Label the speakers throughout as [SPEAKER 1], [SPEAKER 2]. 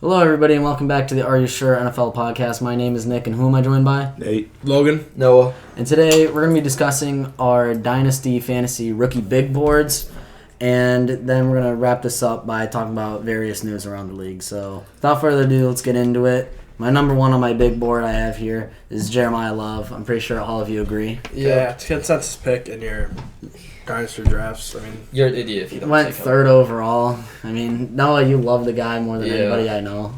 [SPEAKER 1] Hello, everybody, and welcome back to the Are You Sure NFL podcast. My name is Nick, and who am I joined by?
[SPEAKER 2] Nate.
[SPEAKER 3] Logan.
[SPEAKER 4] Noah.
[SPEAKER 1] And today we're going to be discussing our Dynasty Fantasy Rookie Big Boards, and then we're going to wrap this up by talking about various news around the league. So, without further ado, let's get into it. My number one on my big board I have here is Jeremiah Love. I'm pretty sure all of you agree.
[SPEAKER 3] Yeah, it's a consensus pick in your dynasty drafts. I mean,
[SPEAKER 4] You're an idiot if you don't
[SPEAKER 1] Went
[SPEAKER 4] take him.
[SPEAKER 1] third overall. I mean, Noah, you love the guy more than
[SPEAKER 4] Yeah.
[SPEAKER 1] anybody I know.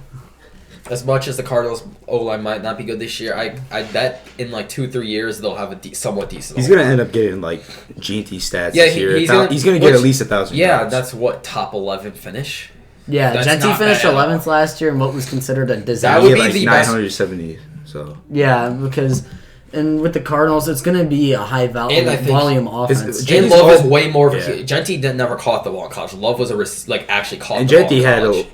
[SPEAKER 4] As much as the Cardinals O-line might not be good this year, I bet in like 2-3 years they'll have a somewhat decent
[SPEAKER 2] He's going to end up getting, like, GT stats
[SPEAKER 4] Yeah,
[SPEAKER 2] this year.
[SPEAKER 4] he's
[SPEAKER 2] He's
[SPEAKER 4] gonna-
[SPEAKER 2] going to get
[SPEAKER 4] which-
[SPEAKER 2] at least 1,000
[SPEAKER 4] Yeah,
[SPEAKER 2] yards.
[SPEAKER 4] that's what, top 11 finish?
[SPEAKER 1] Yeah,
[SPEAKER 4] That's
[SPEAKER 1] Genti
[SPEAKER 4] not
[SPEAKER 1] finished
[SPEAKER 4] bad at all.
[SPEAKER 1] 11th last year in what was considered a
[SPEAKER 4] That
[SPEAKER 1] disaster.
[SPEAKER 4] would
[SPEAKER 2] He had,
[SPEAKER 4] be
[SPEAKER 2] like,
[SPEAKER 4] the best-
[SPEAKER 2] 970, so...
[SPEAKER 1] Yeah, because and with the Cardinals, it's going to be a high
[SPEAKER 4] And I think
[SPEAKER 1] volume offense.
[SPEAKER 2] It's-
[SPEAKER 4] And
[SPEAKER 2] Genti's
[SPEAKER 4] Love is
[SPEAKER 2] all-
[SPEAKER 4] way more of
[SPEAKER 2] yeah.
[SPEAKER 4] a... Genti never caught the ball in college. Love was actually caught
[SPEAKER 2] And
[SPEAKER 4] the ball
[SPEAKER 2] Genti
[SPEAKER 4] in
[SPEAKER 2] had,
[SPEAKER 4] college.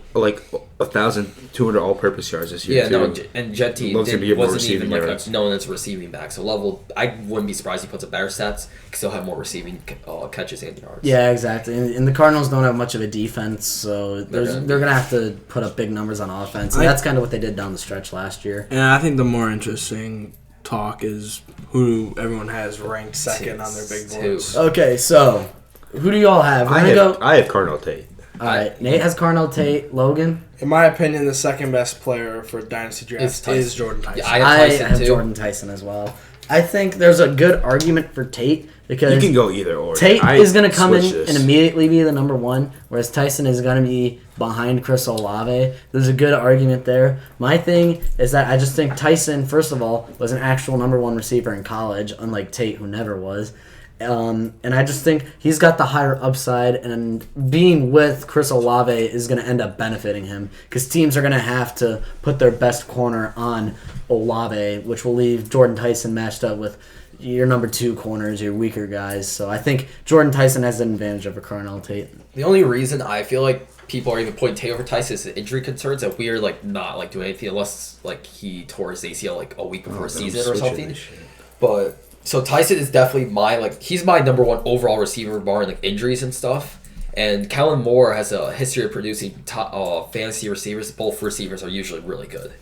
[SPEAKER 2] 1,200 all-purpose yards this year,
[SPEAKER 4] Yeah,
[SPEAKER 2] too.
[SPEAKER 4] no, and Genti
[SPEAKER 2] Love's gonna get more
[SPEAKER 4] wasn't even
[SPEAKER 2] receiving
[SPEAKER 4] like
[SPEAKER 2] yards.
[SPEAKER 4] known as a receiving back. So Love will... I wouldn't be surprised he puts up better stats because he'll have more receiving catches and yards.
[SPEAKER 1] Yeah, exactly. And the Cardinals don't have much of a defense, so they're
[SPEAKER 4] gonna
[SPEAKER 1] going to have to put up big numbers on offense. And that's kind of what they did down the stretch last year.
[SPEAKER 3] and I think the more interesting talk is who everyone has ranked second on their big
[SPEAKER 4] Two.
[SPEAKER 3] boards.
[SPEAKER 1] Okay, so who do you all have? We're going to go.
[SPEAKER 2] I have Cardinal Tate.
[SPEAKER 1] All right, Nate has Carnell Tate. Logan?
[SPEAKER 3] In my opinion, the second best player for dynasty
[SPEAKER 4] It's
[SPEAKER 3] drafts
[SPEAKER 4] Tyson.
[SPEAKER 3] is Jordan Tyson.
[SPEAKER 4] Yeah, I have
[SPEAKER 1] I
[SPEAKER 4] Tyson
[SPEAKER 1] have
[SPEAKER 4] too.
[SPEAKER 1] Jordan Tyson as well. I think there's a good argument for Tate because
[SPEAKER 2] You can go either or.
[SPEAKER 1] Tate
[SPEAKER 2] I
[SPEAKER 1] is going to come in
[SPEAKER 2] switch this.
[SPEAKER 1] and immediately be the number one, whereas Tyson is going to be behind Chris Olave. There's a good argument there. My thing is that I just think Tyson, first of all, was an actual number one receiver in college, unlike Tate, who never was. And I just think he's got the higher upside, and being with Chris Olave is going to end up benefiting him because teams are going to have to put their best corner on Olave, which will leave Jordan Tyson matched up with your number two corners, your weaker guys. So I think Jordan Tyson has an advantage over Carnell Tate.
[SPEAKER 4] The only reason I feel like people are even putting Tate over Tyson is the injury concerns that we are like not like doing anything unless like he tore his ACL like a week before season or something. But so Tyson is definitely he's my number one overall receiver barring like injuries and stuff. And Kellen Moore has a history of producing fantasy receivers. Both receivers are usually really good.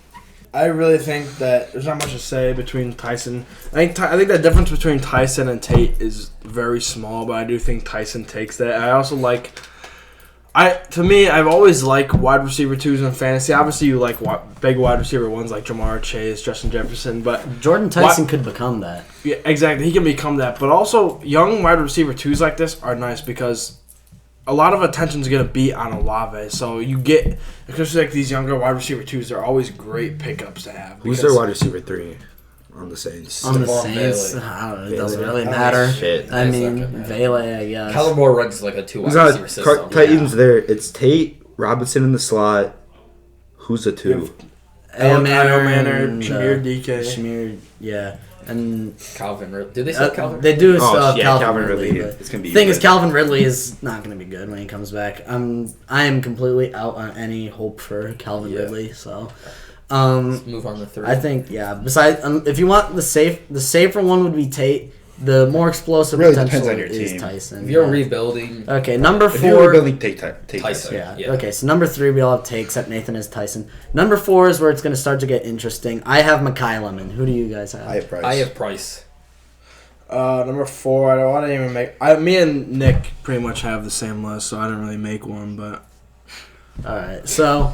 [SPEAKER 3] I really think that there's not much to say between Tyson. I think the difference between Tyson and Tate is very small, but I do think Tyson takes that. I also like. I've always liked wide receiver twos in fantasy. Obviously, you like big wide receiver ones like Jamar Chase, Justin Jefferson, but
[SPEAKER 1] Jordan Tyson could become that.
[SPEAKER 3] yeah, exactly, he can become that. But also, young wide receiver twos like this are nice because a lot of attention is going to be on Olave. So you get, especially like these younger wide receiver twos, they're always great pickups to have.
[SPEAKER 2] Who's
[SPEAKER 3] because-
[SPEAKER 2] their wide receiver 3 on the Saints?
[SPEAKER 1] On the
[SPEAKER 4] Stephon
[SPEAKER 1] Saints,
[SPEAKER 4] Bailey.
[SPEAKER 1] I don't know, it doesn't
[SPEAKER 2] Bailey.
[SPEAKER 1] really
[SPEAKER 2] Oh,
[SPEAKER 1] matter.
[SPEAKER 2] shit.
[SPEAKER 1] I
[SPEAKER 4] That's
[SPEAKER 1] mean,
[SPEAKER 4] not good.
[SPEAKER 1] Vele, I guess.
[SPEAKER 4] Kellen Moore runs like a two wide
[SPEAKER 2] Who's not
[SPEAKER 4] receiver system.
[SPEAKER 2] Titans there? It's Tate, Robinson in the slot. Who's the 2?
[SPEAKER 3] Manor, Shamir DK.
[SPEAKER 1] Shamir, yeah. And
[SPEAKER 4] Calvin Ridley. Did they say Calvin?
[SPEAKER 1] they do still
[SPEAKER 2] Oh,
[SPEAKER 1] have
[SPEAKER 2] yeah,
[SPEAKER 1] Calvin,
[SPEAKER 2] Calvin
[SPEAKER 1] Ridley.
[SPEAKER 2] Ridley,
[SPEAKER 1] But
[SPEAKER 2] it's gonna be
[SPEAKER 1] the thing is,
[SPEAKER 2] good.
[SPEAKER 1] Calvin Ridley is not going to be good when he comes back. I am completely out on any hope for Calvin
[SPEAKER 4] Yeah.
[SPEAKER 1] Ridley. So,
[SPEAKER 4] Let's move on to 3.
[SPEAKER 1] I think Besides, if you want the safer one would be Tate. The more explosive
[SPEAKER 2] Really
[SPEAKER 1] potential
[SPEAKER 2] depends on your
[SPEAKER 1] is
[SPEAKER 2] team.
[SPEAKER 1] Tyson.
[SPEAKER 4] if you're
[SPEAKER 1] yeah.
[SPEAKER 4] rebuilding,
[SPEAKER 1] Okay, number
[SPEAKER 2] If you're
[SPEAKER 1] 4.
[SPEAKER 2] rebuilding, take
[SPEAKER 4] Tyson.
[SPEAKER 2] Tyson.
[SPEAKER 1] Yeah.
[SPEAKER 4] Yeah.
[SPEAKER 1] Okay, so number 3 we all have Tate except Nathan is Tyson. Number 4 is where it's going to start to get interesting. I have Mekhi Lemon. Who do you guys have?
[SPEAKER 2] I have Price.
[SPEAKER 4] I have Price.
[SPEAKER 3] Number 4, I don't want to even make. Me and Nick pretty much have the same list, so I didn't really make one. But
[SPEAKER 1] All right. So,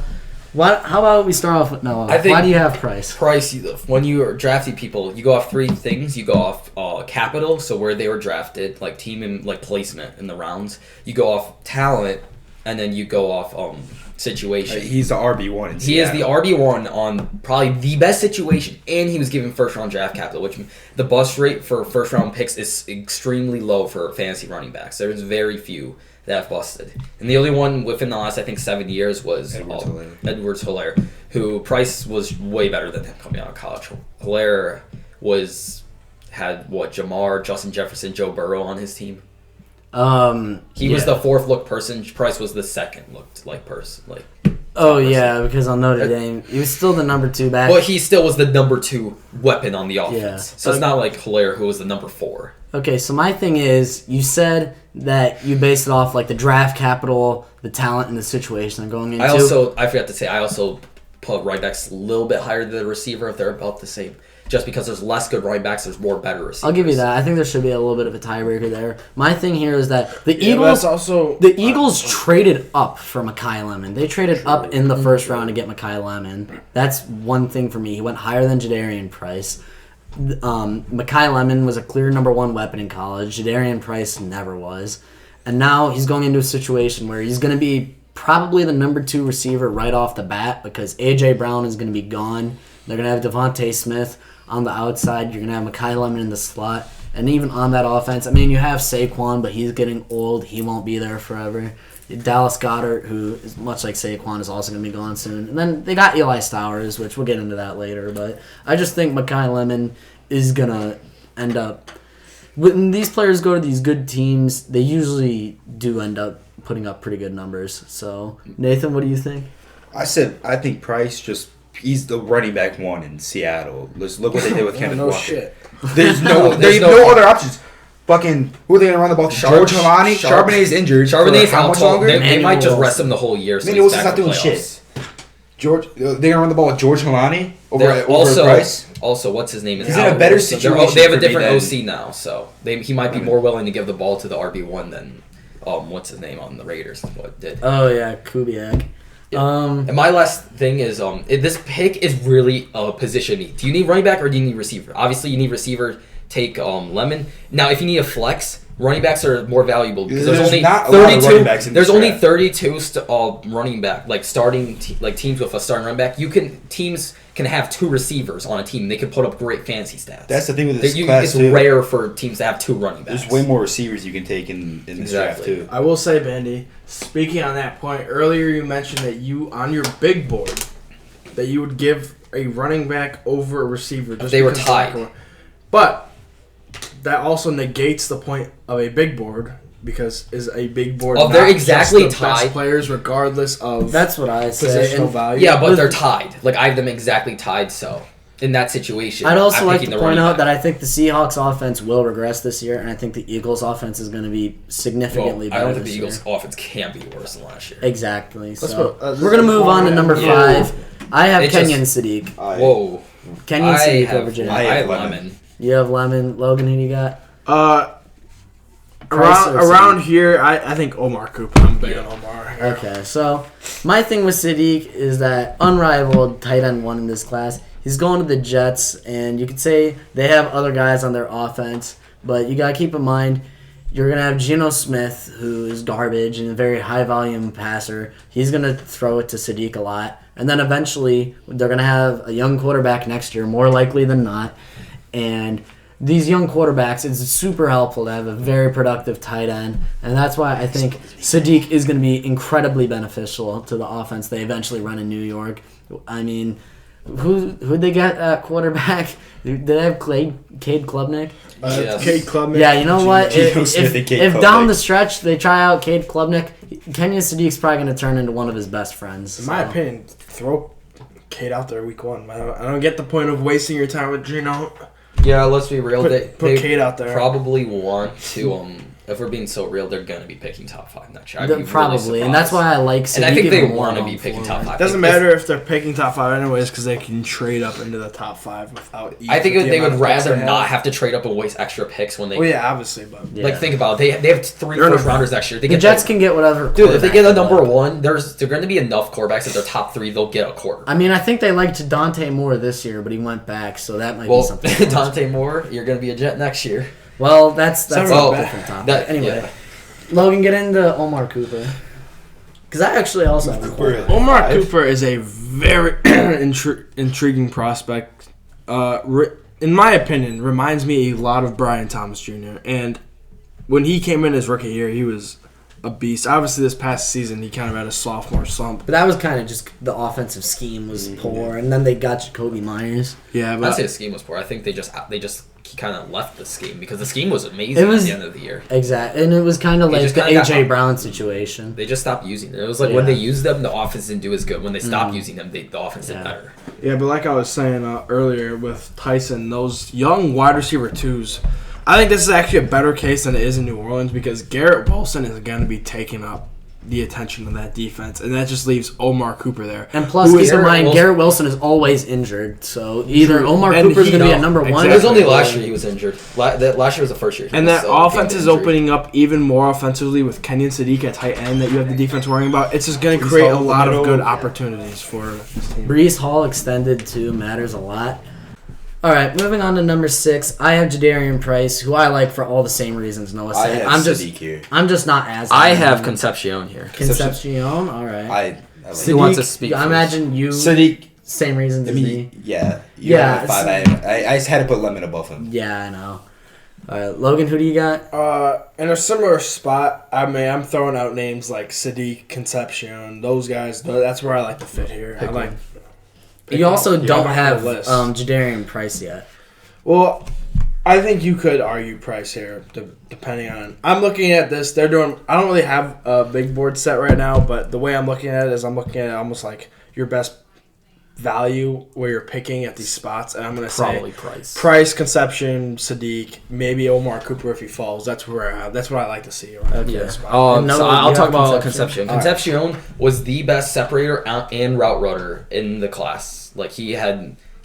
[SPEAKER 1] how about we start off with Noah?
[SPEAKER 4] I think-
[SPEAKER 1] Why do you have Price?
[SPEAKER 4] Price, when you are drafting people, you go off 3 things. You go off capital, so where they were drafted, like team and like placement in the rounds. You go off talent, and then you go off situation.
[SPEAKER 2] He's the RB1.
[SPEAKER 4] He is the RB1 on probably the best situation, and he was given first round draft capital, which the bust rate for first round picks is extremely low for fantasy running backs. There's very few that have busted, and the only one within the last 7 years was Edwards-Helaire, who Price was way better than him coming out of college. Helaire had Jamar, Justin Jefferson, Joe Burrow on his team. He was the 4th look person. Price was the 2nd looked like person.
[SPEAKER 1] Oh yeah, because on Notre Dame, he was still the number 2 back.
[SPEAKER 4] But he still was the number 2 weapon on the offense.
[SPEAKER 1] Yeah.
[SPEAKER 4] So it's not like Helaire who was the number 4.
[SPEAKER 1] Okay, so my thing is, you said that you base it off like the draft capital, the talent, and the situation they're going into.
[SPEAKER 4] I forgot to say, I also put running backs a little bit higher than the receiver if they're about the same. Just because there's less good running backs, there's more better receivers.
[SPEAKER 1] I'll give you that. I think there should be a little bit of a tiebreaker there. My thing here is that the
[SPEAKER 3] Yeah, but that's
[SPEAKER 1] Eagles
[SPEAKER 3] also
[SPEAKER 1] the Eagles traded up for Mekhi Lemon. They traded up in the first round to get Mekhi Lemon. That's one thing for me. He went higher than Jadarian Price. Mekhi Lemon was a clear number one weapon in college. Jadarian Price never was. And now he's going into a situation where he's going to be probably the number 2 receiver right off the bat because A.J. Brown is going to be gone. They're going to have Devontae Smith on the outside. You're going to have Mekhi Lemon in the slot. And even on that offense, I mean, you have Saquon, but he's getting old. He won't be there forever. Dallas Goedert, who is much like Saquon, is also going to be gone soon. And then they got Eli Stowers, which we'll get into that later. But I just think Mekhi Lemon is going to end up... When these players go to these good teams, they usually do end up putting up pretty good numbers. So, Nathan, what do you think?
[SPEAKER 2] I think Price he's the running back one in Seattle. Let's look what they did with Kenneth
[SPEAKER 3] no
[SPEAKER 2] Walker.
[SPEAKER 3] shit.
[SPEAKER 2] There's no other options. Fucking who are they gonna run the ball to? George Helani? Charbonnet's injured.
[SPEAKER 4] Charbonnet's
[SPEAKER 2] for how
[SPEAKER 4] out
[SPEAKER 2] much
[SPEAKER 4] cold.
[SPEAKER 2] longer?
[SPEAKER 4] They might just
[SPEAKER 1] Wilson.
[SPEAKER 4] rest him the whole year. So
[SPEAKER 2] Manny
[SPEAKER 4] he's
[SPEAKER 2] Wilson's
[SPEAKER 4] back
[SPEAKER 2] not
[SPEAKER 4] for
[SPEAKER 2] doing
[SPEAKER 4] playoffs.
[SPEAKER 2] shit. They're gonna run the ball with George Helani over
[SPEAKER 4] Also,
[SPEAKER 2] Price.
[SPEAKER 4] what's his name?
[SPEAKER 2] He's in a better situation
[SPEAKER 4] They have a
[SPEAKER 2] for me
[SPEAKER 4] different
[SPEAKER 2] than-
[SPEAKER 4] OC now, so he might be more willing to give the ball to the RB1 than what's his name on the Raiders what did.
[SPEAKER 1] Oh, yeah, Kubiak.
[SPEAKER 4] And my last thing is this pick is really a position need. Do you need running back or do you need receiver? Obviously, you need receiver. Take Lemon. Now, if you need a flex, running backs are more valuable because there's only
[SPEAKER 2] not a lot of
[SPEAKER 4] 32.
[SPEAKER 2] running backs in
[SPEAKER 4] There's
[SPEAKER 2] this
[SPEAKER 4] only
[SPEAKER 2] draft.
[SPEAKER 4] 32 running back starting teams with a starting running back. Teams can have 2 receivers on a team. They can put up great fantasy stats.
[SPEAKER 2] That's the thing with this class
[SPEAKER 4] It's
[SPEAKER 2] too.
[SPEAKER 4] rare for teams to have 2 running backs.
[SPEAKER 2] There's way more receivers you can take in this draft
[SPEAKER 4] Exactly.
[SPEAKER 2] too.
[SPEAKER 3] I will say, Bandy, speaking on that point, earlier you mentioned that you, on your big board, that you would give a running back over a receiver. Just
[SPEAKER 4] They were
[SPEAKER 3] because
[SPEAKER 4] tied.
[SPEAKER 3] But that also negates the point of a big board because is a big board
[SPEAKER 4] Oh, they're
[SPEAKER 3] not
[SPEAKER 4] exactly
[SPEAKER 3] just the best
[SPEAKER 4] tied.
[SPEAKER 3] players regardless of
[SPEAKER 1] That's what I say.
[SPEAKER 3] positional
[SPEAKER 1] And
[SPEAKER 3] value.
[SPEAKER 4] Yeah, but they're tied. I have them exactly tied. So in that situation,
[SPEAKER 1] I'd also
[SPEAKER 4] I'm
[SPEAKER 1] like
[SPEAKER 4] picking
[SPEAKER 1] to
[SPEAKER 4] the
[SPEAKER 1] point
[SPEAKER 4] running
[SPEAKER 1] out
[SPEAKER 4] back.
[SPEAKER 1] that I think the Seahawks offense will regress this year, and I think the Eagles offense is going to be significantly
[SPEAKER 4] I
[SPEAKER 1] better
[SPEAKER 4] don't think
[SPEAKER 1] this
[SPEAKER 4] the Eagles'
[SPEAKER 1] year.
[SPEAKER 4] offense can be worse than last year.
[SPEAKER 1] Exactly. So
[SPEAKER 3] put-
[SPEAKER 1] we're going to move on to number
[SPEAKER 4] Yeah.
[SPEAKER 1] 5. I have
[SPEAKER 4] It
[SPEAKER 1] Kenyon
[SPEAKER 4] just-
[SPEAKER 1] Sadiq.
[SPEAKER 4] Whoa.
[SPEAKER 1] Kenyon
[SPEAKER 4] I
[SPEAKER 1] Sadiq
[SPEAKER 4] have,
[SPEAKER 1] over Jalen.
[SPEAKER 4] I
[SPEAKER 2] have
[SPEAKER 4] have
[SPEAKER 2] Lemon.
[SPEAKER 4] Lemon.
[SPEAKER 1] You have Lemon. Logan, who do you got?
[SPEAKER 3] Around
[SPEAKER 1] Price or
[SPEAKER 3] around
[SPEAKER 1] Sadiq?
[SPEAKER 3] here, I think Omar Cooper. I'm big on Omar.
[SPEAKER 1] Okay, so my thing with Sadiq is that unrivaled tight end 1 in this class. He's going to the Jets, and you could say they have other guys on their offense, but you got to keep in mind you're going to have Geno Smith, who is garbage and a very high-volume passer. He's going to throw it to Sadiq a lot. And then eventually they're going to have a young quarterback next year, more likely than not. And these young quarterbacks, it's super helpful to have a very productive tight end. And that's why I think Sadiq is going to be incredibly beneficial to the offense they eventually run in New York. I mean, who'd they get at quarterback? Did they have Cade Klubnik?
[SPEAKER 4] Yes.
[SPEAKER 3] Cade Klubnik.
[SPEAKER 1] Yeah, you know what?
[SPEAKER 2] Geno Smith and Cade
[SPEAKER 1] If
[SPEAKER 2] Klubnik.
[SPEAKER 1] down the stretch they try out Cade Klubnik, Kenyon Sadiq's probably going to turn into one of his best friends.
[SPEAKER 3] In my opinion, throw Cade out there week 1. I don't get the point of wasting your time with Geno.
[SPEAKER 4] Yeah, let's be real.
[SPEAKER 3] Put
[SPEAKER 4] They
[SPEAKER 3] Cade out there.
[SPEAKER 4] probably want to. If we're being so real, they're gonna be picking top 5 next year. I'd be really
[SPEAKER 1] Probably, and that's
[SPEAKER 4] surprised.
[SPEAKER 1] why I like Sadiq.
[SPEAKER 4] And I think they
[SPEAKER 1] even more
[SPEAKER 4] want to
[SPEAKER 1] going
[SPEAKER 4] be picking
[SPEAKER 1] forward.
[SPEAKER 4] top 5.
[SPEAKER 3] Doesn't matter if they're picking top 5 anyways because they can trade up into the top 5 without.
[SPEAKER 4] I think
[SPEAKER 3] with the
[SPEAKER 4] they would
[SPEAKER 3] amount of picks
[SPEAKER 4] rather
[SPEAKER 3] they
[SPEAKER 4] not have to trade up and waste extra picks when they.
[SPEAKER 3] Well, yeah, obviously, but
[SPEAKER 1] Yeah.
[SPEAKER 4] Think about it. They have 3
[SPEAKER 3] They're in a-
[SPEAKER 4] first rounders next year. They
[SPEAKER 1] The
[SPEAKER 4] get
[SPEAKER 1] Jets can get whatever.
[SPEAKER 4] Dude, if they get a
[SPEAKER 1] quarterback
[SPEAKER 4] number
[SPEAKER 1] they want.
[SPEAKER 4] 1, there's going to be enough quarterbacks that they're top 3. They'll get a quarter.
[SPEAKER 1] I mean, I think they liked Dante Moore this year, but he went back, so that might be
[SPEAKER 4] Well,
[SPEAKER 1] something.
[SPEAKER 4] Dante Moore, you're going to be a Jet next year.
[SPEAKER 1] Well, that's
[SPEAKER 3] Sorry
[SPEAKER 1] a
[SPEAKER 3] about
[SPEAKER 1] different topic.
[SPEAKER 4] That-
[SPEAKER 1] anyway,
[SPEAKER 4] yeah.
[SPEAKER 1] Logan, get into Omar Cooper. Because I actually also have a quarterback.
[SPEAKER 3] Omar Cooper is a very intriguing prospect. In my opinion, reminds me a lot of Brian Thomas Jr. And when he came in his rookie year, he was a beast. Obviously, this past season, he kind of had a sophomore slump.
[SPEAKER 1] But that was kind of just the offensive scheme was poor, and then they got Jacoby Myers.
[SPEAKER 3] Yeah,
[SPEAKER 4] I'd
[SPEAKER 3] but
[SPEAKER 4] say the scheme was poor. I think they just kind of left the scheme because the scheme was amazing
[SPEAKER 1] It was-
[SPEAKER 4] at the end of the year.
[SPEAKER 1] Exactly, and it was kind of
[SPEAKER 4] He
[SPEAKER 1] like
[SPEAKER 4] just
[SPEAKER 1] the
[SPEAKER 4] kinda got
[SPEAKER 1] AJ
[SPEAKER 4] hot.
[SPEAKER 1] Brown situation.
[SPEAKER 4] They just stopped using it. It was like when
[SPEAKER 1] Yeah.
[SPEAKER 4] they used them, the offense didn't do as good. When they stopped using them, the offense did
[SPEAKER 1] Yeah.
[SPEAKER 4] better.
[SPEAKER 3] yeah, but like I was saying earlier with Tyson, those young wide receiver twos I think this is actually a better case than it is in New Orleans because Garrett Wilson is going to be taking up the attention of that defense, and that just leaves Omar Cooper there.
[SPEAKER 1] And plus,
[SPEAKER 3] Who
[SPEAKER 1] keep
[SPEAKER 3] is-
[SPEAKER 1] in mind,
[SPEAKER 4] Wilson-
[SPEAKER 1] Garrett Wilson is always injured, so either
[SPEAKER 3] True.
[SPEAKER 1] Omar
[SPEAKER 3] And
[SPEAKER 1] Cooper is
[SPEAKER 3] he-
[SPEAKER 1] going to be
[SPEAKER 3] no,
[SPEAKER 1] at number one.
[SPEAKER 3] exactly.
[SPEAKER 4] It was only last year he was injured. Last year was the first year.
[SPEAKER 3] And that offense is
[SPEAKER 4] injury.
[SPEAKER 3] opening up even more offensively with Kenyon Sadiq at tight end that you have the defense worrying about. It's just going to create a lot of good opportunities for this team.
[SPEAKER 1] Brees Hall extended too matters a lot. All right, moving on to number 6. I have Jadarian Price, who I like for all the same reasons Noah
[SPEAKER 5] I
[SPEAKER 1] said.
[SPEAKER 5] have Sadiq here.
[SPEAKER 1] I'm just not as.
[SPEAKER 4] I
[SPEAKER 1] high
[SPEAKER 4] have
[SPEAKER 1] on
[SPEAKER 4] Concepcion here.
[SPEAKER 1] Concepcion. All right.
[SPEAKER 5] I like
[SPEAKER 4] Who wants to speak
[SPEAKER 1] I
[SPEAKER 4] first?
[SPEAKER 1] imagine you.
[SPEAKER 5] Sadiq.
[SPEAKER 1] Same reasons
[SPEAKER 5] I
[SPEAKER 1] as
[SPEAKER 5] mean,
[SPEAKER 1] me.
[SPEAKER 5] yeah.
[SPEAKER 1] Yeah,
[SPEAKER 5] You're 5. I just had to put Lemon above him.
[SPEAKER 1] Yeah, I know. All right, Logan, who do you got?
[SPEAKER 3] In a similar spot, I mean, I'm throwing out names like Sadiq, Concepcion, those guys. That's where I like to fit here. I like.
[SPEAKER 1] You also
[SPEAKER 3] Yeah,
[SPEAKER 1] don't
[SPEAKER 3] I'm on
[SPEAKER 1] have
[SPEAKER 3] the list.
[SPEAKER 1] Jadarian Price yet.
[SPEAKER 3] Well, I think you could argue Price here, depending on. I'm looking at this. They're doing. I don't really have a big board set right now, but the way I'm looking at it is I'm looking at it almost like your best value where you're picking at these spots, and I'm gonna
[SPEAKER 4] Probably
[SPEAKER 3] say
[SPEAKER 4] Price.
[SPEAKER 3] Conception, Sadiq, maybe Omar Cooper if he falls. That's what I like to see. Around
[SPEAKER 1] Yeah.
[SPEAKER 3] this spot.
[SPEAKER 1] And
[SPEAKER 4] So
[SPEAKER 1] Noah,
[SPEAKER 4] I'll
[SPEAKER 1] you
[SPEAKER 4] talk
[SPEAKER 1] have
[SPEAKER 4] about
[SPEAKER 1] Concepcion?
[SPEAKER 4] Concepcion.
[SPEAKER 1] All right.
[SPEAKER 4] Concepcion was the best separator and route runner in the class. Like he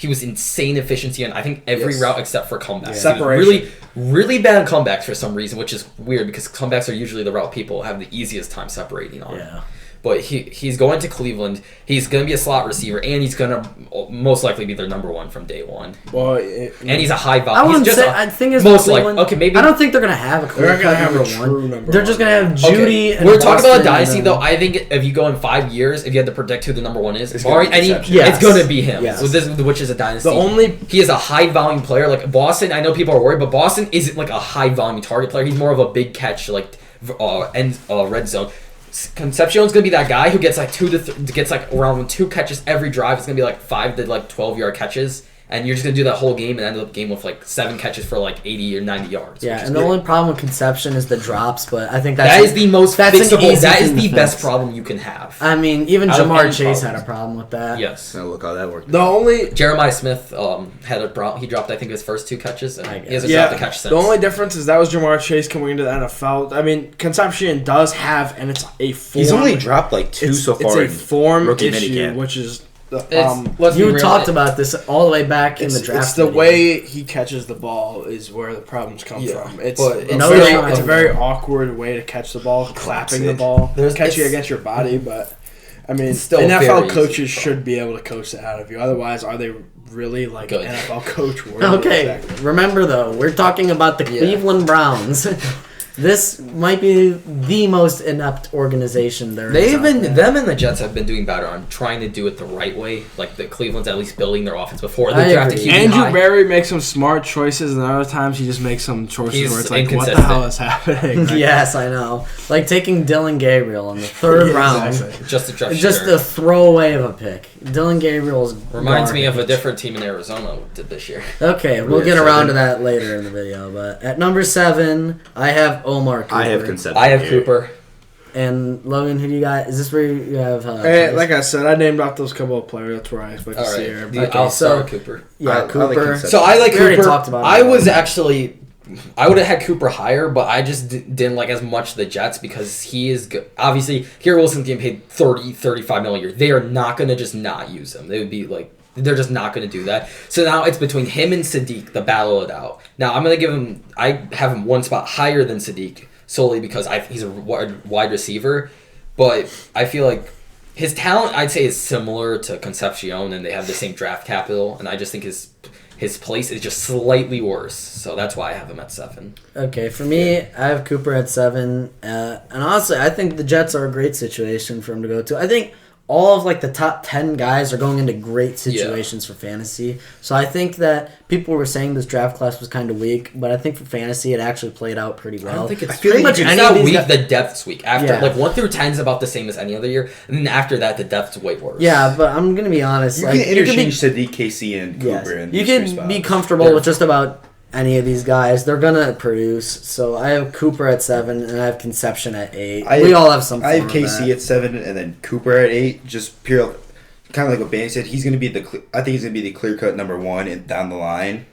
[SPEAKER 4] was insane efficiency on I think every
[SPEAKER 3] Yes.
[SPEAKER 4] route except for comebacks. He was
[SPEAKER 3] Separation.
[SPEAKER 4] really, really bad comebacks for some reason, which is weird because comebacks are usually the route people have the easiest time separating on.
[SPEAKER 1] Yeah.
[SPEAKER 4] But he's going to Cleveland. He's going to be a slot receiver, and he's going to most likely be their number one from day one.
[SPEAKER 3] Well,
[SPEAKER 4] And he's a high
[SPEAKER 1] I
[SPEAKER 4] value.
[SPEAKER 1] wouldn't
[SPEAKER 4] He's
[SPEAKER 1] say.
[SPEAKER 4] just
[SPEAKER 1] I think it's
[SPEAKER 4] most
[SPEAKER 1] Cleveland.
[SPEAKER 4] like okay, maybe.
[SPEAKER 1] I don't think they're gonna have a clear
[SPEAKER 3] They're gonna have
[SPEAKER 1] number
[SPEAKER 3] a true
[SPEAKER 1] one.
[SPEAKER 3] number
[SPEAKER 1] They're
[SPEAKER 3] one.
[SPEAKER 1] just gonna have
[SPEAKER 4] Okay,
[SPEAKER 1] Judy. And
[SPEAKER 4] we're talking about a
[SPEAKER 1] Boston
[SPEAKER 4] dynasty
[SPEAKER 1] and
[SPEAKER 4] though.
[SPEAKER 1] then-
[SPEAKER 4] I think if you go in 5 years, if you had to predict who the number one is,
[SPEAKER 5] It's gonna be Concepcion.
[SPEAKER 1] Yes.
[SPEAKER 4] it's going to be him.
[SPEAKER 1] Yes.
[SPEAKER 4] So this, which is a dynasty.
[SPEAKER 3] The only-
[SPEAKER 4] he is a high volume player. Like Boston, I know people are worried, but Boston isn't like a high volume target player. He's more of a big catch, like red zone. Concepcion's gonna be that guy who gets like gets like around 2 catches every drive. It's gonna be like 5 to like 12-yard catches, and you're just gonna do that whole game and end up the game with like 7 catches for like 80 or 90 yards.
[SPEAKER 1] Yeah,
[SPEAKER 4] which is
[SPEAKER 1] and the
[SPEAKER 4] great.
[SPEAKER 1] only problem with Conception is the drops, but I think
[SPEAKER 4] that is the most
[SPEAKER 1] that's an
[SPEAKER 4] fixable.
[SPEAKER 1] easy
[SPEAKER 4] That is
[SPEAKER 1] thing
[SPEAKER 4] the
[SPEAKER 1] to
[SPEAKER 4] best
[SPEAKER 1] fix.
[SPEAKER 4] problem you can have.
[SPEAKER 1] I mean, even
[SPEAKER 4] Out of
[SPEAKER 1] Jamar
[SPEAKER 4] any
[SPEAKER 1] Chase had
[SPEAKER 4] problems.
[SPEAKER 1] a problem with that.
[SPEAKER 4] Yes.
[SPEAKER 5] So look how that worked.
[SPEAKER 3] The only
[SPEAKER 4] Jeremiah Smith had a problem. He dropped, I think, his first 2 catches, and
[SPEAKER 1] I
[SPEAKER 4] he hasn't
[SPEAKER 3] yeah,
[SPEAKER 4] dropped a catch since.
[SPEAKER 3] the only difference is that was Jamar Chase coming into the NFL. I mean, Concepcion does have, and it's a form.
[SPEAKER 5] He's only dropped like 2 so far.
[SPEAKER 3] It's a
[SPEAKER 5] in
[SPEAKER 3] form
[SPEAKER 5] rookie
[SPEAKER 3] issue,
[SPEAKER 5] minicamp.
[SPEAKER 3] which is
[SPEAKER 4] Let's be
[SPEAKER 1] You
[SPEAKER 4] real,
[SPEAKER 1] talked about this all the way back in the draft.
[SPEAKER 3] It's the
[SPEAKER 1] video.
[SPEAKER 3] way he catches the ball is where the problems come
[SPEAKER 4] Yeah,
[SPEAKER 3] from. It's
[SPEAKER 4] but
[SPEAKER 3] it's,
[SPEAKER 1] no
[SPEAKER 3] very,
[SPEAKER 1] shot.
[SPEAKER 3] it's a very awkward way to catch the ball, clapping the ball, catching
[SPEAKER 4] it's-
[SPEAKER 3] against your body. But I mean,
[SPEAKER 4] It's still very
[SPEAKER 3] NFL
[SPEAKER 4] easy.
[SPEAKER 3] coaches should be able to coach that out of you. Otherwise, are they really like
[SPEAKER 4] Good.
[SPEAKER 3] an NFL coach? Worthy?
[SPEAKER 1] Okay,
[SPEAKER 3] Exactly.
[SPEAKER 1] remember though, we're talking about the
[SPEAKER 4] Yeah.
[SPEAKER 1] Cleveland Browns. This might be the most inept organization there is.
[SPEAKER 4] They've
[SPEAKER 1] out
[SPEAKER 4] been
[SPEAKER 1] there.
[SPEAKER 4] them and the Jets have been doing better on trying to do it the right way. Like the Cleveland's at least building their offense before
[SPEAKER 1] I
[SPEAKER 4] they drafted
[SPEAKER 1] agree.
[SPEAKER 4] QB
[SPEAKER 3] Andrew
[SPEAKER 4] high.
[SPEAKER 3] Barry makes some smart choices, and other times he just makes some choices
[SPEAKER 4] He's
[SPEAKER 3] where it's like, what the
[SPEAKER 4] inconsistent.
[SPEAKER 3] hell is happening? Like,
[SPEAKER 1] Yes, I know. Like taking Dylan Gabriel in the third
[SPEAKER 3] Yeah,
[SPEAKER 1] round.
[SPEAKER 3] exactly.
[SPEAKER 4] Just a draft
[SPEAKER 1] Just
[SPEAKER 4] shooter.
[SPEAKER 1] a throwaway of a pick. Dylan Gabriel's
[SPEAKER 4] Reminds me of a
[SPEAKER 1] garbage.
[SPEAKER 4] different team in Arizona did this year.
[SPEAKER 1] Okay, we'll
[SPEAKER 5] We're
[SPEAKER 1] get
[SPEAKER 5] at
[SPEAKER 1] around
[SPEAKER 5] 7.
[SPEAKER 1] to that later in the video. But at number 7, I have Omar Cooper.
[SPEAKER 5] I have Concepcion.
[SPEAKER 4] I have
[SPEAKER 5] here.
[SPEAKER 4] Cooper.
[SPEAKER 1] And Logan, who do you got? Is this where you have?
[SPEAKER 3] Hey, like I said, I named off those couple of players. That's where I expect
[SPEAKER 4] All
[SPEAKER 3] to see
[SPEAKER 4] right,
[SPEAKER 3] her.
[SPEAKER 1] Okay,
[SPEAKER 4] I'll
[SPEAKER 1] so-
[SPEAKER 4] start Cooper.
[SPEAKER 1] yeah,
[SPEAKER 5] I like
[SPEAKER 1] Cooper.
[SPEAKER 5] Concepcion.
[SPEAKER 4] So I like
[SPEAKER 1] We already
[SPEAKER 4] Cooper.
[SPEAKER 1] talked about it.
[SPEAKER 4] I was actually, I would have had Cooper higher, but I just didn't like as much the Jets because he is good. Obviously, Garrett Wilson's getting paid $35 million a year. They are not going to just not use him. They would be like, they're just not going to do that. So now it's between him and Sadiq, the battle it out. Now I'm going to give him, I have him one spot higher than Sadiq solely because he's a wide receiver, but I feel like his talent, I'd say, is similar to Concepcion, and they have the same draft capital, and I just think his place is just slightly worse. So that's why I have him at 7.
[SPEAKER 1] Okay, for me, I have Cooper at 7. And honestly, I think the Jets are a great situation for him to go to. I think all of like the top 10 guys are going into great situations for fantasy. So I think that people were saying this draft class was kind of weak, but I think for fantasy it actually played out pretty well.
[SPEAKER 4] I don't think it's
[SPEAKER 5] feel
[SPEAKER 4] pretty
[SPEAKER 5] like
[SPEAKER 4] much
[SPEAKER 5] it's
[SPEAKER 4] it's
[SPEAKER 1] not
[SPEAKER 4] not weak.
[SPEAKER 1] guys-
[SPEAKER 4] The depth's weak. After
[SPEAKER 1] Yeah.
[SPEAKER 4] like 1 through 10 is about the same as any other year, and then after that, the depth's way worse.
[SPEAKER 1] Yeah, but I'm gonna be honest.
[SPEAKER 5] You
[SPEAKER 1] like,
[SPEAKER 5] can interchange Sadiq, KC, and
[SPEAKER 1] yes,
[SPEAKER 5] Cooper. In
[SPEAKER 1] you
[SPEAKER 5] these 3
[SPEAKER 1] can be
[SPEAKER 5] spots.
[SPEAKER 1] comfortable
[SPEAKER 4] They're-
[SPEAKER 1] with just about any of these guys. They're gonna produce. So I have Cooper at 7, and I have Concepcion at 8. We all have some.
[SPEAKER 5] I have
[SPEAKER 1] form of
[SPEAKER 5] KC
[SPEAKER 1] that.
[SPEAKER 5] at 7, and then Cooper at 8. Just pure, kind of like what Banny said. He's going to be I think he's going to be the clear cut number 1 down the line.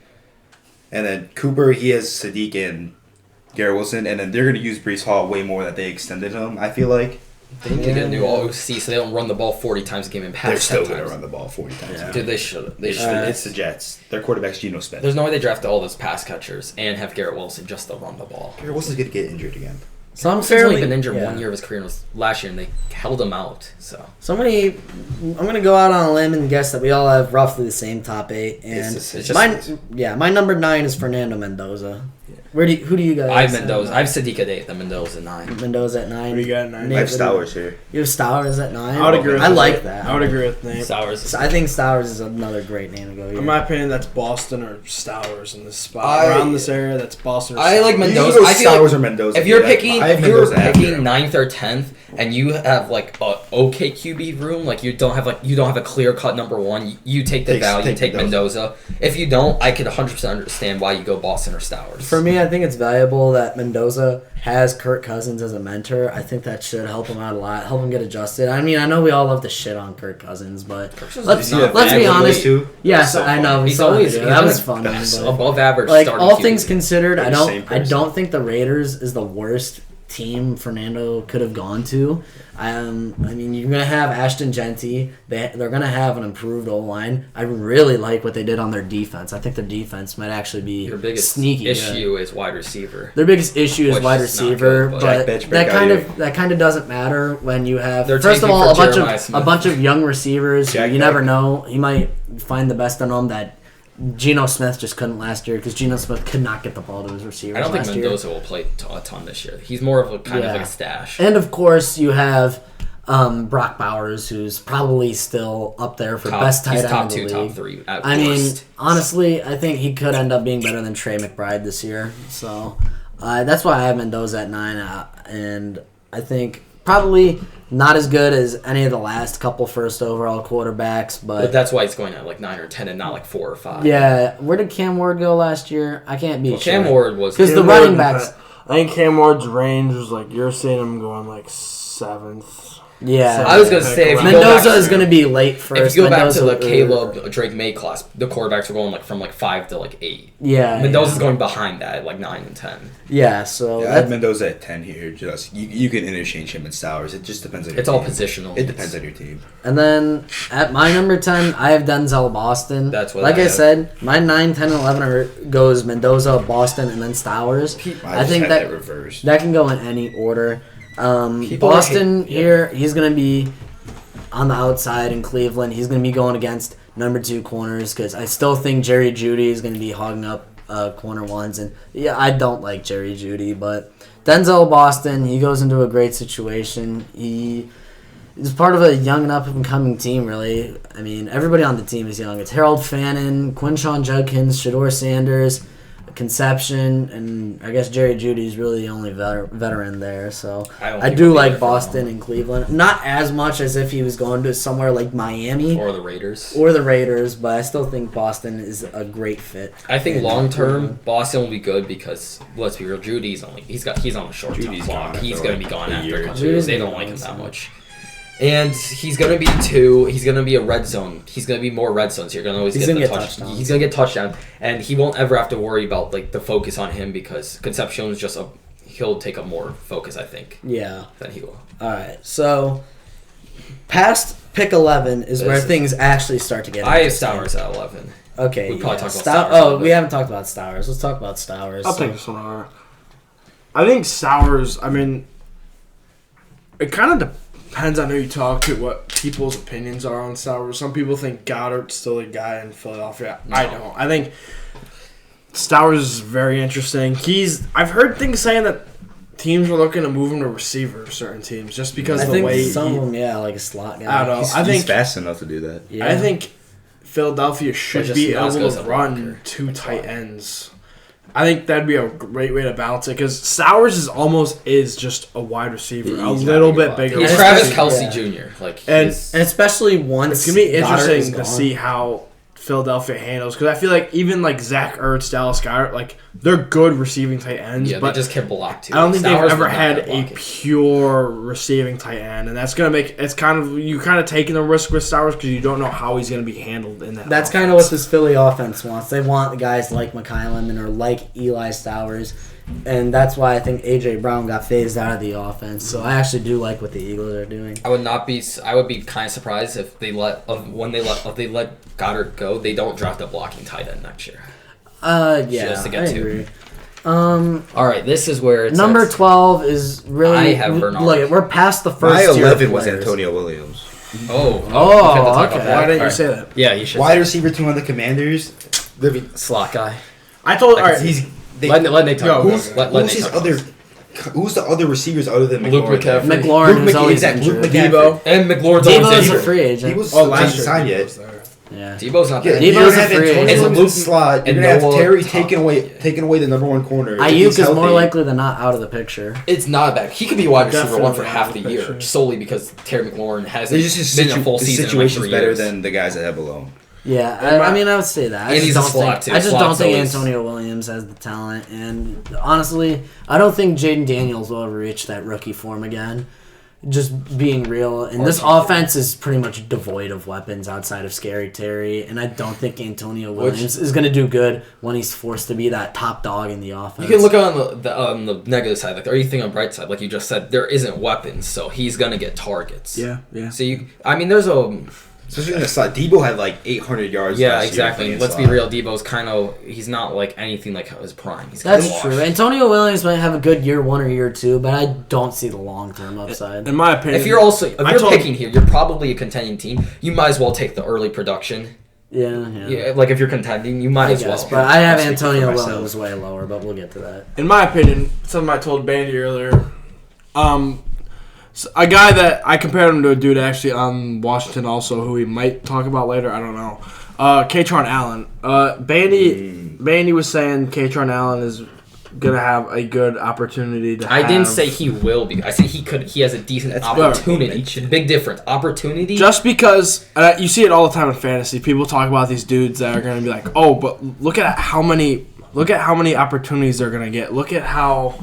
[SPEAKER 5] And then Cooper, he has Sadiq and Garrett Wilson, and then they're going to use Brees Hall way more that they extended him, I feel like.
[SPEAKER 4] They need to get a new OC so they don't run the ball 40 times a game and pass
[SPEAKER 5] They're still
[SPEAKER 4] 10
[SPEAKER 5] going to
[SPEAKER 4] times.
[SPEAKER 5] run the ball 40 times.
[SPEAKER 3] Yeah.
[SPEAKER 4] Dude, they should. They
[SPEAKER 5] It's,
[SPEAKER 4] should.
[SPEAKER 5] it's the Jets. Their quarterback's Geno Smith.
[SPEAKER 4] There's no way they drafted all those pass catchers and have Garrett Wilson just to run the ball.
[SPEAKER 5] Garrett Wilson's going to get injured again.
[SPEAKER 1] So I'm
[SPEAKER 4] He's
[SPEAKER 1] fairly
[SPEAKER 4] only been injured
[SPEAKER 1] yeah.
[SPEAKER 4] 1 year of his career, and it was last year, and they held him out. So
[SPEAKER 1] I'm gonna go out on a limb and guess that we all have roughly the same top 8, and
[SPEAKER 5] It's just-
[SPEAKER 1] my number 9 is Fernando Mendoza. Who do you guys?
[SPEAKER 4] I have Mendoza. I have Sadiq at 8, then Mendoza at 9.
[SPEAKER 1] Mendoza at 9.
[SPEAKER 3] What do you got at 9?
[SPEAKER 1] Nate,
[SPEAKER 5] I have
[SPEAKER 1] what do you-
[SPEAKER 5] Stowers here.
[SPEAKER 1] You have Stowers at 9.
[SPEAKER 3] I would agree with
[SPEAKER 1] I
[SPEAKER 3] that.
[SPEAKER 1] like that.
[SPEAKER 3] I would agree with Nate.
[SPEAKER 4] Sowers.
[SPEAKER 1] So I think Stowers is another great name to go here.
[SPEAKER 3] In my opinion, that's Boston or Stowers in this spot.
[SPEAKER 4] I-
[SPEAKER 3] Around this area, that's Boston or
[SPEAKER 4] I like
[SPEAKER 3] Stowers.
[SPEAKER 4] Mendoza.
[SPEAKER 5] You
[SPEAKER 4] I
[SPEAKER 5] go
[SPEAKER 4] feel
[SPEAKER 5] Stowers
[SPEAKER 4] like
[SPEAKER 5] or Mendoza.
[SPEAKER 4] If you're
[SPEAKER 5] Yeah,
[SPEAKER 4] picking,
[SPEAKER 5] I have
[SPEAKER 4] if you're
[SPEAKER 5] Mendoza after
[SPEAKER 4] picking
[SPEAKER 5] him.
[SPEAKER 4] 9th or 10th, and you have like a okay QB room, like you don't have a clear cut number 1, you take the value,
[SPEAKER 5] take
[SPEAKER 4] take Mendoza. If you don't, I could 100% understand why you go Boston or Stowers.
[SPEAKER 1] For me, I think it's valuable that Mendoza has Kirk Cousins as a mentor. I think that should help him out a lot, help him get adjusted. I mean, I know we all love to shit on Kirk Cousins, but let's
[SPEAKER 5] You see that
[SPEAKER 1] be
[SPEAKER 5] bad
[SPEAKER 1] honest.
[SPEAKER 5] too?
[SPEAKER 1] Yes,
[SPEAKER 4] So
[SPEAKER 1] I know.
[SPEAKER 4] funny.
[SPEAKER 1] We
[SPEAKER 4] He's
[SPEAKER 1] saw
[SPEAKER 4] always
[SPEAKER 1] that.
[SPEAKER 4] he's
[SPEAKER 1] That
[SPEAKER 4] been
[SPEAKER 1] was
[SPEAKER 4] the
[SPEAKER 1] fun.
[SPEAKER 4] best,
[SPEAKER 1] but-
[SPEAKER 4] above average.
[SPEAKER 1] Like
[SPEAKER 4] starting
[SPEAKER 1] all
[SPEAKER 4] QB.
[SPEAKER 1] things considered,
[SPEAKER 5] They're
[SPEAKER 1] I
[SPEAKER 5] the
[SPEAKER 1] don't.
[SPEAKER 5] same
[SPEAKER 1] I
[SPEAKER 5] person.
[SPEAKER 1] don't think the Raiders is the worst team Fernando could have gone to. I mean, you're gonna have Ashton Genty. They're gonna have an improved O line. I really like what they did on their defense. I think their defense might actually be
[SPEAKER 4] Your biggest
[SPEAKER 1] sneaky.
[SPEAKER 4] issue is wide receiver.
[SPEAKER 1] Their biggest issue is
[SPEAKER 4] Which
[SPEAKER 1] wide
[SPEAKER 4] is not
[SPEAKER 1] receiver,
[SPEAKER 4] good, but-
[SPEAKER 1] but
[SPEAKER 5] Jack Betch
[SPEAKER 1] that
[SPEAKER 5] break
[SPEAKER 1] kind
[SPEAKER 5] out
[SPEAKER 1] of that kind of doesn't matter when you have
[SPEAKER 4] They're
[SPEAKER 1] first of
[SPEAKER 4] tanking
[SPEAKER 1] all
[SPEAKER 4] for
[SPEAKER 1] a
[SPEAKER 4] Jeremiah
[SPEAKER 1] bunch
[SPEAKER 4] Smith.
[SPEAKER 1] of young receivers.
[SPEAKER 5] Jack
[SPEAKER 1] You never
[SPEAKER 5] Beck.
[SPEAKER 1] know. He might find the best in them that Geno Smith just couldn't last year because Geno Smith could not get the ball to his receivers
[SPEAKER 4] I don't think
[SPEAKER 1] last year.
[SPEAKER 4] Mendoza will play a ton this year. He's more of a kind of
[SPEAKER 1] Yeah.
[SPEAKER 4] like a stash.
[SPEAKER 1] And of course, you have Brock Bowers, who's probably still up there for best tight
[SPEAKER 4] he's
[SPEAKER 1] end
[SPEAKER 4] top
[SPEAKER 1] in the
[SPEAKER 4] 2,
[SPEAKER 1] league.
[SPEAKER 4] top 3 at
[SPEAKER 1] I mean,
[SPEAKER 4] worst.
[SPEAKER 1] honestly, I think he could end up being better than Trey McBride this year. So that's why I have Mendoza at 9, and I think probably not as good as any of the last couple first overall quarterbacks,
[SPEAKER 4] But that's why he's going at like 9 or 10 and not like 4 or 5.
[SPEAKER 1] yeah. Where did Cam Ward go last year? I can't be
[SPEAKER 4] Well,
[SPEAKER 1] sure.
[SPEAKER 4] Cam Ward was
[SPEAKER 1] because the
[SPEAKER 3] Cam
[SPEAKER 1] running
[SPEAKER 3] Ward-
[SPEAKER 1] backs.
[SPEAKER 3] I think Cam Ward's range was like you're seeing him going like 7th.
[SPEAKER 1] Yeah,
[SPEAKER 4] I was gonna say if you go
[SPEAKER 1] Mendoza
[SPEAKER 4] back
[SPEAKER 1] is
[SPEAKER 4] to-
[SPEAKER 1] going to be late first.
[SPEAKER 4] If you go back to
[SPEAKER 1] Mendoza-
[SPEAKER 4] the Caleb Drake May class, the quarterbacks are going like from like 5 to like 8.
[SPEAKER 1] yeah,
[SPEAKER 4] Mendoza's
[SPEAKER 1] yeah.
[SPEAKER 4] going behind that at like 9 and 10.
[SPEAKER 1] Yeah, so
[SPEAKER 5] Yeah, I
[SPEAKER 1] that's
[SPEAKER 5] have Mendoza at 10 here. Just you can interchange him and Stowers. It just depends on your
[SPEAKER 4] It's all
[SPEAKER 5] team.
[SPEAKER 4] positional.
[SPEAKER 5] It depends on your team.
[SPEAKER 1] And then at my number 10, I have Denzel Boston.
[SPEAKER 4] That's what
[SPEAKER 1] like
[SPEAKER 4] I
[SPEAKER 1] I
[SPEAKER 4] have.
[SPEAKER 1] said, my 9, 10, and 11 goes Mendoza, Boston, and then Stowers. I
[SPEAKER 5] just
[SPEAKER 1] think
[SPEAKER 5] had
[SPEAKER 1] that
[SPEAKER 5] reversed.
[SPEAKER 1] that can go in any order.
[SPEAKER 4] People
[SPEAKER 1] Boston
[SPEAKER 4] hate- yeah.
[SPEAKER 1] here, he's going to be on the outside in Cleveland. He's going to be going against number 2 corners because I still think Jerry Jeudy is going to be hogging up corner ones. And yeah, I don't like Jerry Jeudy, but Denzel Boston, he goes into a great situation. He is part of a young and up-and-coming team, really. I mean, everybody on the team is young. It's Harold Fannin, Quinshawn Judkins, Shador Sanders, Conception, and I guess Jerry Jeudy is really the only veteran there. So
[SPEAKER 4] I don't
[SPEAKER 1] I
[SPEAKER 4] think
[SPEAKER 1] do
[SPEAKER 4] he'll be
[SPEAKER 1] like
[SPEAKER 4] there for
[SPEAKER 1] Boston
[SPEAKER 4] long.
[SPEAKER 1] and Cleveland. Not as much as if he was going to somewhere like Miami
[SPEAKER 4] Or the Raiders.
[SPEAKER 1] or the Raiders, but I still think Boston is a great fit.
[SPEAKER 4] I think
[SPEAKER 1] And
[SPEAKER 4] long term
[SPEAKER 1] Cleveland.
[SPEAKER 4] Boston will be good because let's be real, Judy's on a short term
[SPEAKER 5] Judy's
[SPEAKER 4] clock.
[SPEAKER 5] gone
[SPEAKER 4] He's
[SPEAKER 5] after,
[SPEAKER 4] going to
[SPEAKER 5] like,
[SPEAKER 4] be gone
[SPEAKER 5] a
[SPEAKER 4] after
[SPEAKER 5] year.
[SPEAKER 4] a couple
[SPEAKER 1] Judy's
[SPEAKER 4] years. They
[SPEAKER 1] gonna
[SPEAKER 4] don't
[SPEAKER 1] be
[SPEAKER 4] like him
[SPEAKER 1] gone
[SPEAKER 4] that
[SPEAKER 1] soon.
[SPEAKER 4] much. And he's going to be 2. He's going to be a red zone. He's going to be more red zones. You're going to always
[SPEAKER 1] He's
[SPEAKER 4] get
[SPEAKER 1] gonna
[SPEAKER 4] the
[SPEAKER 1] get
[SPEAKER 4] touchdown.
[SPEAKER 1] touchdowns.
[SPEAKER 4] He's going to get touchdown, and he won't ever have to worry about like the focus on him because Concepcion is just he'll take up more focus, I think,
[SPEAKER 1] Yeah.
[SPEAKER 4] than he will.
[SPEAKER 1] All right. So past pick 11 is where
[SPEAKER 4] This-
[SPEAKER 1] things actually start to get
[SPEAKER 4] I have
[SPEAKER 1] interesting.
[SPEAKER 4] Stowers at 11.
[SPEAKER 1] Okay.
[SPEAKER 4] We probably
[SPEAKER 1] yeah.
[SPEAKER 4] talked about
[SPEAKER 1] Stow-
[SPEAKER 4] Stowers a little
[SPEAKER 1] Oh, we
[SPEAKER 4] bit.
[SPEAKER 1] haven't talked about Stowers. Let's talk about Stowers.
[SPEAKER 3] I'll
[SPEAKER 1] So-
[SPEAKER 3] take this one over. I think Stowers. I mean, it kind of depends on who you talk to, what people's opinions are on Stowers. Some people think Goddard's still a guy in Philadelphia. I
[SPEAKER 4] No.
[SPEAKER 3] don't. I think Stowers is very interesting. I've heard things saying that teams were looking to move him to receiver, certain teams, just because
[SPEAKER 1] I
[SPEAKER 3] of the
[SPEAKER 1] think
[SPEAKER 3] way
[SPEAKER 1] some
[SPEAKER 3] he,
[SPEAKER 1] of them, yeah, like a slot guy.
[SPEAKER 3] I don't know.
[SPEAKER 5] He's,
[SPEAKER 3] I
[SPEAKER 5] he's
[SPEAKER 3] think
[SPEAKER 5] fast enough to do that.
[SPEAKER 1] Yeah.
[SPEAKER 3] I think Philadelphia should
[SPEAKER 4] just
[SPEAKER 3] be
[SPEAKER 4] not as
[SPEAKER 3] able
[SPEAKER 4] good
[SPEAKER 3] to
[SPEAKER 4] as a
[SPEAKER 3] run
[SPEAKER 4] blocker.
[SPEAKER 3] 2 tight ends. I think that'd be a great way to balance it because Stowers is just a wide receiver,
[SPEAKER 5] He's
[SPEAKER 3] a
[SPEAKER 5] not
[SPEAKER 3] little
[SPEAKER 5] a
[SPEAKER 3] bit
[SPEAKER 5] lot.
[SPEAKER 3] bigger.
[SPEAKER 4] He's
[SPEAKER 1] especially-
[SPEAKER 4] Travis Kelsey
[SPEAKER 1] yeah.
[SPEAKER 4] Jr. Like
[SPEAKER 3] And-
[SPEAKER 4] he's-
[SPEAKER 1] And especially once
[SPEAKER 3] It's gonna be
[SPEAKER 1] Goddard is
[SPEAKER 3] interesting to
[SPEAKER 1] gone.
[SPEAKER 3] see how Philadelphia handles, because I feel like even like Zach Ertz, Dallas Goedert, like they're good receiving tight ends,
[SPEAKER 4] Yeah,
[SPEAKER 3] but
[SPEAKER 4] they just can block too.
[SPEAKER 3] I don't think they've
[SPEAKER 4] Stowers
[SPEAKER 3] ever
[SPEAKER 4] would not
[SPEAKER 3] had
[SPEAKER 4] have
[SPEAKER 3] a
[SPEAKER 4] blocking.
[SPEAKER 3] pure receiving tight end, and that's gonna make you kind of taking the risk with Stowers because you don't know how he's gonna be handled in that.
[SPEAKER 1] That's kind of what this Philly offense wants. They want guys like McKylen or like Eli Stowers, and that's why I think A.J. Brown got phased out of the offense. So I actually do like what the Eagles are doing.
[SPEAKER 4] I would be kind of surprised if they let Goddard go. They don't draft a blocking tight end next year.
[SPEAKER 1] Yeah,
[SPEAKER 4] Just to get
[SPEAKER 1] I
[SPEAKER 4] to.
[SPEAKER 1] agree.
[SPEAKER 4] All right, this is where it's
[SPEAKER 1] Number 12 is really.
[SPEAKER 4] I have Bernard.
[SPEAKER 1] Look, we're past the first
[SPEAKER 5] My
[SPEAKER 1] tier of
[SPEAKER 5] 11 was
[SPEAKER 1] players.
[SPEAKER 5] Antonio Williams.
[SPEAKER 4] Oh,
[SPEAKER 1] Oh,
[SPEAKER 4] we have to talk
[SPEAKER 1] okay.
[SPEAKER 4] about that.
[SPEAKER 3] Why didn't you
[SPEAKER 4] All
[SPEAKER 3] say
[SPEAKER 4] right.
[SPEAKER 3] that?
[SPEAKER 4] Yeah, you should.
[SPEAKER 5] Wide receiver 2 on the Commanders.
[SPEAKER 4] Slot guy.
[SPEAKER 3] I told. All right,
[SPEAKER 4] Let Nate talk.
[SPEAKER 3] Yo,
[SPEAKER 4] about
[SPEAKER 5] Who's,
[SPEAKER 4] it. Let
[SPEAKER 5] who's
[SPEAKER 4] Nate
[SPEAKER 5] his
[SPEAKER 4] talk.
[SPEAKER 5] who's the other receivers other than
[SPEAKER 4] Luke
[SPEAKER 5] McLaurin?
[SPEAKER 4] McCaffrey.
[SPEAKER 1] McLaurin
[SPEAKER 5] Luke
[SPEAKER 1] is always
[SPEAKER 5] exactly, Luke
[SPEAKER 1] injured.
[SPEAKER 5] McCaffrey.
[SPEAKER 4] And McLaurin's
[SPEAKER 1] Debo's
[SPEAKER 4] always
[SPEAKER 1] a
[SPEAKER 4] injured.
[SPEAKER 1] free agent.
[SPEAKER 5] He was
[SPEAKER 3] last
[SPEAKER 5] last
[SPEAKER 3] year
[SPEAKER 5] signed
[SPEAKER 3] he
[SPEAKER 5] yet.
[SPEAKER 3] was there.
[SPEAKER 1] Yeah.
[SPEAKER 4] Debo's not
[SPEAKER 5] Yeah,
[SPEAKER 4] there.
[SPEAKER 1] Debo's
[SPEAKER 5] you're
[SPEAKER 1] a
[SPEAKER 5] gonna have
[SPEAKER 1] free
[SPEAKER 5] Antonio
[SPEAKER 1] agent.
[SPEAKER 4] And
[SPEAKER 5] Williams
[SPEAKER 4] Luke-
[SPEAKER 5] slot. You're
[SPEAKER 4] and
[SPEAKER 5] gonna have
[SPEAKER 4] Noah
[SPEAKER 5] Terry
[SPEAKER 4] Top.
[SPEAKER 5] taking away the number one corner. If
[SPEAKER 1] Ayuk
[SPEAKER 5] he's
[SPEAKER 1] is more
[SPEAKER 5] healthy.
[SPEAKER 1] likely than not out of the picture.
[SPEAKER 4] It's not bad. He could be wide receiver
[SPEAKER 3] Definitely
[SPEAKER 4] one for
[SPEAKER 3] out
[SPEAKER 4] half
[SPEAKER 3] of
[SPEAKER 4] the
[SPEAKER 3] the
[SPEAKER 4] year,
[SPEAKER 3] picture.
[SPEAKER 4] solely because Terry McLaurin hasn't
[SPEAKER 5] It's just
[SPEAKER 4] been in a full
[SPEAKER 5] his
[SPEAKER 4] season. in like
[SPEAKER 5] situation's
[SPEAKER 4] 3
[SPEAKER 5] better
[SPEAKER 4] years.
[SPEAKER 5] than the guys that have below.
[SPEAKER 1] Yeah,
[SPEAKER 3] And
[SPEAKER 1] I mean, I would say that.
[SPEAKER 4] And he's a slot, too.
[SPEAKER 1] I just don't
[SPEAKER 4] Slot's
[SPEAKER 1] think
[SPEAKER 4] always-
[SPEAKER 1] Antonio Williams has the talent, and honestly, I don't think Jaden Daniels will ever reach that rookie form again. Just being real, and this offense is pretty much devoid of weapons outside of Scary Terry, and I don't think Antonio Williams is going to do good when he's forced to be that top dog in the offense.
[SPEAKER 4] You can look on the negative side, like, or you think on the bright side, like you just said, there isn't weapons, so he's gonna get targets.
[SPEAKER 3] Yeah.
[SPEAKER 4] So there's a
[SPEAKER 5] Especially in the slot. Debo had like 800 yards.
[SPEAKER 4] yeah,
[SPEAKER 5] last year
[SPEAKER 4] exactly.
[SPEAKER 5] playing
[SPEAKER 4] Let's be
[SPEAKER 5] slot.
[SPEAKER 4] real. Debo's he's not like anything like his prime. He's kinda
[SPEAKER 1] That's
[SPEAKER 4] washed.
[SPEAKER 1] true. Antonio Williams might have a good year one or year two, but I don't see the long term upside.
[SPEAKER 3] In my opinion,
[SPEAKER 4] If you're
[SPEAKER 3] told-
[SPEAKER 4] picking here, you're probably a contending team. You might as well take the early production.
[SPEAKER 1] Yeah.
[SPEAKER 4] Yeah, like if you're contending, you might
[SPEAKER 1] I
[SPEAKER 4] as
[SPEAKER 1] guess,
[SPEAKER 4] well.
[SPEAKER 1] but I have
[SPEAKER 5] I'll speak for
[SPEAKER 1] Antonio
[SPEAKER 5] myself.
[SPEAKER 1] Williams way lower, but we'll get to that.
[SPEAKER 3] in my opinion, something I told Bandy earlier. A guy that I compared him to a dude actually on Washington also, who we might talk about later. I don't know. Katron Allen. Bandy was saying Katron Allen is gonna have a good opportunity to.
[SPEAKER 4] I didn't
[SPEAKER 3] have-
[SPEAKER 4] say he will be. I said he could. He has a decent
[SPEAKER 5] That's
[SPEAKER 4] opportunity.
[SPEAKER 5] mentioned.
[SPEAKER 4] Big difference. Opportunity.
[SPEAKER 3] Just because you see it all the time in fantasy, people talk about these dudes that are going to be like, "Oh, but look at how many opportunities they're going to get. Look at how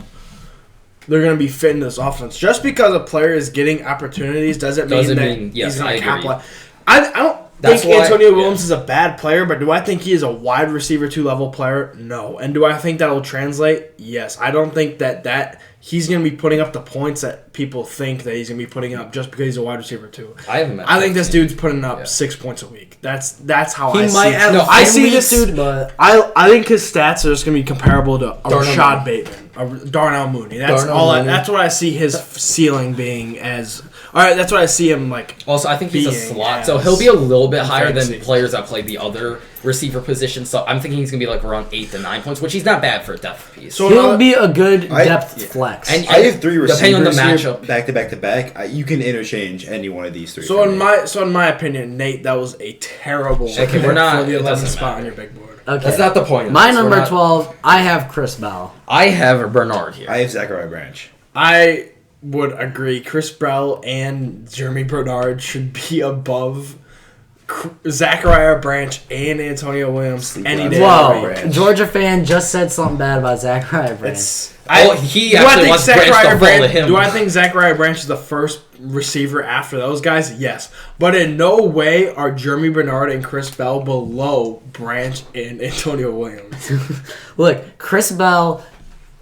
[SPEAKER 3] they're going to be fit in this offense." Just because a player is getting opportunities doesn't mean
[SPEAKER 4] yes,
[SPEAKER 3] he's
[SPEAKER 4] I
[SPEAKER 3] going to
[SPEAKER 4] agree.
[SPEAKER 3] capitalize. I don't
[SPEAKER 4] That's
[SPEAKER 3] think
[SPEAKER 4] why-
[SPEAKER 3] Antonio
[SPEAKER 4] yeah.
[SPEAKER 3] Williams is a bad player, but do I think he is a wide receiver 2 level player? No. And do I think that will translate? Yes. I don't think that he's going to be putting up the points that people think that he's going to be putting up just because he's a wide receiver 2.
[SPEAKER 4] I haven't met.
[SPEAKER 3] I think this
[SPEAKER 4] 15.
[SPEAKER 3] dude's putting up 6 points a week. That's how I
[SPEAKER 1] He
[SPEAKER 3] see
[SPEAKER 1] might
[SPEAKER 3] it.
[SPEAKER 1] have.
[SPEAKER 4] No,
[SPEAKER 3] I
[SPEAKER 1] few
[SPEAKER 3] see this
[SPEAKER 1] weeks,
[SPEAKER 3] dude.
[SPEAKER 1] but
[SPEAKER 3] I think his stats are just gonna be comparable to a
[SPEAKER 4] Darnell
[SPEAKER 3] Rashad
[SPEAKER 4] Mooney.
[SPEAKER 3] Bateman, a Darnell Mooney. That's
[SPEAKER 4] Darnell
[SPEAKER 3] all.
[SPEAKER 4] Mooney.
[SPEAKER 3] That's what I see his ceiling being as. All right, that's what I see him like.
[SPEAKER 4] Also, I think he's a
[SPEAKER 3] being
[SPEAKER 4] slot, so
[SPEAKER 3] as
[SPEAKER 4] he'll be a little bit higher
[SPEAKER 3] fantasy.
[SPEAKER 4] than players that play the other receiver position. So I'm thinking he's gonna be like around 8 to 9 points, which he's not bad for a depth piece.
[SPEAKER 3] So
[SPEAKER 1] he'll
[SPEAKER 3] another-
[SPEAKER 1] be a good
[SPEAKER 5] I-
[SPEAKER 1] depth
[SPEAKER 5] yeah.
[SPEAKER 1] flex.
[SPEAKER 4] And-
[SPEAKER 5] I have 3 receivers
[SPEAKER 4] Depending on the
[SPEAKER 5] here,
[SPEAKER 4] matchup.
[SPEAKER 5] back to back to back. You can interchange any one of these 3.
[SPEAKER 3] So
[SPEAKER 5] for
[SPEAKER 3] in
[SPEAKER 5] me.
[SPEAKER 3] my opinion, Nate, that was a terrible.
[SPEAKER 4] Okay, we're not-
[SPEAKER 3] for the
[SPEAKER 4] it
[SPEAKER 3] 11th
[SPEAKER 4] doesn't
[SPEAKER 3] spot
[SPEAKER 4] matter.
[SPEAKER 3] on your big board.
[SPEAKER 1] okay.
[SPEAKER 4] That's not the point. of
[SPEAKER 1] My
[SPEAKER 4] this. We're
[SPEAKER 1] number
[SPEAKER 4] not-
[SPEAKER 1] 12. I have Chris Bell.
[SPEAKER 4] I have Bernard here.
[SPEAKER 5] I have Zachariah Branch.
[SPEAKER 3] I would agree. Chris Bell and Jeremy Bernard should be above Zachariah Branch and Antonio Williams any day.
[SPEAKER 1] Whoa,
[SPEAKER 5] Branch.
[SPEAKER 1] Georgia fan just said something bad about Zachariah Branch.
[SPEAKER 4] He
[SPEAKER 3] do I
[SPEAKER 4] actually
[SPEAKER 3] think
[SPEAKER 4] wants Branch to
[SPEAKER 3] Zachariah
[SPEAKER 4] fall to
[SPEAKER 3] Branch?
[SPEAKER 4] him.
[SPEAKER 3] Do I think Zachariah Branch is the first receiver after those guys? Yes, but in no way are Jeremy Bernard and Chris Bell below Branch and Antonio Williams.
[SPEAKER 1] Look, Chris Bell,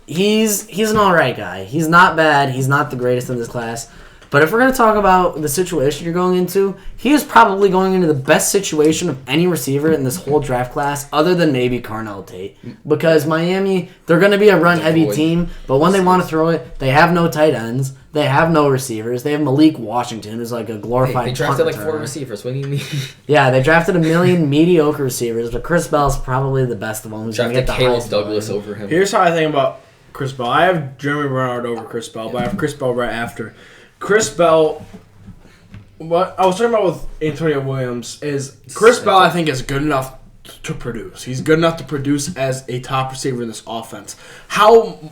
[SPEAKER 1] he's an alright guy. He's not bad. He's not the greatest in this class. But if we're going to talk about the situation you're going into, he is probably going into the best situation of any receiver in this whole draft class, other than maybe Carnell Tate. Because Miami, they're going to be a run-heavy team, but when they want to throw it, they have no tight ends. They have no receivers. They have Malik Washington, who's like a glorified
[SPEAKER 4] They drafted
[SPEAKER 1] punt
[SPEAKER 4] like 4
[SPEAKER 1] returner.
[SPEAKER 4] receivers. What do you mean?
[SPEAKER 1] Yeah, they drafted a million mediocre receivers, but Chris Bell's probably the best of them. Who's going to
[SPEAKER 4] Drafted
[SPEAKER 1] get the
[SPEAKER 4] Caleb
[SPEAKER 1] highest
[SPEAKER 4] Douglas
[SPEAKER 1] volume.
[SPEAKER 4] over him.
[SPEAKER 3] Here's how I think about Chris Bell. I have Jeremy Bernard over Chris Bell, but I have Chris Bell right after. Chris Bell, what I was talking about with Antonio Williams is Chris Bell, I think, is good enough to produce. He's good enough to produce as a top receiver in this offense. How,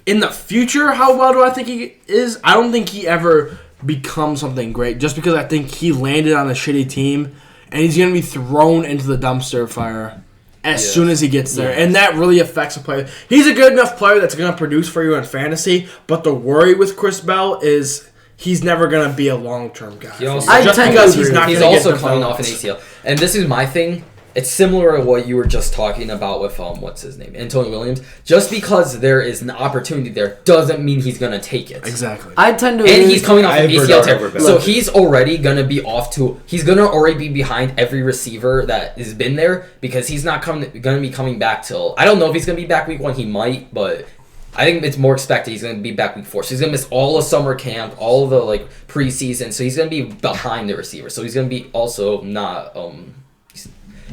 [SPEAKER 3] in the future, how well do I think he is? I don't think he ever becomes something great just because I think he landed on a shitty team and he's going to be thrown into the dumpster fire as soon as he gets there.
[SPEAKER 1] Yeah.
[SPEAKER 3] And that really affects a player. He's a good enough player that's going to produce for you in fantasy, but the worry with Chris Bell is he's never going to be a long-term guy.
[SPEAKER 4] He also-
[SPEAKER 1] I
[SPEAKER 3] Just
[SPEAKER 1] tend to
[SPEAKER 3] because
[SPEAKER 1] agree
[SPEAKER 3] he's
[SPEAKER 1] with
[SPEAKER 3] not
[SPEAKER 4] He's
[SPEAKER 3] going to
[SPEAKER 4] also
[SPEAKER 3] get
[SPEAKER 4] coming off an
[SPEAKER 3] developed.
[SPEAKER 4] ACL. And this is my thing. It's similar to what you were just talking about with what's his name, Antonio Williams. Just because there is an opportunity there doesn't mean he's gonna take it.
[SPEAKER 3] Exactly.
[SPEAKER 1] I tend to agree
[SPEAKER 4] And
[SPEAKER 1] with
[SPEAKER 4] he's coming off
[SPEAKER 5] I
[SPEAKER 4] an
[SPEAKER 5] have
[SPEAKER 4] ACL
[SPEAKER 5] Bernard
[SPEAKER 4] tear,
[SPEAKER 5] over
[SPEAKER 4] so
[SPEAKER 5] Bell.
[SPEAKER 4] he's already gonna be off to. He's gonna already be behind every receiver that has been there because he's not gonna be coming back till. I don't know if he's gonna be back week 1. He might, but I think it's more expected he's gonna be back week 4. So he's gonna miss all of summer camp, all of the preseason. So he's gonna be behind the receiver. So he's gonna be also not.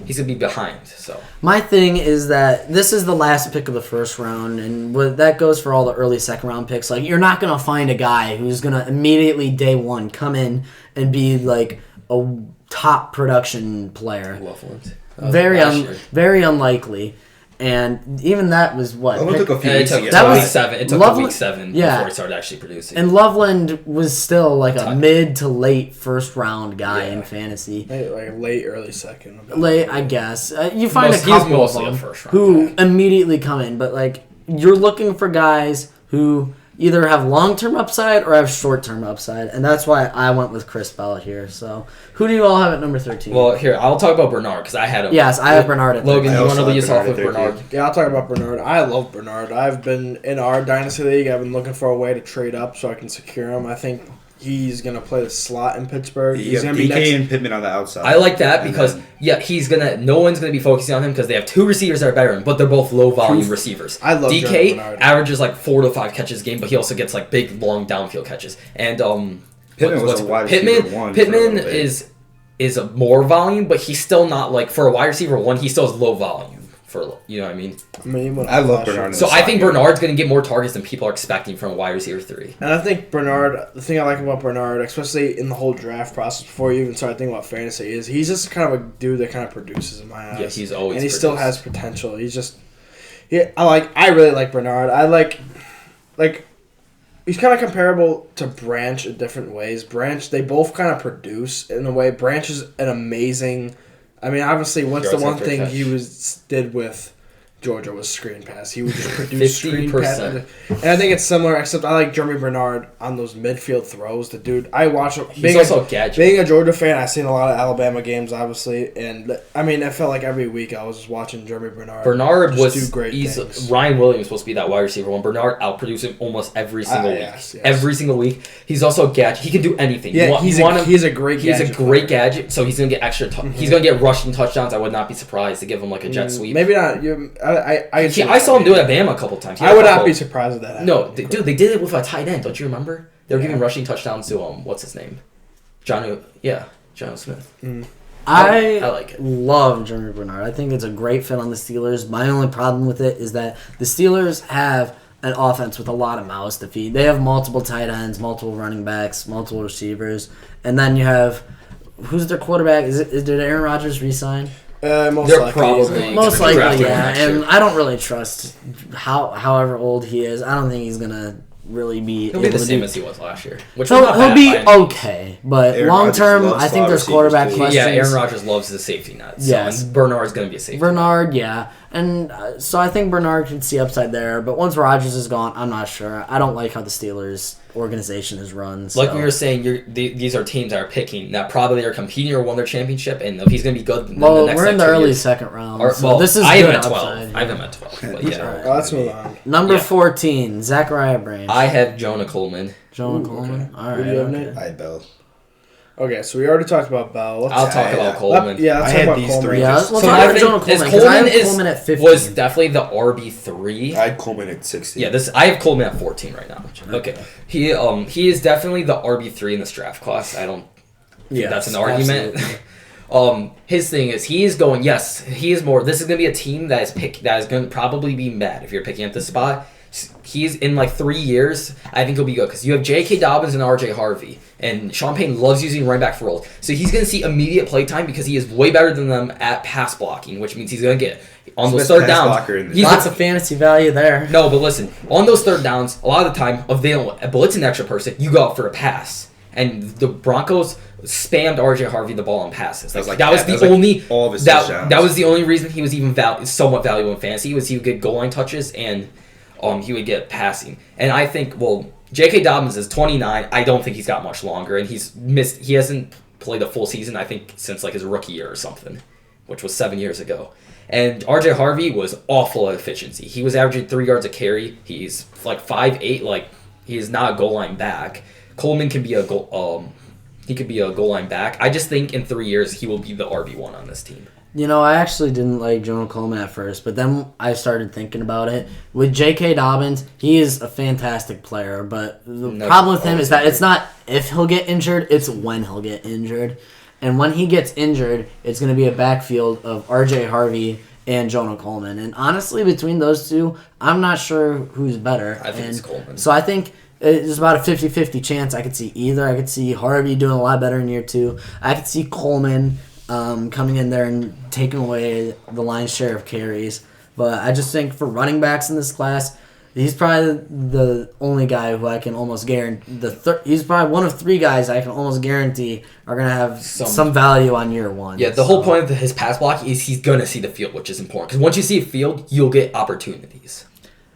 [SPEAKER 4] He's gonna be behind. So
[SPEAKER 1] My thing is that this is the last pick of the first round, and that goes for all the early second round picks. Like, you're not gonna find a guy who's gonna immediately day one come in and be like a top production player.
[SPEAKER 4] Loveland.
[SPEAKER 1] Very unlikely. And even that was what.
[SPEAKER 5] Loveland took a few
[SPEAKER 4] It
[SPEAKER 5] weeks
[SPEAKER 4] took
[SPEAKER 5] to get
[SPEAKER 1] that
[SPEAKER 4] till
[SPEAKER 1] was-
[SPEAKER 4] week 7. It took
[SPEAKER 1] Loveland-
[SPEAKER 4] week 7
[SPEAKER 1] yeah.
[SPEAKER 4] before he started actually producing.
[SPEAKER 1] And Loveland was still like a
[SPEAKER 4] Top.
[SPEAKER 1] mid to late first round guy
[SPEAKER 4] Yeah.
[SPEAKER 1] in fantasy.
[SPEAKER 3] Like late, early second.
[SPEAKER 1] Late, I guess. You find
[SPEAKER 4] Most-
[SPEAKER 1] a
[SPEAKER 4] he's
[SPEAKER 1] couple of
[SPEAKER 4] mostly a
[SPEAKER 1] them
[SPEAKER 4] first round
[SPEAKER 1] who immediately come in, but like you're looking for guys who either have long-term upside or have short-term upside, and that's why I went with Chris Bell here. So, who do you all have at number 13?
[SPEAKER 4] Well, here, I'll talk about Bernard because I had him.
[SPEAKER 1] Yes, I have Bernard at
[SPEAKER 4] Logan,
[SPEAKER 1] 13.
[SPEAKER 5] I
[SPEAKER 4] you want to
[SPEAKER 5] also
[SPEAKER 4] lead
[SPEAKER 5] have
[SPEAKER 4] us off
[SPEAKER 5] Bernard
[SPEAKER 4] with
[SPEAKER 5] at
[SPEAKER 4] Bernard?
[SPEAKER 5] 13.
[SPEAKER 3] Yeah, I'll talk about Bernard. I love Bernard. I've been in our dynasty league. I've been looking for a way to trade up so I can secure him. I think he's gonna play the slot in Pittsburgh.
[SPEAKER 5] You
[SPEAKER 3] He's
[SPEAKER 5] have
[SPEAKER 3] gonna be
[SPEAKER 5] DK
[SPEAKER 3] next.
[SPEAKER 5] and Pittman on the outside.
[SPEAKER 4] I like that
[SPEAKER 5] And
[SPEAKER 4] because
[SPEAKER 5] then-
[SPEAKER 4] no one's gonna be focusing on him because they have 2 receivers that are better than him, but they're both low volume receivers.
[SPEAKER 3] I love
[SPEAKER 4] DK
[SPEAKER 3] Jordan Bernard.
[SPEAKER 4] averages 4 to 5 catches a game, but he also gets big long downfield catches. And
[SPEAKER 5] Pittman was a wide receiver
[SPEAKER 4] Pittman
[SPEAKER 5] one for a
[SPEAKER 4] Pittman
[SPEAKER 5] little bit.
[SPEAKER 4] is a more volume, but he's still not for a wide receiver 1. He still has low volume for you know what I mean.
[SPEAKER 5] I love Bernard.
[SPEAKER 4] So I think Bernard's gonna get more targets than people are expecting from a wide receiver 3.
[SPEAKER 3] And I think Bernard, the thing I like about Bernard, especially in the whole draft process before you even start thinking about fantasy, is he's just kind of a dude that kind of produces in my eyes.
[SPEAKER 4] Yeah, he's always
[SPEAKER 3] and he still
[SPEAKER 4] produced.
[SPEAKER 3] has potential. He's just, I really like Bernard. I like, he's kind of comparable to Branch in different ways. Branch, they both kind of produce in a way. Branch is an amazing. I mean, obviously, what's the
[SPEAKER 4] Yards
[SPEAKER 3] one
[SPEAKER 4] after
[SPEAKER 3] thing
[SPEAKER 4] catch.
[SPEAKER 3] he did with Georgia was screen pass. He would just produce screen
[SPEAKER 4] 50%.
[SPEAKER 3] pass. And I think it's similar, except I like Jeremy Bernard on those midfield throws. The dude, I watch him.
[SPEAKER 4] He's also a gadget.
[SPEAKER 3] Being a Georgia fan, I've seen a lot of Alabama games, obviously. And, I mean, I felt like every week I was just watching Jeremy Bernard.
[SPEAKER 4] Bernard
[SPEAKER 3] just
[SPEAKER 4] was
[SPEAKER 3] do great things.
[SPEAKER 4] Ryan Williams was supposed to be that wide receiver 1. Bernard outproduced him almost every single week.
[SPEAKER 3] Yes.
[SPEAKER 4] Every single week. He's also a gadget. He can do anything.
[SPEAKER 3] Yeah, he's a great
[SPEAKER 4] He's
[SPEAKER 3] gadget
[SPEAKER 4] a great
[SPEAKER 3] player.
[SPEAKER 4] gadget, so he's gonna get extra. He's gonna get rushing touchdowns. I would not be surprised to give him a jet sweep.
[SPEAKER 3] Maybe not.
[SPEAKER 4] I saw him do it at Bama a couple times. He had
[SPEAKER 3] I
[SPEAKER 4] a
[SPEAKER 3] would not
[SPEAKER 4] couple-
[SPEAKER 3] be surprised if that happened.
[SPEAKER 4] No, dude, they did it with a tight end. Don't you remember? They were
[SPEAKER 3] Yeah.
[SPEAKER 4] giving rushing touchdowns to what's his name, John Smith.
[SPEAKER 1] I
[SPEAKER 4] like it.
[SPEAKER 1] love Jeremy Bernard. I think it's a great fit on the Steelers. My only problem with it is that the Steelers have an offense with a lot of mouths to feed. They have multiple tight ends, multiple running backs, multiple receivers, and then you have who's their quarterback? Did Aaron Rodgers resign?
[SPEAKER 3] Most
[SPEAKER 4] They're
[SPEAKER 3] likely.
[SPEAKER 4] probably
[SPEAKER 1] Most
[SPEAKER 4] gonna draft
[SPEAKER 1] likely,
[SPEAKER 4] him
[SPEAKER 1] yeah.
[SPEAKER 4] next year.
[SPEAKER 1] And I don't really trust however old he is. I don't think he's gonna really be
[SPEAKER 4] He'll be
[SPEAKER 1] able
[SPEAKER 4] the
[SPEAKER 1] to
[SPEAKER 4] same
[SPEAKER 1] do.
[SPEAKER 4] as he was last year, which was
[SPEAKER 1] He'll,
[SPEAKER 4] not
[SPEAKER 1] he'll
[SPEAKER 4] bad
[SPEAKER 1] be
[SPEAKER 4] by any-
[SPEAKER 1] okay, but
[SPEAKER 5] Aaron
[SPEAKER 1] long
[SPEAKER 5] Rodgers
[SPEAKER 1] term,
[SPEAKER 5] loves
[SPEAKER 1] I think
[SPEAKER 5] slot
[SPEAKER 1] there's
[SPEAKER 5] receivers,
[SPEAKER 1] quarterback
[SPEAKER 5] too.
[SPEAKER 1] questions.
[SPEAKER 4] Yeah, Aaron Rodgers loves the safety net. So,
[SPEAKER 1] Yes.
[SPEAKER 4] and Bernard's going to be a safety net.
[SPEAKER 1] Bernard, yeah, and so I think Bernard can see upside there. But once Rodgers is gone, I'm not sure. I don't like how the Steelers organization is run. So.
[SPEAKER 4] Like we were saying, these are teams that are picking that probably are competing or won their championship, and if he's going to be good, in
[SPEAKER 1] well,
[SPEAKER 4] the next
[SPEAKER 1] we're in the
[SPEAKER 4] 2
[SPEAKER 1] early
[SPEAKER 4] years,
[SPEAKER 1] second round.
[SPEAKER 4] or,
[SPEAKER 1] So
[SPEAKER 4] well,
[SPEAKER 1] this is
[SPEAKER 4] I have
[SPEAKER 1] good
[SPEAKER 4] him at 12.
[SPEAKER 1] upside.
[SPEAKER 4] I have him at 12. But yeah,
[SPEAKER 3] Well, let's move on.
[SPEAKER 1] Number
[SPEAKER 4] Yeah.
[SPEAKER 1] 14, Zachariah Branch.
[SPEAKER 4] I have Jonah Coleman.
[SPEAKER 1] Jonah
[SPEAKER 3] Ooh,
[SPEAKER 1] Coleman.
[SPEAKER 3] okay.
[SPEAKER 1] All
[SPEAKER 3] Who
[SPEAKER 1] right.
[SPEAKER 3] do you have,
[SPEAKER 1] okay.
[SPEAKER 3] Nate?
[SPEAKER 5] I had Bell.
[SPEAKER 3] Okay, so we already talked about Bell. Let's
[SPEAKER 4] I'll talk
[SPEAKER 5] Yeah,
[SPEAKER 4] about
[SPEAKER 5] yeah.
[SPEAKER 4] Coleman.
[SPEAKER 3] Yeah, let's
[SPEAKER 5] I
[SPEAKER 3] talk
[SPEAKER 5] had
[SPEAKER 3] about
[SPEAKER 5] these
[SPEAKER 3] Coleman.
[SPEAKER 5] three.
[SPEAKER 1] Yeah,
[SPEAKER 5] just-
[SPEAKER 1] we'll
[SPEAKER 4] So
[SPEAKER 1] talk
[SPEAKER 4] my
[SPEAKER 1] about
[SPEAKER 4] thing
[SPEAKER 1] Jonah
[SPEAKER 4] is
[SPEAKER 1] Coleman because I have Coleman at 15.
[SPEAKER 4] was definitely the RB3.
[SPEAKER 5] I had Coleman at 60.
[SPEAKER 4] Yeah, I have Coleman at 14 right now. Okay, he is definitely the RB3 in this draft class. I don't think
[SPEAKER 1] Yes,
[SPEAKER 4] that's an argument.
[SPEAKER 1] absolutely.
[SPEAKER 4] His thing is he is going. Yes, he is more. This is going to be a team that is going to probably be mad if you're picking at this spot. He's in 3 years. I think he'll be good because you have J.K. Dobbins and R.J. Harvey, and Sean Payton loves using running back for roles. So he's going to see immediate play time because he is way better than them at pass blocking, which means he's going to get on those
[SPEAKER 5] Best
[SPEAKER 4] third
[SPEAKER 5] pass
[SPEAKER 4] downs.
[SPEAKER 5] blocker in the-
[SPEAKER 4] He's
[SPEAKER 1] Lots of fantasy value there.
[SPEAKER 4] no, but listen, on those third downs, a lot of the time, if they don't blitz an extra person, you go out for a pass. and the Broncos spammed RJ Harvey the ball on passes. That was
[SPEAKER 5] all of his touchdowns.
[SPEAKER 4] That was the only reason he was even somewhat valuable in fantasy. Was he would get goal line touches and he would get passing. And I think J.K. Dobbins is 29. I don't think he's got much longer, and he hasn't played a full season, I think, since like his rookie year or something, which was 7 years ago. And RJ Harvey was awful at efficiency. He was averaging 3 yards a carry. He's like 5'8", like he is not a goal line back. Coleman can be a goal line back. I just think in 3 years he will be the RB1 on this team.
[SPEAKER 1] You know, I actually didn't like Jonah Coleman at first, but then I started thinking about it. With J.K. Dobbins, he is a fantastic player, but the problem with him is that it's not if he'll get injured, it's when he'll get injured. And when he gets injured, it's going to be a backfield of R.J. Harvey and Jonah Coleman. And honestly, between those two, I'm not sure who's better.
[SPEAKER 4] I think it's Coleman.
[SPEAKER 1] So I think it's about a 50-50 chance I could see either. I could see Harvey doing a lot better in year 2. I could see Coleman coming in there and taking away the lion's share of carries. But I just think for running backs in this class, he's probably the only guy who I can almost guarantee. He's probably one of 3 guys I can almost guarantee are going to have some value on year 1.
[SPEAKER 4] Yeah, the whole point of his pass block is he's going to see the field, which is important. Because once you see a field, you'll get opportunities.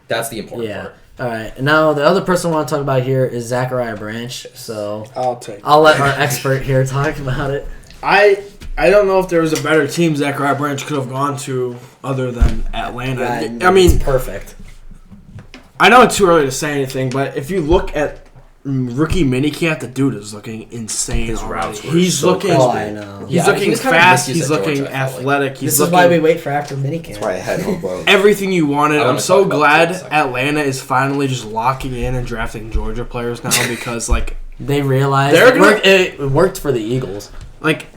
[SPEAKER 4] That's the important part.
[SPEAKER 1] All right. And now the other person I want to talk about here is Zachariah Branch. So
[SPEAKER 3] I'll
[SPEAKER 1] let our expert here talk about it.
[SPEAKER 3] I don't know if there was a better team Zachariah Branch could have gone to other than Atlanta.
[SPEAKER 1] Yeah,
[SPEAKER 3] I mean,
[SPEAKER 1] it's perfect.
[SPEAKER 3] I know it's too early to say anything, but if you look at rookie minicamp, the dude is looking insane.
[SPEAKER 5] His
[SPEAKER 3] already.
[SPEAKER 5] routes were
[SPEAKER 3] He's
[SPEAKER 5] so
[SPEAKER 3] looking.
[SPEAKER 1] Oh, I know.
[SPEAKER 3] He's looking fast. He's looking athletic.
[SPEAKER 1] This is why we wait for after minicamp.
[SPEAKER 5] That's why I had no vote.
[SPEAKER 3] Everything you wanted. I'm so glad
[SPEAKER 4] that
[SPEAKER 3] Atlanta is finally just locking in and drafting Georgia players now because like
[SPEAKER 1] they realized it worked for the Eagles.
[SPEAKER 3] Like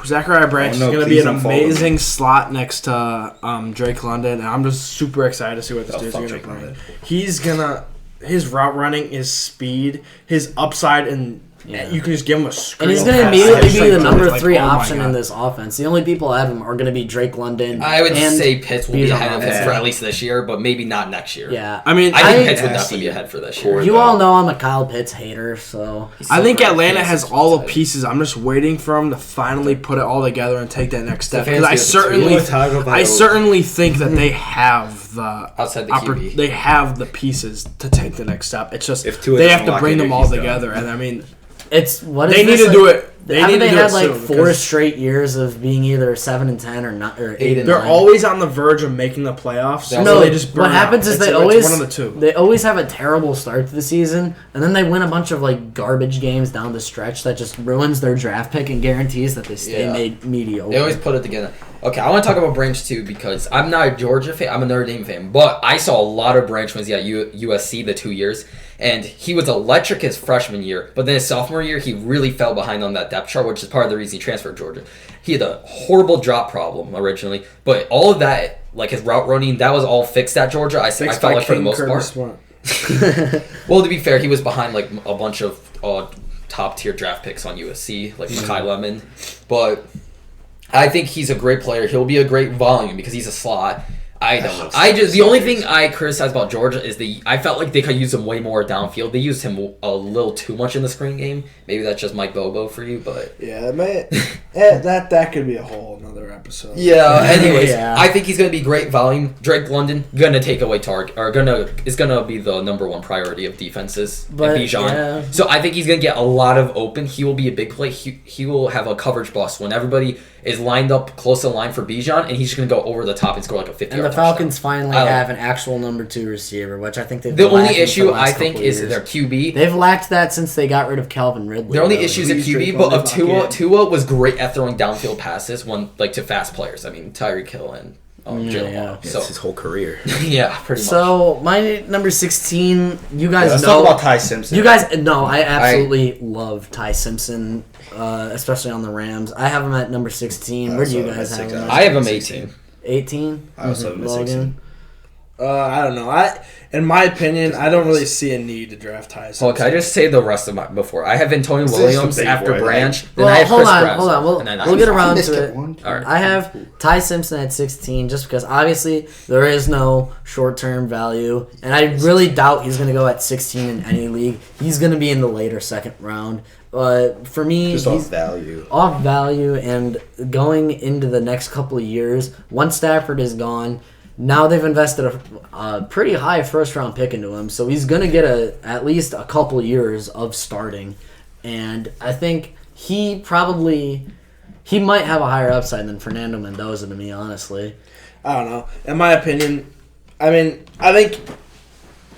[SPEAKER 3] Zachariah Branch is going to be an amazing slot next to Drake London, and I'm just super excited to see what this dude's going to play. He's gonna his route running, his speed, his upside, and you can just give him a screen.
[SPEAKER 1] And he's going to immediately be the number 3 option in this offense. The only people ahead of him are going to be Drake London.
[SPEAKER 4] I would say Pitts will be ahead of him for
[SPEAKER 1] Yeah.
[SPEAKER 4] at least this year, but maybe not next year.
[SPEAKER 1] Yeah.
[SPEAKER 3] I mean,
[SPEAKER 4] I think Pitts would definitely be ahead for this year.
[SPEAKER 1] You all know I'm a Kyle Pitts hater, so
[SPEAKER 3] I think Atlanta has all the pieces. I'm just waiting for him to finally put it all together and take that next step. Because I certainly think that they have the
[SPEAKER 4] outside the QB.
[SPEAKER 3] They have the pieces to take the next step. It's just
[SPEAKER 5] If Tua
[SPEAKER 3] they
[SPEAKER 5] doesn't
[SPEAKER 3] have to
[SPEAKER 5] lock
[SPEAKER 3] bring
[SPEAKER 5] in,
[SPEAKER 3] them all
[SPEAKER 5] he's
[SPEAKER 3] together. And I mean,
[SPEAKER 1] it's what
[SPEAKER 3] they need to do it.
[SPEAKER 1] Haven't they had like
[SPEAKER 3] soon
[SPEAKER 1] 4
[SPEAKER 3] because
[SPEAKER 1] straight years of being either 7-10 or not or 8 and
[SPEAKER 3] They're
[SPEAKER 1] 9?
[SPEAKER 3] always on the verge of making the playoffs.
[SPEAKER 1] No,
[SPEAKER 3] So they just burn
[SPEAKER 1] what happens
[SPEAKER 3] out.
[SPEAKER 1] is
[SPEAKER 3] It's one of the two.
[SPEAKER 1] they always have a terrible start to the season, and then they win a bunch of like garbage games down the stretch that just ruins their draft pick and guarantees that they stay mediocre.
[SPEAKER 4] They always put it together. Okay, I want to talk about Branch too because I'm not a Georgia fan. I'm a Notre Dame fan, but I saw a lot of Branch when he was at USC the 2 years, and he was electric his freshman year. But then his sophomore year, he really fell behind on that depth chart, which is part of the reason he transferred to Georgia. He had a horrible drop problem originally, but all of that, like his route running, that was all fixed at Georgia. I felt like for the most part. Well, to be fair, he was behind like a bunch of top tier draft picks on USC, like Makai Lemon, but I think he's a great player. He'll be a great volume because he's a slot. The only thing I criticize about Georgia is I felt like they could use him way more downfield. They used him a little too much in the screen game. Maybe that's just Mike Bobo for you, but
[SPEAKER 3] Yeah, that could be a whole another episode.
[SPEAKER 4] yeah. Anyways,
[SPEAKER 1] Yeah.
[SPEAKER 4] I think he's gonna be great volume. Drake London gonna take away is gonna be the number 1 priority of defenses.
[SPEAKER 1] But,
[SPEAKER 4] and Bijan.
[SPEAKER 1] yeah.
[SPEAKER 4] So I think he's gonna get a lot of open. He will be a big play. He will have a coverage bust when everybody is lined up close to the line for Bijan, and he's just gonna go over the top and score like a 50-yard
[SPEAKER 1] And the
[SPEAKER 4] touchdown.
[SPEAKER 1] Falcons finally have an actual number 2 receiver, which I think they've
[SPEAKER 4] The
[SPEAKER 1] been
[SPEAKER 4] only
[SPEAKER 1] lacking for
[SPEAKER 4] issue
[SPEAKER 1] the last
[SPEAKER 4] I think
[SPEAKER 1] couple
[SPEAKER 4] is
[SPEAKER 1] years.
[SPEAKER 4] their QB.
[SPEAKER 1] They've lacked that since they got rid of Calvin Ridley.
[SPEAKER 4] Their only
[SPEAKER 1] really.
[SPEAKER 4] issue is at
[SPEAKER 3] Please,
[SPEAKER 4] QB,
[SPEAKER 3] Drake
[SPEAKER 4] but of
[SPEAKER 3] London,
[SPEAKER 4] Tua was great at throwing downfield passes to fast players. I mean, Tyreek Hill and Jalen
[SPEAKER 1] yeah.
[SPEAKER 4] Waddle.
[SPEAKER 5] It's
[SPEAKER 4] So
[SPEAKER 5] his whole career.
[SPEAKER 4] yeah, pretty much.
[SPEAKER 1] So my number 16, you guys
[SPEAKER 5] Let's
[SPEAKER 1] know.
[SPEAKER 5] talk about Ty Simpson.
[SPEAKER 1] You guys know I absolutely love Ty Simpson, especially on the Rams. I have him at number 16. Where do you guys have him?
[SPEAKER 4] I have him 18.
[SPEAKER 1] 18.
[SPEAKER 5] I also have him at
[SPEAKER 1] Logan.
[SPEAKER 5] 16.
[SPEAKER 3] I don't know. In my opinion, I don't really see a need to draft Tyson.
[SPEAKER 4] Well, can I just say the rest of my before? I have Antonio
[SPEAKER 5] This is
[SPEAKER 4] Williams
[SPEAKER 5] the big
[SPEAKER 4] after
[SPEAKER 5] boy,
[SPEAKER 4] Branch.
[SPEAKER 1] Well,
[SPEAKER 4] then I have
[SPEAKER 1] hold
[SPEAKER 4] Chris
[SPEAKER 1] on.
[SPEAKER 4] Bradshaw, and then I
[SPEAKER 1] We'll
[SPEAKER 4] have
[SPEAKER 1] get around
[SPEAKER 5] Just
[SPEAKER 1] to
[SPEAKER 5] get
[SPEAKER 1] it.
[SPEAKER 5] one.
[SPEAKER 4] All right.
[SPEAKER 1] I have Ty Simpson at 16 just because obviously there is no short-term value, and I really doubt he's going to go at 16 in any league. He's going to be in the later second round. For me,
[SPEAKER 5] Just off value.
[SPEAKER 1] Off value, and going into the next couple of years, once Stafford is gone, now they've invested a pretty high first round pick into him, so he's gonna get at least a couple years of starting, and I think he might have a higher upside than Fernando Mendoza to me, honestly.
[SPEAKER 3] I don't know. In my opinion, I don't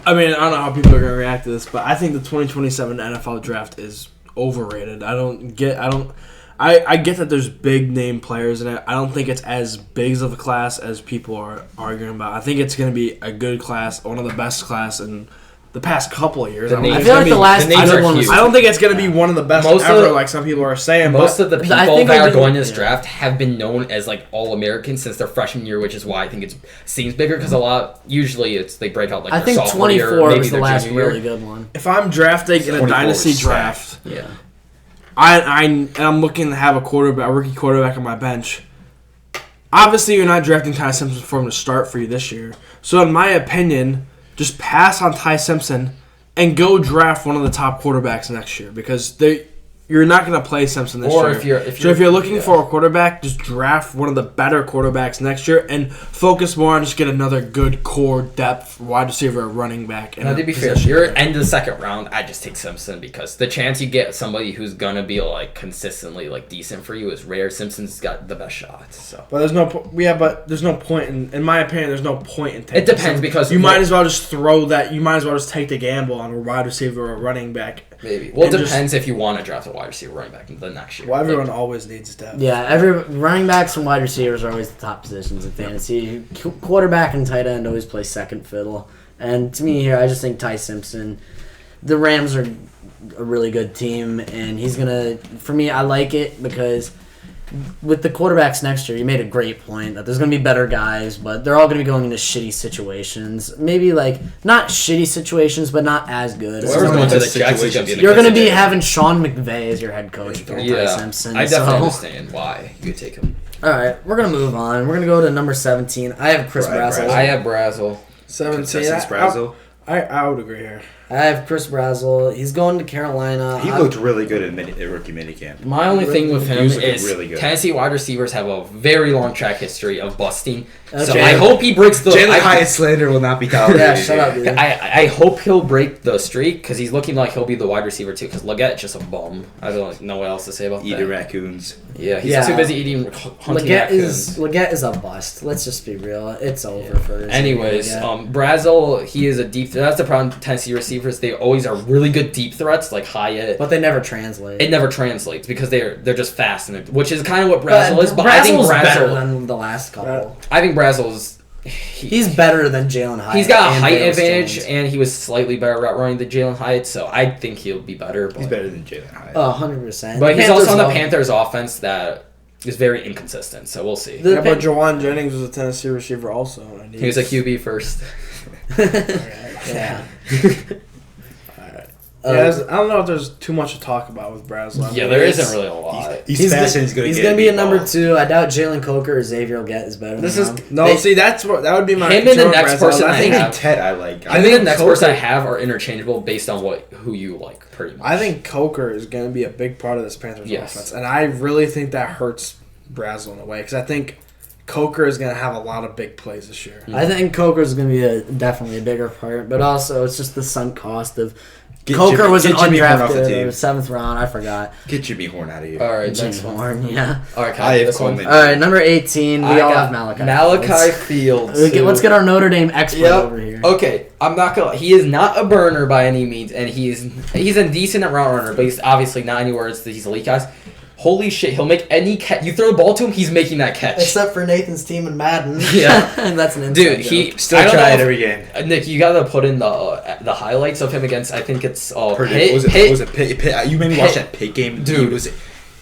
[SPEAKER 3] know how people are gonna react to this, but I think the 2027 NFL draft is overrated. I get that there's big name players in it. I don't think it's as big of a class as people are arguing about. I think it's going to be a good class, one of the best class in the past couple of years.
[SPEAKER 4] The names-
[SPEAKER 1] I feel like the last
[SPEAKER 4] names
[SPEAKER 1] other
[SPEAKER 4] are
[SPEAKER 1] one was.
[SPEAKER 4] huge.
[SPEAKER 3] I don't think it's going to be one of the best
[SPEAKER 4] Most of
[SPEAKER 3] ever,
[SPEAKER 4] the-
[SPEAKER 3] like some people are saying.
[SPEAKER 4] Most
[SPEAKER 3] but
[SPEAKER 4] of the people
[SPEAKER 1] I think
[SPEAKER 4] that
[SPEAKER 1] it'll
[SPEAKER 4] are
[SPEAKER 1] be-
[SPEAKER 4] going to this
[SPEAKER 1] yeah.
[SPEAKER 4] draft have been known as like all Americans since their freshman year, which is why I think it seems bigger because usually they break out like
[SPEAKER 1] I
[SPEAKER 4] their
[SPEAKER 1] think
[SPEAKER 4] sophomore year,
[SPEAKER 1] 24
[SPEAKER 4] maybe
[SPEAKER 1] was the
[SPEAKER 4] their
[SPEAKER 1] last
[SPEAKER 4] junior year.
[SPEAKER 1] really good one.
[SPEAKER 3] if I'm drafting in a
[SPEAKER 5] 24
[SPEAKER 3] dynasty
[SPEAKER 5] is
[SPEAKER 3] draft,
[SPEAKER 1] Yeah.
[SPEAKER 3] I'm looking to have a rookie quarterback on my bench. Obviously, you're not drafting Ty Simpson for him to start for you this year. So, in my opinion, just pass on Ty Simpson and go draft one of the top quarterbacks next year because you're not going to play Simpson this
[SPEAKER 4] Or
[SPEAKER 3] year.
[SPEAKER 4] if
[SPEAKER 3] So if you're looking for a quarterback, just draft one of the better quarterbacks next year and focus more on just get another good core depth wide receiver, running back.
[SPEAKER 4] Now, to be fair, if you're end of the second round, I just take Simpson because the chance you get somebody who's gonna be like consistently like decent for you is rare. Simpson's got the best shots. So
[SPEAKER 3] But there's no point in my opinion. There's no point in taking.
[SPEAKER 4] it depends because
[SPEAKER 3] You might as well just throw that. You might as well just take the gamble on a wide receiver or a running back.
[SPEAKER 4] maybe. Well, it
[SPEAKER 3] And just-
[SPEAKER 4] depends if you want to draft a wide receiver running back in the next year.
[SPEAKER 3] Well, everyone
[SPEAKER 4] Like,
[SPEAKER 3] always needs depth.
[SPEAKER 1] Yeah, every running backs and wide receivers are always the top positions in fantasy. Quarterback and tight end always play second fiddle. And to me here, I just think Ty Simpson. The Rams are a really good team, and he's gonna. For me, I like it because with the quarterbacks next year, you made a great point that there's gonna be better guys, but they're all gonna be going into shitty situations. Maybe like not shitty situations, but not as good.
[SPEAKER 4] Whoever's
[SPEAKER 5] Some
[SPEAKER 4] going
[SPEAKER 5] of
[SPEAKER 4] to
[SPEAKER 5] the
[SPEAKER 4] the Jets is
[SPEAKER 5] situations
[SPEAKER 4] gonna be the
[SPEAKER 1] You're gonna
[SPEAKER 4] good
[SPEAKER 1] be
[SPEAKER 4] team.
[SPEAKER 1] having Sean McVay as your head coach for Ty
[SPEAKER 4] Yeah,
[SPEAKER 1] Simpson.
[SPEAKER 4] I definitely
[SPEAKER 1] so.
[SPEAKER 4] understand why you would take him.
[SPEAKER 1] All right, we're gonna move on. We're gonna go to number 17. I have Chris
[SPEAKER 5] Right,
[SPEAKER 1] Brazzell.
[SPEAKER 4] I have Brazzell.
[SPEAKER 3] 17.
[SPEAKER 5] Consensus Brazzell.
[SPEAKER 3] I would agree here.
[SPEAKER 1] I have Chris Brazzell. He's going to Carolina.
[SPEAKER 5] He looked really good in rookie minicamp.
[SPEAKER 4] My only thing with
[SPEAKER 5] He
[SPEAKER 4] him
[SPEAKER 5] was looking
[SPEAKER 4] is
[SPEAKER 5] really good.
[SPEAKER 4] Tennessee wide receivers have a very long track history of busting. So
[SPEAKER 1] Okay.
[SPEAKER 4] I hope he breaks the.
[SPEAKER 5] Jalen
[SPEAKER 4] I-
[SPEAKER 5] Hyatt slander will not be tolerated.
[SPEAKER 1] Yeah, shut up, dude.
[SPEAKER 4] I hope he'll break the streak because he's looking like he'll be the wide receiver too. Because Leggette's just a bum. I don't know what else to say about
[SPEAKER 5] Eating
[SPEAKER 4] that.
[SPEAKER 5] raccoons.
[SPEAKER 4] Yeah, he's
[SPEAKER 1] Yeah.
[SPEAKER 4] too busy eating hunting raccoons.
[SPEAKER 1] Leggett is a bust. Let's just be real. It's over for his
[SPEAKER 4] Anyways,
[SPEAKER 1] Leggett.
[SPEAKER 4] Brazzell, he is a deep. That's the problem. with Tennessee receivers, they always are really good deep threats like Hyatt.
[SPEAKER 1] But they never translate.
[SPEAKER 4] It never translates because they're just fast, which is kind of what
[SPEAKER 1] But
[SPEAKER 4] Brazzell is. But I think
[SPEAKER 1] Brazzell's better
[SPEAKER 4] Brazzell,
[SPEAKER 1] than the last couple.
[SPEAKER 4] I think Brazzell's.
[SPEAKER 1] He's better than Jalen Hyatt.
[SPEAKER 4] He's got a
[SPEAKER 1] and
[SPEAKER 4] height
[SPEAKER 1] Daniels
[SPEAKER 4] advantage,
[SPEAKER 1] Jones.
[SPEAKER 4] and he was slightly better route running than Jalen Hyatt, so I think he'll be better. But,
[SPEAKER 5] He's better than Jalen Hyatt.
[SPEAKER 1] 100%.
[SPEAKER 4] but he's
[SPEAKER 1] Panthers
[SPEAKER 4] also on the
[SPEAKER 1] love-
[SPEAKER 4] Panthers offense that is very inconsistent, so we'll see.
[SPEAKER 1] The
[SPEAKER 3] Yeah, but
[SPEAKER 1] Pan-
[SPEAKER 3] Jawan Jennings was a Tennessee receiver also. And
[SPEAKER 4] He was a QB first.
[SPEAKER 1] yeah.
[SPEAKER 3] I don't know if there's too much to talk about with Brazzell.
[SPEAKER 4] Yeah, there isn't really a lot.
[SPEAKER 5] He's fast and he's going to
[SPEAKER 1] He's
[SPEAKER 5] get
[SPEAKER 1] gonna be a number
[SPEAKER 5] ball.
[SPEAKER 1] 2. I doubt Jalen Coker or Xavier Leggett is better.
[SPEAKER 4] This
[SPEAKER 1] than
[SPEAKER 4] is-
[SPEAKER 1] him.
[SPEAKER 3] No,
[SPEAKER 4] They-
[SPEAKER 3] see, that would be my.
[SPEAKER 4] Him and the
[SPEAKER 3] concern with
[SPEAKER 4] next
[SPEAKER 3] Brazzell.
[SPEAKER 4] person I
[SPEAKER 3] think
[SPEAKER 4] have-
[SPEAKER 5] Ted, I like.
[SPEAKER 4] I think the next person I
[SPEAKER 3] Coker-
[SPEAKER 4] have are interchangeable based on who you like, pretty much.
[SPEAKER 3] I think Coker is going to be a big part of this Panthers
[SPEAKER 4] Yes.
[SPEAKER 3] offense, and I really think that hurts Brazzell in a way because I think Coker is going to have a lot of big plays this year.
[SPEAKER 1] I think Coker's gonna be definitely a bigger part, but also it's just the sunk cost of.
[SPEAKER 5] Get
[SPEAKER 1] Coker
[SPEAKER 5] Jimmy-
[SPEAKER 1] was an
[SPEAKER 5] get Jimmy Horn off the
[SPEAKER 1] undrafted
[SPEAKER 5] team.
[SPEAKER 1] 7th round. I forgot.
[SPEAKER 5] Get Jimmy Horn out of here.
[SPEAKER 4] All right,
[SPEAKER 1] Jimmy
[SPEAKER 4] next one.
[SPEAKER 1] Horn, yeah.
[SPEAKER 4] All right,
[SPEAKER 5] I have
[SPEAKER 4] this one.
[SPEAKER 5] Coleman.
[SPEAKER 1] All right, number 18. We
[SPEAKER 4] I
[SPEAKER 1] all
[SPEAKER 4] got
[SPEAKER 1] have Malachi.
[SPEAKER 4] Malachi Fields.
[SPEAKER 1] Let's get our Notre Dame expert
[SPEAKER 4] Yep.
[SPEAKER 1] over here.
[SPEAKER 4] Okay, I'm not gonna. He is not a burner by any means, and he's a decent route runner, but he's obviously not anywhere as these elite guys. Holy shit, he'll make any catch. You throw the ball to him, he's making that catch.
[SPEAKER 1] Except for Nathan's team in Madden.
[SPEAKER 4] Yeah.
[SPEAKER 1] That's an inside
[SPEAKER 4] Dude,
[SPEAKER 1] joke.
[SPEAKER 4] he
[SPEAKER 5] Still
[SPEAKER 4] I don't
[SPEAKER 5] try
[SPEAKER 4] know
[SPEAKER 5] it
[SPEAKER 4] if-
[SPEAKER 5] every game.
[SPEAKER 4] Nick, you gotta put in the highlights of him against. I think it's
[SPEAKER 5] Pitt, was it Pitt? You made me watch that Pitt game,
[SPEAKER 4] Dude.
[SPEAKER 5] He was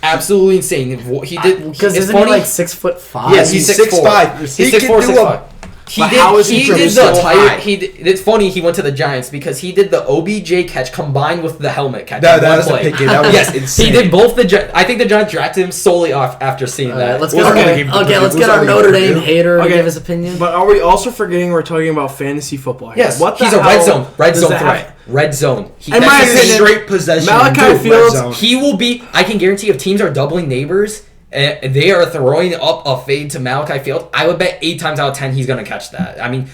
[SPEAKER 4] absolutely insane. He did
[SPEAKER 1] Because
[SPEAKER 4] it's
[SPEAKER 1] isn't
[SPEAKER 4] funny.
[SPEAKER 1] he like 6'5"?
[SPEAKER 5] Yes, he's 6'5".
[SPEAKER 4] He's
[SPEAKER 5] He
[SPEAKER 4] 6'4",
[SPEAKER 5] can do
[SPEAKER 4] 6'5". He
[SPEAKER 3] But
[SPEAKER 4] did.
[SPEAKER 3] how is he
[SPEAKER 4] he
[SPEAKER 3] from
[SPEAKER 4] did
[SPEAKER 3] so
[SPEAKER 4] the
[SPEAKER 3] high?
[SPEAKER 4] entire. It's funny. He went to the Giants because he did the OBJ catch combined with the helmet catch.
[SPEAKER 5] No,
[SPEAKER 4] in
[SPEAKER 5] that
[SPEAKER 4] one
[SPEAKER 5] was the
[SPEAKER 4] play.
[SPEAKER 5] Pitt game. That was
[SPEAKER 4] yes,
[SPEAKER 5] insane.
[SPEAKER 4] he did both I think the Giants drafted him solely off after seeing
[SPEAKER 1] All
[SPEAKER 4] that.
[SPEAKER 1] right, let's
[SPEAKER 5] What's
[SPEAKER 1] get
[SPEAKER 5] the
[SPEAKER 1] our,
[SPEAKER 5] game?
[SPEAKER 1] let's
[SPEAKER 5] What's
[SPEAKER 1] get our
[SPEAKER 5] the
[SPEAKER 1] Notre
[SPEAKER 5] game?
[SPEAKER 1] Dame hater to
[SPEAKER 3] Okay.
[SPEAKER 1] give his opinion.
[SPEAKER 3] But are we also forgetting we're talking about fantasy football here?
[SPEAKER 4] Yes,
[SPEAKER 3] what the
[SPEAKER 4] he's a
[SPEAKER 3] hell
[SPEAKER 4] red zone
[SPEAKER 3] does
[SPEAKER 4] threat.
[SPEAKER 3] that have-
[SPEAKER 4] Red zone.
[SPEAKER 3] In my
[SPEAKER 2] That's a
[SPEAKER 3] opinion,
[SPEAKER 2] straight possession.
[SPEAKER 3] Malachi
[SPEAKER 2] into red
[SPEAKER 3] Fields-
[SPEAKER 2] zone.
[SPEAKER 4] He will be. I can guarantee if teams are doubling neighbors and they are throwing up a fade to Malachi Field, I would bet 8 times out of 10 he's going to catch that. I mean,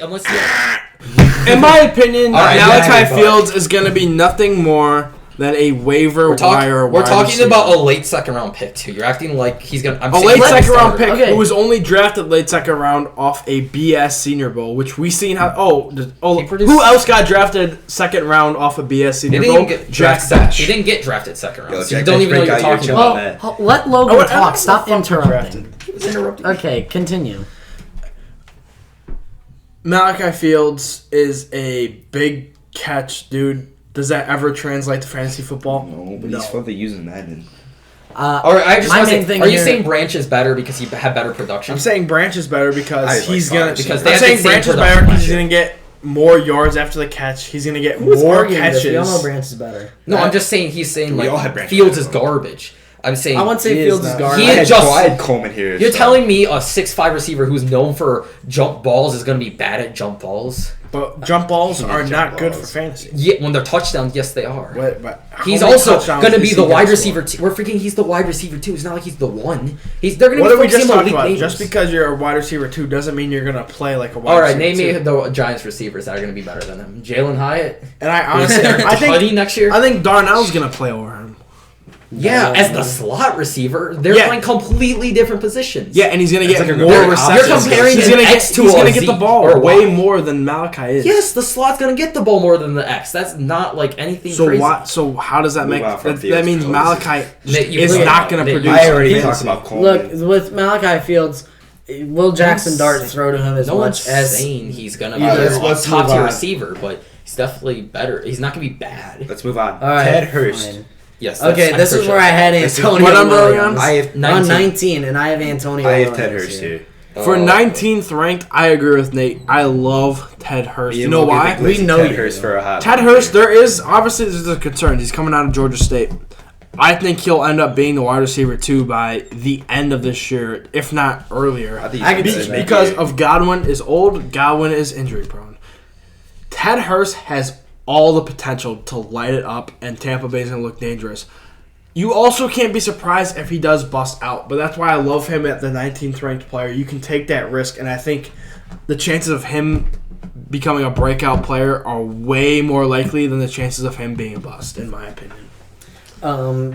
[SPEAKER 4] unless he.
[SPEAKER 3] In my opinion,
[SPEAKER 4] All right,
[SPEAKER 3] Malachi
[SPEAKER 2] yeah, but-
[SPEAKER 3] Fields is going to be nothing more than a waiver wire.
[SPEAKER 4] We're
[SPEAKER 3] wide
[SPEAKER 4] talking
[SPEAKER 3] receiver.
[SPEAKER 4] about a late second round pick too. You're acting like he's gonna. I'm
[SPEAKER 3] a
[SPEAKER 4] saying
[SPEAKER 3] late
[SPEAKER 4] he's a
[SPEAKER 3] second round
[SPEAKER 4] starter.
[SPEAKER 3] pick
[SPEAKER 1] Okay.
[SPEAKER 3] who was only drafted late second round off a BS Senior Bowl, which we seen how.
[SPEAKER 4] He produced-
[SPEAKER 3] Who else got drafted second round off a BS
[SPEAKER 4] He
[SPEAKER 3] Senior
[SPEAKER 4] didn't
[SPEAKER 3] Bowl?
[SPEAKER 4] even get
[SPEAKER 3] Jack
[SPEAKER 4] drafted.
[SPEAKER 3] Dash.
[SPEAKER 4] He didn't get drafted second round.
[SPEAKER 5] Yo,
[SPEAKER 4] so you
[SPEAKER 5] Jack
[SPEAKER 4] don't
[SPEAKER 5] Dash
[SPEAKER 4] even know what
[SPEAKER 5] break
[SPEAKER 4] you're
[SPEAKER 5] out
[SPEAKER 4] talking
[SPEAKER 5] your
[SPEAKER 4] about.
[SPEAKER 5] chin.
[SPEAKER 1] Well, let Logan
[SPEAKER 3] Oh, I
[SPEAKER 1] talk.
[SPEAKER 3] don't
[SPEAKER 1] Stop
[SPEAKER 3] know if fucking
[SPEAKER 1] interrupting.
[SPEAKER 4] He was interrupted.
[SPEAKER 1] Okay, continue.
[SPEAKER 3] Malachi Fields is a big catch, dude. Does that ever translate to fantasy football?
[SPEAKER 5] No, but he's fun to use in Madden.
[SPEAKER 4] All right, I just
[SPEAKER 1] My
[SPEAKER 4] want to
[SPEAKER 1] main
[SPEAKER 4] say,
[SPEAKER 1] thing
[SPEAKER 4] are you
[SPEAKER 1] here-
[SPEAKER 4] saying Branch is better because he had better production?
[SPEAKER 3] I'm saying Branch is better
[SPEAKER 5] I
[SPEAKER 3] because
[SPEAKER 5] like
[SPEAKER 3] he's
[SPEAKER 5] Fox
[SPEAKER 3] gonna.
[SPEAKER 5] because
[SPEAKER 4] they
[SPEAKER 3] I'm
[SPEAKER 4] have the
[SPEAKER 3] saying
[SPEAKER 4] same
[SPEAKER 3] Branch is
[SPEAKER 4] production
[SPEAKER 3] better because
[SPEAKER 4] last
[SPEAKER 3] he's
[SPEAKER 4] year.
[SPEAKER 3] gonna get more yards after the catch. He's gonna get
[SPEAKER 1] Who's
[SPEAKER 3] more
[SPEAKER 1] arguing this?
[SPEAKER 3] catches.
[SPEAKER 1] We all know Branch is better.
[SPEAKER 4] No, I'm just saying he's saying
[SPEAKER 5] We all had
[SPEAKER 4] like
[SPEAKER 5] Branch
[SPEAKER 4] Fields
[SPEAKER 5] Branch,
[SPEAKER 4] is
[SPEAKER 5] bro.
[SPEAKER 4] garbage. I'm saying
[SPEAKER 1] I wouldn't say
[SPEAKER 3] He is
[SPEAKER 1] Fields is
[SPEAKER 3] not.
[SPEAKER 1] garbage.
[SPEAKER 4] He is just-
[SPEAKER 5] I had Coleman here.
[SPEAKER 4] you're
[SPEAKER 5] so-
[SPEAKER 4] telling me a 6'5" receiver who's known for jump balls is going to be bad at jump balls?
[SPEAKER 3] But jump balls are
[SPEAKER 5] jump
[SPEAKER 3] not good for
[SPEAKER 5] balls.
[SPEAKER 3] fantasy.
[SPEAKER 4] Yeah, when they're touchdowns, yes they are.
[SPEAKER 3] But
[SPEAKER 4] He's
[SPEAKER 3] how many
[SPEAKER 4] also
[SPEAKER 3] touchdowns
[SPEAKER 4] going to
[SPEAKER 3] does
[SPEAKER 4] be
[SPEAKER 3] he
[SPEAKER 4] the
[SPEAKER 3] get
[SPEAKER 4] wide
[SPEAKER 3] for?
[SPEAKER 4] receiver. We're freaking. He's the wide receiver too. It's not like he's the one. They're going to
[SPEAKER 3] What
[SPEAKER 4] be
[SPEAKER 3] did we just
[SPEAKER 4] focusing on
[SPEAKER 3] talk
[SPEAKER 4] elite
[SPEAKER 3] about?
[SPEAKER 4] neighbors.
[SPEAKER 3] Just because you're a wide receiver too doesn't mean you're gonna play like a wide
[SPEAKER 4] All right,
[SPEAKER 3] receiver
[SPEAKER 4] name me
[SPEAKER 3] two.
[SPEAKER 4] the Giants receivers that are going to be better than him. Jalen Hyatt.
[SPEAKER 3] And I honestly, I
[SPEAKER 4] Tutty
[SPEAKER 3] think
[SPEAKER 4] next year.
[SPEAKER 3] I think Darnell's gonna play over him.
[SPEAKER 4] Yeah, as the slot receiver, they're
[SPEAKER 3] Yeah.
[SPEAKER 4] playing completely different positions.
[SPEAKER 3] Yeah, and he's gonna get
[SPEAKER 5] like a
[SPEAKER 3] more
[SPEAKER 5] good
[SPEAKER 3] receptions.
[SPEAKER 4] You're comparing
[SPEAKER 3] he's
[SPEAKER 4] an
[SPEAKER 3] gonna
[SPEAKER 4] X
[SPEAKER 3] get,
[SPEAKER 4] to
[SPEAKER 3] he's
[SPEAKER 4] a
[SPEAKER 3] gonna get the
[SPEAKER 4] Z
[SPEAKER 3] ball
[SPEAKER 4] or
[SPEAKER 3] way
[SPEAKER 4] Y.
[SPEAKER 3] more than Malachi is.
[SPEAKER 4] Yes, the slot's gonna get the ball more than the X. That's not like anything
[SPEAKER 3] So
[SPEAKER 4] crazy.
[SPEAKER 3] what? So how does that
[SPEAKER 5] Move
[SPEAKER 3] make?
[SPEAKER 5] on from
[SPEAKER 3] That
[SPEAKER 5] Fields,
[SPEAKER 3] means
[SPEAKER 5] Fields.
[SPEAKER 3] Malachi
[SPEAKER 4] That you
[SPEAKER 3] is
[SPEAKER 4] look
[SPEAKER 3] not
[SPEAKER 4] at-
[SPEAKER 3] gonna
[SPEAKER 4] that you-
[SPEAKER 3] produce.
[SPEAKER 5] I already
[SPEAKER 3] fantasy.
[SPEAKER 5] talked about
[SPEAKER 1] Look,
[SPEAKER 5] Coleman.
[SPEAKER 1] with Malachi Fields, will Jackson Dart
[SPEAKER 4] saying-
[SPEAKER 1] throw to him as
[SPEAKER 4] No
[SPEAKER 1] much
[SPEAKER 4] one's
[SPEAKER 1] as
[SPEAKER 4] saying he's gonna be
[SPEAKER 1] Yeah,
[SPEAKER 4] a
[SPEAKER 5] let's
[SPEAKER 4] top
[SPEAKER 5] move
[SPEAKER 4] tier
[SPEAKER 5] on.
[SPEAKER 4] receiver, but he's definitely better. He's not gonna be bad.
[SPEAKER 5] Let's move on.
[SPEAKER 1] All right,
[SPEAKER 5] Ted Hurst.
[SPEAKER 1] fine.
[SPEAKER 4] Yes.
[SPEAKER 1] Okay,
[SPEAKER 4] I'm
[SPEAKER 1] this
[SPEAKER 4] pretty
[SPEAKER 1] is
[SPEAKER 4] sure.
[SPEAKER 1] where I had
[SPEAKER 5] This is-
[SPEAKER 1] Antonio.
[SPEAKER 3] What number are we
[SPEAKER 1] Williams.
[SPEAKER 3] on?
[SPEAKER 5] I have
[SPEAKER 1] We're on
[SPEAKER 4] 19.
[SPEAKER 1] 19, and I have Antonio.
[SPEAKER 5] I have
[SPEAKER 1] Williams
[SPEAKER 5] Ted Hurst here.
[SPEAKER 3] For
[SPEAKER 4] Oh.
[SPEAKER 3] 19th ranked, I agree with Nate. I love Ted Hurst. You know why?
[SPEAKER 1] We know
[SPEAKER 5] Ted
[SPEAKER 1] you
[SPEAKER 5] Hurst
[SPEAKER 1] do.
[SPEAKER 5] for a hot.
[SPEAKER 3] Ted Hurst, there is obviously there's a concern. He's coming out of Georgia State. I think he'll end up being the wide receiver too by the end of this year, if not earlier.
[SPEAKER 5] I think
[SPEAKER 1] I could
[SPEAKER 5] he's
[SPEAKER 1] see
[SPEAKER 5] gonna
[SPEAKER 1] that.
[SPEAKER 5] make
[SPEAKER 3] Because
[SPEAKER 5] it.
[SPEAKER 3] of Godwin is old, Godwin is injury prone. Ted Hurst has all the potential to light it up, and Tampa Bay is going to look dangerous. You also can't be surprised if he does bust out, but that's why I love him at the 19th ranked player. You can take that risk, and I think the chances of him becoming a breakout player are way more likely than the chances of him being a bust, in my opinion.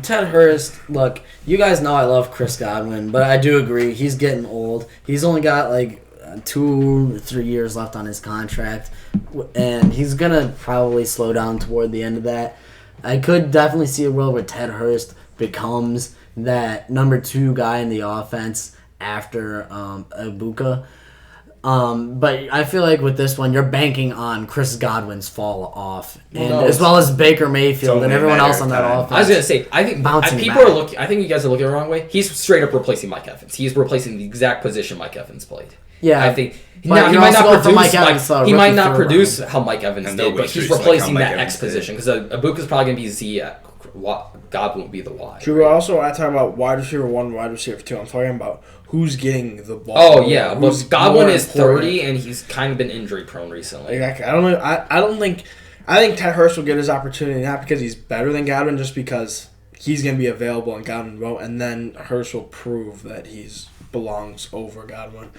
[SPEAKER 1] Ted Hurst, look, you guys know I love Chris Godwin, but I do agree he's getting old. He's only got like 2 or 3 years left on his contract, and he's gonna probably slow down toward the end of that. I could definitely see a world where Ted Hurst becomes that number 2 guy in the offense after Ibuka. But I feel like with this one, you're banking on Chris Godwin's fall off, and
[SPEAKER 4] no,
[SPEAKER 1] as well as Baker Mayfield
[SPEAKER 5] only
[SPEAKER 1] and
[SPEAKER 5] a
[SPEAKER 1] everyone
[SPEAKER 5] matter
[SPEAKER 1] else
[SPEAKER 5] of
[SPEAKER 1] on that
[SPEAKER 5] time.
[SPEAKER 1] offense.
[SPEAKER 4] I was gonna say, I think
[SPEAKER 1] Bouncing
[SPEAKER 4] people
[SPEAKER 1] back.
[SPEAKER 4] are looking. I think you guys are looking the wrong way. He's straight up replacing Mike Evans. He's replacing the exact position Mike Evans played.
[SPEAKER 1] Yeah,
[SPEAKER 4] I think.
[SPEAKER 1] but
[SPEAKER 4] Now, he
[SPEAKER 1] you're
[SPEAKER 4] might
[SPEAKER 1] also
[SPEAKER 4] not
[SPEAKER 1] going for
[SPEAKER 4] produce.
[SPEAKER 1] Mike Evans,
[SPEAKER 4] He
[SPEAKER 1] rookie
[SPEAKER 4] might not
[SPEAKER 1] third
[SPEAKER 4] produce
[SPEAKER 1] round.
[SPEAKER 4] how Mike Evans
[SPEAKER 5] And
[SPEAKER 4] did,
[SPEAKER 5] no
[SPEAKER 4] but he's
[SPEAKER 5] waitress like
[SPEAKER 4] replacing
[SPEAKER 5] how Mike
[SPEAKER 4] that
[SPEAKER 5] Evans
[SPEAKER 4] X
[SPEAKER 5] did.
[SPEAKER 4] position because Ibuka's probably gonna be Z. God won't be the Y.
[SPEAKER 3] Should we also, I talk about wide receiver 1, wide receiver 2. I'm talking about who's getting the ball.
[SPEAKER 4] Oh yeah, but
[SPEAKER 3] Who's
[SPEAKER 4] Godwin
[SPEAKER 3] more
[SPEAKER 4] is
[SPEAKER 3] important.
[SPEAKER 4] 30 and he's kind of been injury prone recently.
[SPEAKER 3] Exactly. I don't think. I think Ted Hurst will get his opportunity not because he's better than Godwin, just because he's going to be available and Godwin won't, and then Hurst will prove that he's belongs over Godwin.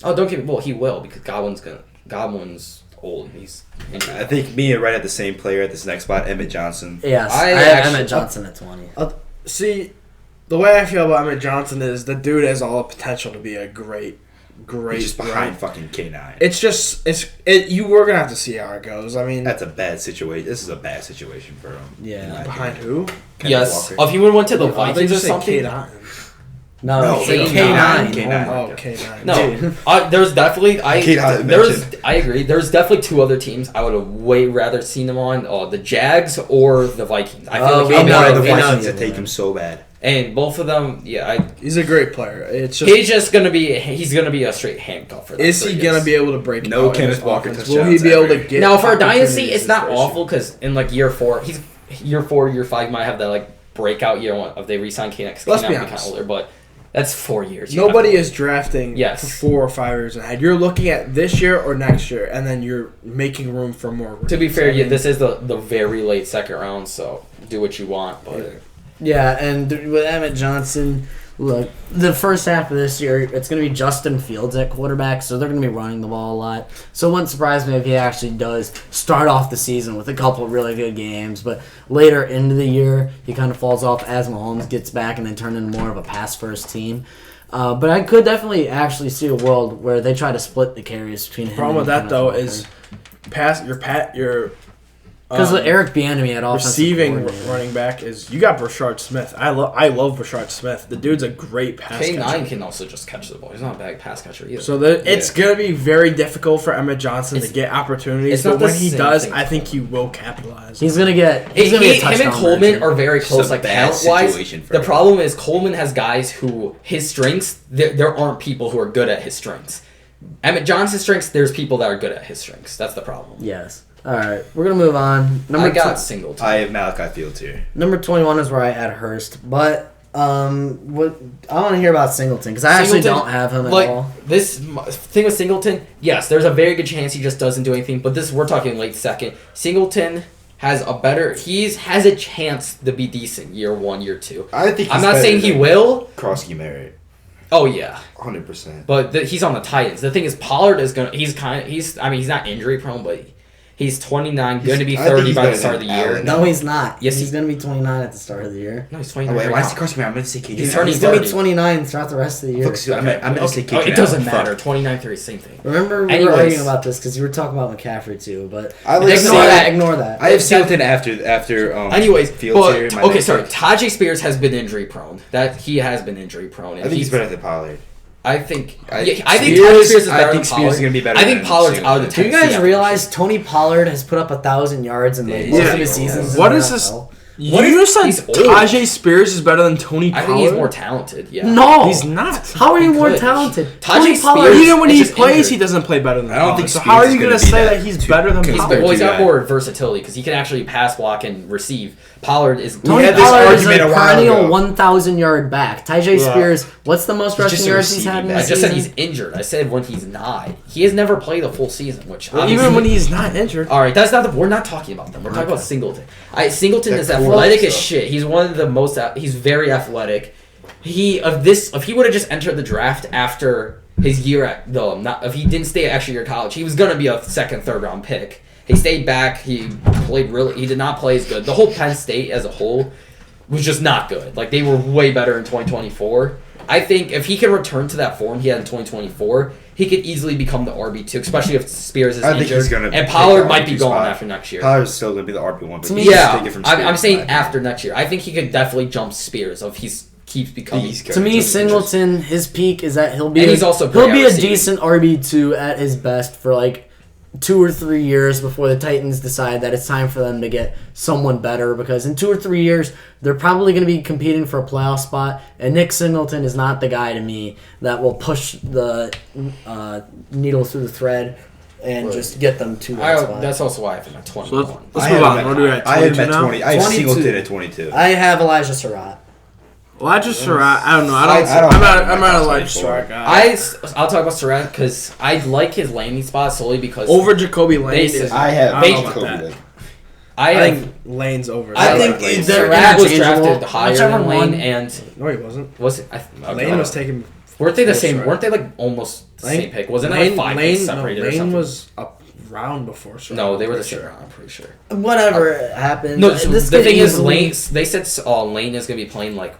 [SPEAKER 4] Oh, don't get me. Well, he will because Godwin's old. He's injured.
[SPEAKER 5] I think me and Red had the same player at this next spot, Emmett Johnson.
[SPEAKER 1] Yes,
[SPEAKER 4] I
[SPEAKER 1] I have
[SPEAKER 4] actually-
[SPEAKER 1] Emmett Johnson at 20.
[SPEAKER 3] See, the way I feel about Emmett Johnson is the dude has all the potential to be a great.
[SPEAKER 5] He's just behind fucking K9.
[SPEAKER 3] It's just you were gonna have to see how it goes. I mean,
[SPEAKER 5] That's a bad situation. This is a bad situation for him.
[SPEAKER 1] Yeah.
[SPEAKER 5] in my
[SPEAKER 3] behind
[SPEAKER 5] opinion.
[SPEAKER 3] who?
[SPEAKER 5] Kenneth
[SPEAKER 4] Yes.
[SPEAKER 5] Walker.
[SPEAKER 4] If he would have went to the
[SPEAKER 3] They
[SPEAKER 4] Vikings or
[SPEAKER 3] just say
[SPEAKER 4] something.
[SPEAKER 3] K9.
[SPEAKER 1] No,
[SPEAKER 5] No,
[SPEAKER 1] it's
[SPEAKER 4] K9.
[SPEAKER 1] K9.
[SPEAKER 5] K9.
[SPEAKER 3] Oh,
[SPEAKER 5] Okay.
[SPEAKER 3] K9.
[SPEAKER 4] No, there's definitely
[SPEAKER 5] K9
[SPEAKER 4] there's
[SPEAKER 5] mentioned.
[SPEAKER 4] I agree. There's definitely 2 other teams I would have way rather seen him on. The Jags or the Vikings. I feel
[SPEAKER 1] Oh,
[SPEAKER 4] like
[SPEAKER 1] we
[SPEAKER 4] he'd
[SPEAKER 5] I
[SPEAKER 4] be
[SPEAKER 1] know,
[SPEAKER 4] on
[SPEAKER 5] wanted the
[SPEAKER 1] we know
[SPEAKER 5] Vikings
[SPEAKER 1] you
[SPEAKER 5] to take
[SPEAKER 1] would.
[SPEAKER 5] him so bad.
[SPEAKER 4] and both of them. Yeah,
[SPEAKER 3] He's a great player. It's just
[SPEAKER 4] he's gonna be a straight handcuff for them.
[SPEAKER 3] is he gonna be able to break
[SPEAKER 5] No
[SPEAKER 3] out in
[SPEAKER 5] Kenneth
[SPEAKER 3] this
[SPEAKER 5] Walker
[SPEAKER 3] offense? Will he
[SPEAKER 5] touchdowns
[SPEAKER 3] be able to
[SPEAKER 5] ever.
[SPEAKER 3] get
[SPEAKER 4] Now for a
[SPEAKER 3] opportunities
[SPEAKER 4] dynasty, it's
[SPEAKER 3] is
[SPEAKER 4] not
[SPEAKER 3] the
[SPEAKER 4] awful because in like year 4, year 5 might have that like breakout year one if they re-sign K-Nex.
[SPEAKER 3] Let's be
[SPEAKER 4] kind of
[SPEAKER 3] honest.
[SPEAKER 4] older, but That's 4 years.
[SPEAKER 3] Nobody is drafting
[SPEAKER 4] Yes.
[SPEAKER 3] for 4 or 5 years ahead. You're looking at this year or next year, and then you're making room for more.
[SPEAKER 4] To be
[SPEAKER 3] rookies.
[SPEAKER 4] fair,
[SPEAKER 3] I mean,
[SPEAKER 4] this is the very late second round, so do what you want. But
[SPEAKER 1] Yeah, and with Emmett Johnson, look, the first half of this year, it's going to be Justin Fields at quarterback, so they're going to be running the ball a lot. So it wouldn't surprise me if he actually does start off the season with a couple of really good games, but later into the year, he kind of falls off as Mahomes gets back and then turn into more of a pass-first team. But I could definitely actually see a world where they try to split the carries between him.
[SPEAKER 3] The problem with
[SPEAKER 1] and
[SPEAKER 3] that though
[SPEAKER 1] Kenneth
[SPEAKER 3] is your
[SPEAKER 1] because Eric Bieniemy at offensive
[SPEAKER 3] receiving
[SPEAKER 1] coordinator.
[SPEAKER 3] running back is you got Brashard Smith. I love Brashard Smith. The dude's a great pass
[SPEAKER 4] K9
[SPEAKER 3] catcher.
[SPEAKER 4] can also just catch the ball. He's not a bad pass catcher either.
[SPEAKER 3] So it's gonna be very difficult for Emmett Johnson to get opportunities.
[SPEAKER 4] it's not
[SPEAKER 3] But
[SPEAKER 4] the
[SPEAKER 3] when he
[SPEAKER 4] same
[SPEAKER 3] does,
[SPEAKER 4] thing
[SPEAKER 3] I
[SPEAKER 4] for
[SPEAKER 3] think
[SPEAKER 4] him.
[SPEAKER 3] he will capitalize.
[SPEAKER 1] He's gonna get. He's gonna be a
[SPEAKER 4] him
[SPEAKER 1] touchdown
[SPEAKER 4] and Coleman
[SPEAKER 1] merchant.
[SPEAKER 4] are very
[SPEAKER 5] It's
[SPEAKER 4] close,
[SPEAKER 5] a
[SPEAKER 4] like
[SPEAKER 5] bad
[SPEAKER 4] talent-wise.
[SPEAKER 5] situation for
[SPEAKER 4] The
[SPEAKER 5] him.
[SPEAKER 4] problem is Coleman has guys who his strengths. There aren't people who are good at his strengths. Emmett Johnson's strengths. There's people that are good at his strengths. That's the problem.
[SPEAKER 1] Yes. All right, we're gonna move on.
[SPEAKER 4] I got
[SPEAKER 1] tw-
[SPEAKER 4] Singleton.
[SPEAKER 5] I have Malachi Fields here.
[SPEAKER 1] Number 21 is where I had Hurst, but what I want to hear about Singleton because I actually
[SPEAKER 4] Singleton,
[SPEAKER 1] don't have him at
[SPEAKER 4] like,
[SPEAKER 1] all.
[SPEAKER 4] This thing with Singleton, yes, there's a very good chance he just doesn't do anything. But we're talking late second. Singleton has a chance to be decent year 1, year 2.
[SPEAKER 5] I think he's
[SPEAKER 4] I'm not
[SPEAKER 5] better
[SPEAKER 4] saying he
[SPEAKER 5] than
[SPEAKER 4] will.
[SPEAKER 5] Krosky Merritt,
[SPEAKER 4] Oh yeah,
[SPEAKER 5] 100%.
[SPEAKER 4] but he's on the Titans. The thing is, Pollard is gonna. He's not injury prone, but he's 29, going to be
[SPEAKER 5] I think
[SPEAKER 4] 30
[SPEAKER 5] he's
[SPEAKER 4] by the
[SPEAKER 5] better
[SPEAKER 4] start of the
[SPEAKER 5] than
[SPEAKER 4] year.
[SPEAKER 5] Allen.
[SPEAKER 1] No, he's not.
[SPEAKER 4] Yes,
[SPEAKER 1] he's
[SPEAKER 4] he-
[SPEAKER 1] gonna be 29 at the start of the year.
[SPEAKER 4] No, he's
[SPEAKER 5] Oh,
[SPEAKER 4] 29.
[SPEAKER 5] wait,
[SPEAKER 4] right
[SPEAKER 5] why is he
[SPEAKER 4] now.
[SPEAKER 5] Krosky Merritt? I'm going to say KJ.
[SPEAKER 4] He's turning
[SPEAKER 1] He's gonna be
[SPEAKER 4] 30.
[SPEAKER 1] 29 throughout the rest of the year.
[SPEAKER 5] I'm going to say KJ.
[SPEAKER 4] It doesn't
[SPEAKER 5] Fuck.
[SPEAKER 4] matter. 29, 30, same thing.
[SPEAKER 1] Remember, we were
[SPEAKER 4] Anyways.
[SPEAKER 1] arguing about this because you were talking about McCaffrey too, but
[SPEAKER 5] I like
[SPEAKER 1] ignore
[SPEAKER 5] Singleton.
[SPEAKER 1] that. Ignore that.
[SPEAKER 5] I have Singleton after
[SPEAKER 4] Anyways,
[SPEAKER 5] Fields here.
[SPEAKER 4] okay, sorry. Tajay Spears has been injury prone. He has been injury prone.
[SPEAKER 5] I think he's better than Pollard.
[SPEAKER 4] I think
[SPEAKER 5] Spears-
[SPEAKER 4] Tajay Spears is
[SPEAKER 5] I
[SPEAKER 4] better
[SPEAKER 5] think
[SPEAKER 4] than
[SPEAKER 5] Spears
[SPEAKER 4] Pollard.
[SPEAKER 5] is gonna be better
[SPEAKER 4] I think
[SPEAKER 5] than
[SPEAKER 4] Pollard's
[SPEAKER 5] Singleton.
[SPEAKER 4] out of the
[SPEAKER 1] Do you
[SPEAKER 4] Tennessee
[SPEAKER 1] guys realize Tony Pollard has put up 1,000 yards in like
[SPEAKER 5] Yeah,
[SPEAKER 1] most
[SPEAKER 3] yeah.
[SPEAKER 1] of his seasons?
[SPEAKER 3] What
[SPEAKER 1] in
[SPEAKER 3] is
[SPEAKER 1] the
[SPEAKER 3] this?
[SPEAKER 1] NFL?
[SPEAKER 3] You said
[SPEAKER 4] he's old.
[SPEAKER 3] Tajay Spears is better than Tony Pollard.
[SPEAKER 4] I think he's more talented. Yeah.
[SPEAKER 1] No,
[SPEAKER 3] He's not.
[SPEAKER 1] How are you more
[SPEAKER 4] could.
[SPEAKER 1] talented?
[SPEAKER 4] Tajay
[SPEAKER 1] Tony Pollard.
[SPEAKER 4] Spears-
[SPEAKER 3] Even when
[SPEAKER 4] It's
[SPEAKER 3] he
[SPEAKER 4] just
[SPEAKER 3] plays,
[SPEAKER 4] injured.
[SPEAKER 3] he doesn't play better than
[SPEAKER 5] I don't
[SPEAKER 3] Pollard.
[SPEAKER 5] think
[SPEAKER 3] So
[SPEAKER 5] Spears
[SPEAKER 3] how are
[SPEAKER 5] is
[SPEAKER 3] you
[SPEAKER 5] gonna
[SPEAKER 3] going to
[SPEAKER 5] be
[SPEAKER 3] say
[SPEAKER 5] that
[SPEAKER 3] that he's
[SPEAKER 5] two-
[SPEAKER 3] better than
[SPEAKER 5] he's
[SPEAKER 3] Pollard?
[SPEAKER 4] Well, he's got
[SPEAKER 5] guy.
[SPEAKER 4] more versatility because he can actually pass block and receive. Pollard is.
[SPEAKER 1] Tony
[SPEAKER 5] had this
[SPEAKER 1] Pollard is
[SPEAKER 5] argument
[SPEAKER 1] a
[SPEAKER 5] a while
[SPEAKER 1] perennial
[SPEAKER 5] ago.
[SPEAKER 1] 1,000 yard back. Tajay
[SPEAKER 3] Yeah.
[SPEAKER 1] Spears, what's the most
[SPEAKER 5] He's just
[SPEAKER 1] rushing
[SPEAKER 5] a
[SPEAKER 1] yards he's had in
[SPEAKER 5] receiving
[SPEAKER 1] the
[SPEAKER 4] I just said
[SPEAKER 1] season?
[SPEAKER 4] he's injured. I said when he's not. He has never played a full season, which
[SPEAKER 3] Well,
[SPEAKER 4] obviously,
[SPEAKER 3] even when he's not injured.
[SPEAKER 4] All right, that's not. We're not talking about them. We're talking about Singleton. Singleton
[SPEAKER 5] That
[SPEAKER 4] is
[SPEAKER 5] core
[SPEAKER 4] athletic as
[SPEAKER 5] stuff.
[SPEAKER 4] shit. He's one of the most. He's very athletic. If he would have just entered the draft after his year if he didn't stay at extra year college, he was gonna be a second, third round pick. He stayed back. He did not play as good. The whole Penn State as a whole was just not good. Like, they were way better in 2024. I think if he can return to that form he had in 2024, he could easily become the RB2, especially if Spears is
[SPEAKER 5] I think
[SPEAKER 4] injured.
[SPEAKER 5] he's gonna
[SPEAKER 4] And
[SPEAKER 5] take
[SPEAKER 4] Pollard
[SPEAKER 5] the
[SPEAKER 4] might be
[SPEAKER 5] RB2
[SPEAKER 4] gone
[SPEAKER 5] spot.
[SPEAKER 4] after next year.
[SPEAKER 5] Pollard's still going to be the RB1. But
[SPEAKER 1] To me,
[SPEAKER 5] he's
[SPEAKER 4] Yeah,
[SPEAKER 5] taken from
[SPEAKER 4] I'm
[SPEAKER 5] Spears,
[SPEAKER 4] saying
[SPEAKER 5] in my
[SPEAKER 4] after
[SPEAKER 5] opinion.
[SPEAKER 4] next year. I think he could definitely jump Spears if he keeps becoming.
[SPEAKER 5] He's
[SPEAKER 1] To me, Singleton, his peak is that he'll be
[SPEAKER 4] And he's also
[SPEAKER 1] he'll
[SPEAKER 4] great
[SPEAKER 1] be
[SPEAKER 4] at
[SPEAKER 1] a
[SPEAKER 4] receiving.
[SPEAKER 1] decent RB2 at his best for like 2 or 3 years before the Titans decide that it's time for them to get someone better, because in 2 or 3 years they're probably going to be competing for a playoff spot, and Nick Singleton is not the guy to me that will push the needle through the thread and just get them to that spot.
[SPEAKER 4] That's also why I think at
[SPEAKER 3] So
[SPEAKER 4] 21.
[SPEAKER 3] let's
[SPEAKER 5] I
[SPEAKER 3] move
[SPEAKER 5] have
[SPEAKER 3] on.
[SPEAKER 5] him
[SPEAKER 3] What are we at?
[SPEAKER 5] I have him
[SPEAKER 3] 22
[SPEAKER 5] at
[SPEAKER 3] now?
[SPEAKER 5] 20. I have
[SPEAKER 1] 22.
[SPEAKER 5] Singleton at 22.
[SPEAKER 1] I have Elijah Surratt.
[SPEAKER 3] Elijah Surratt. I don't know.
[SPEAKER 5] I don't
[SPEAKER 3] I'm
[SPEAKER 5] have
[SPEAKER 3] not
[SPEAKER 5] him
[SPEAKER 3] an
[SPEAKER 5] at
[SPEAKER 3] Elijah
[SPEAKER 5] 24.
[SPEAKER 3] Surratt guy.
[SPEAKER 4] I'll talk about Surratt because I like his landing spot solely because
[SPEAKER 3] Over Jacoby Lane.
[SPEAKER 4] They
[SPEAKER 3] is-
[SPEAKER 4] said-
[SPEAKER 5] I have
[SPEAKER 3] I don't know about
[SPEAKER 5] Jacoby
[SPEAKER 3] that.
[SPEAKER 5] Lane.
[SPEAKER 4] I
[SPEAKER 3] I
[SPEAKER 4] have.
[SPEAKER 3] think Lane's over.
[SPEAKER 1] I
[SPEAKER 5] I
[SPEAKER 1] think
[SPEAKER 5] like Lane.
[SPEAKER 1] they're
[SPEAKER 4] Surratt was
[SPEAKER 1] interchangeable.
[SPEAKER 4] drafted higher
[SPEAKER 1] Whichever
[SPEAKER 4] than
[SPEAKER 1] one.
[SPEAKER 4] Lane, and
[SPEAKER 3] No, he wasn't.
[SPEAKER 4] was it?
[SPEAKER 3] Lane was taken.
[SPEAKER 4] Weren't they the
[SPEAKER 3] Full
[SPEAKER 4] same?
[SPEAKER 3] Surratt.
[SPEAKER 4] Weren't they like almost the
[SPEAKER 3] Lane-
[SPEAKER 4] same pick? Wasn't it
[SPEAKER 3] Lane,
[SPEAKER 4] like 5
[SPEAKER 3] Lane,
[SPEAKER 4] picks separated
[SPEAKER 3] no,
[SPEAKER 4] or
[SPEAKER 3] Lane
[SPEAKER 4] something?
[SPEAKER 3] was a round before Surratt.
[SPEAKER 4] No, they were the
[SPEAKER 3] I'm
[SPEAKER 4] same
[SPEAKER 3] pretty
[SPEAKER 4] round. I'm pretty sure.
[SPEAKER 1] Whatever happened.
[SPEAKER 4] No, so
[SPEAKER 1] this
[SPEAKER 4] the
[SPEAKER 1] could
[SPEAKER 4] thing is,
[SPEAKER 1] easily-
[SPEAKER 4] Lane. They said Lane is gonna be playing like.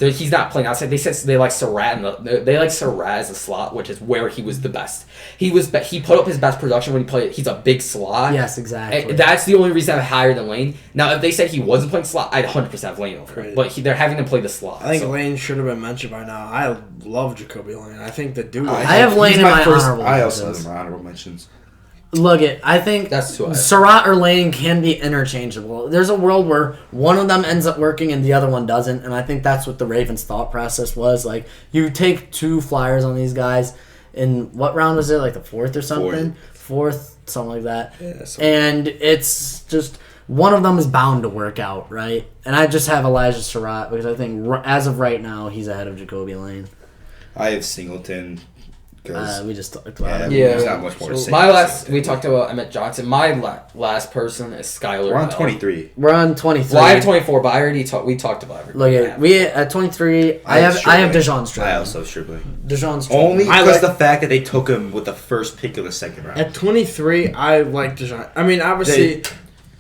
[SPEAKER 4] He's not playing outside. They said they like Surratt they like Surratt as a slot, which is where he was the best. He put up his best production when he played. He's a big slot.
[SPEAKER 1] Yes, exactly.
[SPEAKER 4] That's the only reason I'm higher than Lane. Now, if they said he wasn't playing slot, I'd 100% have Lane over him.
[SPEAKER 3] Crazy.
[SPEAKER 4] But they're having him play the slot.
[SPEAKER 3] I think
[SPEAKER 4] so.
[SPEAKER 3] Lane should have been mentioned by now. I love Jacoby Lane. I think the dude.
[SPEAKER 1] I have Lane
[SPEAKER 5] He's
[SPEAKER 1] in my
[SPEAKER 5] first.
[SPEAKER 1] honorable
[SPEAKER 5] I also have
[SPEAKER 1] mentions.
[SPEAKER 5] him in my honorable mentions.
[SPEAKER 1] Look, I think
[SPEAKER 4] That's who I have.
[SPEAKER 1] Surratt or Lane can be interchangeable. There's a world where one of them ends up working and the other one doesn't, and I think that's what the Ravens' thought process was. Like, you take 2 flyers on these guys, in what round was it? Like the 4th or something? Fourth, something like that.
[SPEAKER 3] Yeah, so-
[SPEAKER 1] And it's just one of them is bound to work out, right? And I just have Elijah Surratt because I think as of right now he's ahead of Jacoby Lane.
[SPEAKER 5] I have Singleton.
[SPEAKER 1] We just talked about it.
[SPEAKER 4] Yeah.
[SPEAKER 5] There's not much more to say.
[SPEAKER 4] We talked about Emmett Johnson. My last person is Skylar
[SPEAKER 5] We're on
[SPEAKER 4] Bell.
[SPEAKER 5] 23.
[SPEAKER 1] We're on 23.
[SPEAKER 4] Well, I have 24, but I already we talked about everything.
[SPEAKER 1] Look at we at 23. I have DeJon Stribling.
[SPEAKER 5] I also Stribling.
[SPEAKER 1] DeJon Stribling.
[SPEAKER 5] Only
[SPEAKER 3] I
[SPEAKER 5] because
[SPEAKER 3] like-
[SPEAKER 5] the fact that they took him with the first pick of the second round.
[SPEAKER 3] At 23, I like DeJon. I mean, obviously,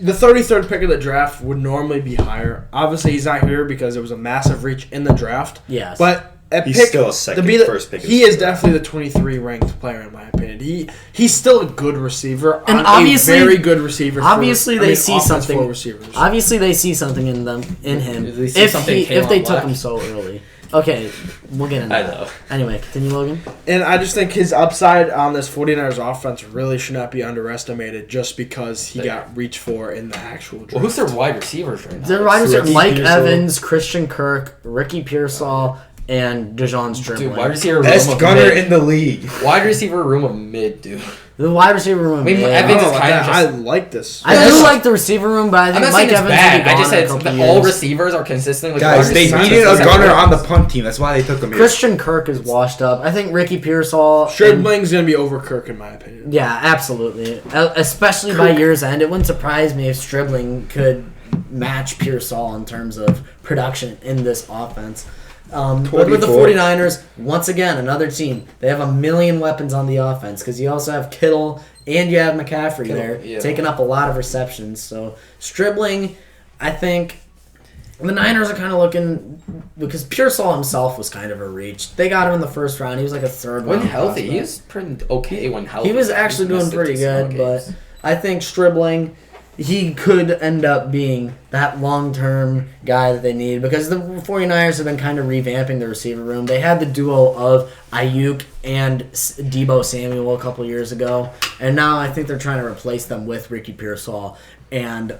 [SPEAKER 3] the 33rd pick of the draft would normally be higher. Obviously, he's not here because it was a massive reach in the draft.
[SPEAKER 1] Yes.
[SPEAKER 3] But at
[SPEAKER 5] He's
[SPEAKER 3] pick,
[SPEAKER 5] still a second,
[SPEAKER 3] to be the,
[SPEAKER 5] first pick of
[SPEAKER 3] he
[SPEAKER 5] the
[SPEAKER 3] is
[SPEAKER 5] second round.
[SPEAKER 3] definitely the 23 ranked player in my opinion. He's still a good receiver.
[SPEAKER 1] And
[SPEAKER 3] on
[SPEAKER 1] obviously-
[SPEAKER 3] a very good receiver.
[SPEAKER 1] obviously they see
[SPEAKER 3] offense
[SPEAKER 1] something.
[SPEAKER 3] for receivers.
[SPEAKER 1] Obviously, they see something in him.
[SPEAKER 4] They see
[SPEAKER 1] If
[SPEAKER 4] something in
[SPEAKER 1] if they
[SPEAKER 4] Kalen
[SPEAKER 1] took
[SPEAKER 4] Black.
[SPEAKER 1] him so early. Okay, we'll get into
[SPEAKER 4] I
[SPEAKER 1] that.
[SPEAKER 4] know.
[SPEAKER 1] Anyway, continue, Logan.
[SPEAKER 3] And I just think his upside on this 49ers offense really should not be underestimated just because he got reached for in the actual draft.
[SPEAKER 4] Well, who's their wide receivers right now?
[SPEAKER 1] Their riders are
[SPEAKER 3] Ricky
[SPEAKER 1] Mike
[SPEAKER 3] Pearsall.
[SPEAKER 1] Evans, Christian Kirk, Ricky Pearsall, and DeJon Stribling.
[SPEAKER 4] Dude, wide receiver room
[SPEAKER 5] Best
[SPEAKER 4] of
[SPEAKER 5] gunner
[SPEAKER 4] mid.
[SPEAKER 5] in the league.
[SPEAKER 4] Wide receiver room of mid, dude.
[SPEAKER 1] The wide receiver room.
[SPEAKER 4] I mean,
[SPEAKER 1] yeah.
[SPEAKER 4] Evans
[SPEAKER 3] I
[SPEAKER 4] is kind of
[SPEAKER 3] I
[SPEAKER 4] just.
[SPEAKER 3] like this.
[SPEAKER 1] I do like the receiver room, but I
[SPEAKER 4] I'm
[SPEAKER 1] think
[SPEAKER 4] not
[SPEAKER 1] Mike
[SPEAKER 4] saying it's
[SPEAKER 1] Evans
[SPEAKER 4] bad.
[SPEAKER 1] will be
[SPEAKER 4] I
[SPEAKER 1] gone
[SPEAKER 4] just
[SPEAKER 1] in a
[SPEAKER 4] said
[SPEAKER 1] couple
[SPEAKER 4] all
[SPEAKER 1] years.
[SPEAKER 4] receivers are consistent. Like
[SPEAKER 5] Guys,
[SPEAKER 4] wide
[SPEAKER 5] they
[SPEAKER 4] receivers.
[SPEAKER 5] needed a
[SPEAKER 4] Second
[SPEAKER 5] gunner
[SPEAKER 4] round.
[SPEAKER 5] on the punt team. That's why they took him here.
[SPEAKER 1] Christian Kirk is washed up. I think Ricky Pearsall. and-
[SPEAKER 3] Stribling's going to be over Kirk in my opinion.
[SPEAKER 1] Yeah, absolutely. Especially by year's end, it wouldn't surprise me if Stribling could match Pearsall in terms of production in this offense. But with the
[SPEAKER 5] 24.
[SPEAKER 1] 49ers, once again, another team. They have a million weapons on the offense because you also have Kittle and you have McCaffrey there
[SPEAKER 4] yeah.
[SPEAKER 1] taking up a lot of receptions. So Stribling, I think the Niners are kind of looking because Pearsall himself was kind of a reach. They got him in the first round. He was like a third
[SPEAKER 4] When
[SPEAKER 1] round
[SPEAKER 4] healthy,
[SPEAKER 1] prospect.
[SPEAKER 4] he was pretty okay when healthy.
[SPEAKER 1] He was actually doing
[SPEAKER 4] missed
[SPEAKER 1] pretty
[SPEAKER 4] it to some
[SPEAKER 1] good, but
[SPEAKER 4] games.
[SPEAKER 1] I think Stribling, he could end up being that long-term guy that they need because the 49ers have been kind of revamping the receiver room. They had the duo of Ayuk and Debo Samuel a couple years ago, and now I think they're trying to replace them with Ricky Pearsall and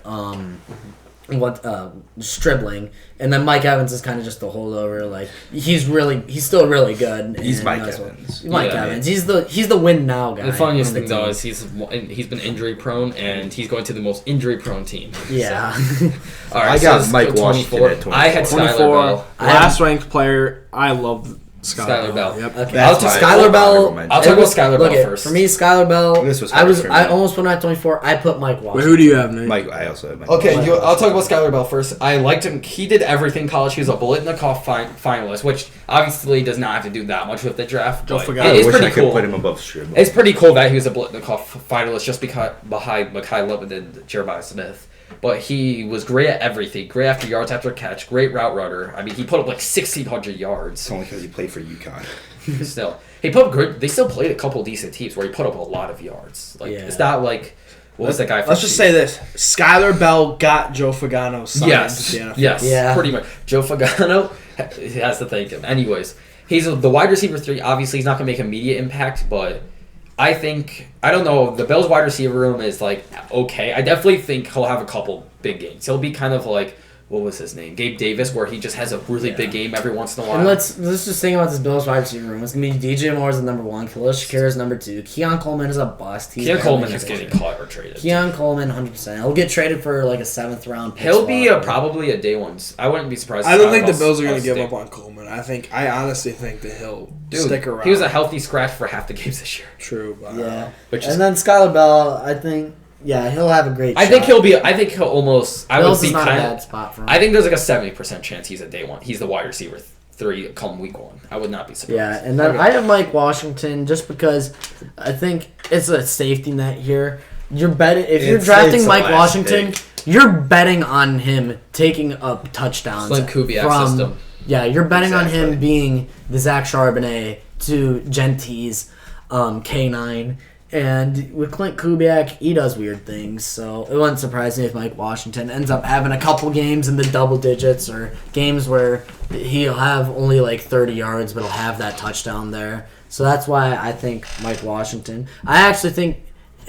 [SPEAKER 1] Stribling, and then Mike Evans is kind of just the holdover. Like he's still really good.
[SPEAKER 5] He's
[SPEAKER 1] and
[SPEAKER 5] Mike
[SPEAKER 1] that's what-
[SPEAKER 5] Evans.
[SPEAKER 1] Mike
[SPEAKER 4] Yeah,
[SPEAKER 1] Evans. He's the win now guy.
[SPEAKER 4] The funniest
[SPEAKER 1] on the
[SPEAKER 4] thing though
[SPEAKER 1] team.
[SPEAKER 4] is he's been injury prone and he's going to the most injury prone team.
[SPEAKER 1] Yeah.
[SPEAKER 4] So, all right,
[SPEAKER 5] I got
[SPEAKER 4] so
[SPEAKER 5] Mike
[SPEAKER 4] 24.
[SPEAKER 5] Washington at 24.
[SPEAKER 4] I had Skylar
[SPEAKER 3] 24,
[SPEAKER 4] Bell.
[SPEAKER 3] last ranked player. I love
[SPEAKER 4] Skylar Bell.
[SPEAKER 3] Yep.
[SPEAKER 1] Okay.
[SPEAKER 5] That's
[SPEAKER 1] I'll take
[SPEAKER 5] my
[SPEAKER 1] Skylar Bell.
[SPEAKER 5] honorable mention.
[SPEAKER 4] I'll talk about Skylar
[SPEAKER 1] Look
[SPEAKER 4] Bell
[SPEAKER 1] at,
[SPEAKER 4] first.
[SPEAKER 1] For me, Skylar Bell.
[SPEAKER 5] This was
[SPEAKER 1] I was.
[SPEAKER 5] hard for
[SPEAKER 1] I
[SPEAKER 5] me.
[SPEAKER 1] almost went at 24. I put Mike Washington.
[SPEAKER 3] Wait, who do you have, Nate?
[SPEAKER 5] Mike, I also have Mike.
[SPEAKER 4] Okay,
[SPEAKER 1] Mike
[SPEAKER 4] I'll talk about Skylar Bell first. I liked him. He did everything in college. He was a Biletnikoff finalist, which obviously does not have to do that much with the draft.
[SPEAKER 3] Don't
[SPEAKER 4] But
[SPEAKER 3] forget.
[SPEAKER 4] it
[SPEAKER 5] I
[SPEAKER 4] is
[SPEAKER 5] wish
[SPEAKER 4] pretty
[SPEAKER 5] I could
[SPEAKER 4] cool.
[SPEAKER 5] put him above Stribling.
[SPEAKER 4] It's pretty cool that he was a Biletnikoff finalist just because behind Mekhi Levin and Jeremiah Smith. But he was great at everything. Great after yards after catch. Great route runner. I mean, he put up like 1,600 yards.
[SPEAKER 5] It's only because he played for UConn.
[SPEAKER 4] Still, he put up good. They still played a couple decent teams where he put up a lot of yards. Like
[SPEAKER 1] Yeah.
[SPEAKER 4] it's not like what was that guy?
[SPEAKER 3] Let's just say this: Skylar Bell got Joe Fagano signed
[SPEAKER 4] Yes,
[SPEAKER 3] to the NFL.
[SPEAKER 4] yes,
[SPEAKER 1] Yeah.
[SPEAKER 4] pretty much. Joe Fagano has to thank him. Anyways, he's the wide receiver 3. Obviously, he's not going to make immediate impact, but I don't know. The Bills' wide receiver room is like okay. I definitely think he'll have a couple big games. He'll be kind of like what was his name, Gabe Davis, where he just has a really big game every once in a while.
[SPEAKER 1] And let's just think about this Bills wide receiver room. It's gonna be DJ Moore is the number 1, Khalil Shakir is number 2. Keon Coleman is a bust. He's
[SPEAKER 4] Keon
[SPEAKER 1] barely
[SPEAKER 4] Coleman
[SPEAKER 1] making
[SPEAKER 4] is
[SPEAKER 1] it.
[SPEAKER 4] getting cut or traded.
[SPEAKER 1] Keon Coleman, 100%. He'll get traded for like a 7th round pick.
[SPEAKER 4] He'll be
[SPEAKER 1] spot.
[SPEAKER 4] probably a day one. I wouldn't be surprised.
[SPEAKER 3] I don't think the
[SPEAKER 4] Skylar
[SPEAKER 3] Bills are going
[SPEAKER 4] Bell's
[SPEAKER 3] to give
[SPEAKER 4] day-
[SPEAKER 3] up on Coleman. I honestly think that he'll
[SPEAKER 4] Dude,
[SPEAKER 3] stick around.
[SPEAKER 4] he was a healthy scratch for half the games this year.
[SPEAKER 3] True, but
[SPEAKER 1] Yeah.
[SPEAKER 4] Which is
[SPEAKER 1] And then Skylar Bell, I think, yeah, he'll have a great.
[SPEAKER 4] I think
[SPEAKER 1] shot.
[SPEAKER 4] he'll almost. I would
[SPEAKER 1] Bills
[SPEAKER 4] be
[SPEAKER 1] is not a
[SPEAKER 4] kind
[SPEAKER 1] bad
[SPEAKER 4] of.
[SPEAKER 1] spot for him.
[SPEAKER 4] I think there's like a 70% chance he's a day one. He's the wide receiver 3 come week 1. I would not be surprised.
[SPEAKER 1] Yeah, and then
[SPEAKER 4] Okay.
[SPEAKER 1] I have Mike Washington just because I think it's a safety net here. You're betting if you're
[SPEAKER 5] It's
[SPEAKER 1] drafting
[SPEAKER 5] the
[SPEAKER 1] Mike
[SPEAKER 5] last
[SPEAKER 1] Washington,
[SPEAKER 5] pick.
[SPEAKER 1] you're betting on him taking up touchdowns
[SPEAKER 4] Flint Kubiak
[SPEAKER 1] from.
[SPEAKER 4] system.
[SPEAKER 1] Yeah, you're betting on
[SPEAKER 5] Exactly.
[SPEAKER 1] him being the Zach Charbonnet to Gentie's K9. And with Clint Kubiak, he does weird things, so it wouldn't surprise me if Mike Washington ends up having a couple games in the double digits or games where he'll have only like 30 yards, but he'll have that touchdown there. So that's why I think Mike Washington. I actually think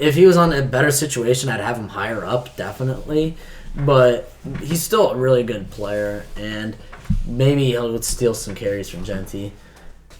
[SPEAKER 1] if he was on a better situation, I'd have him higher up, definitely. But he's still a really good player, and maybe he'll steal some carries from Genty.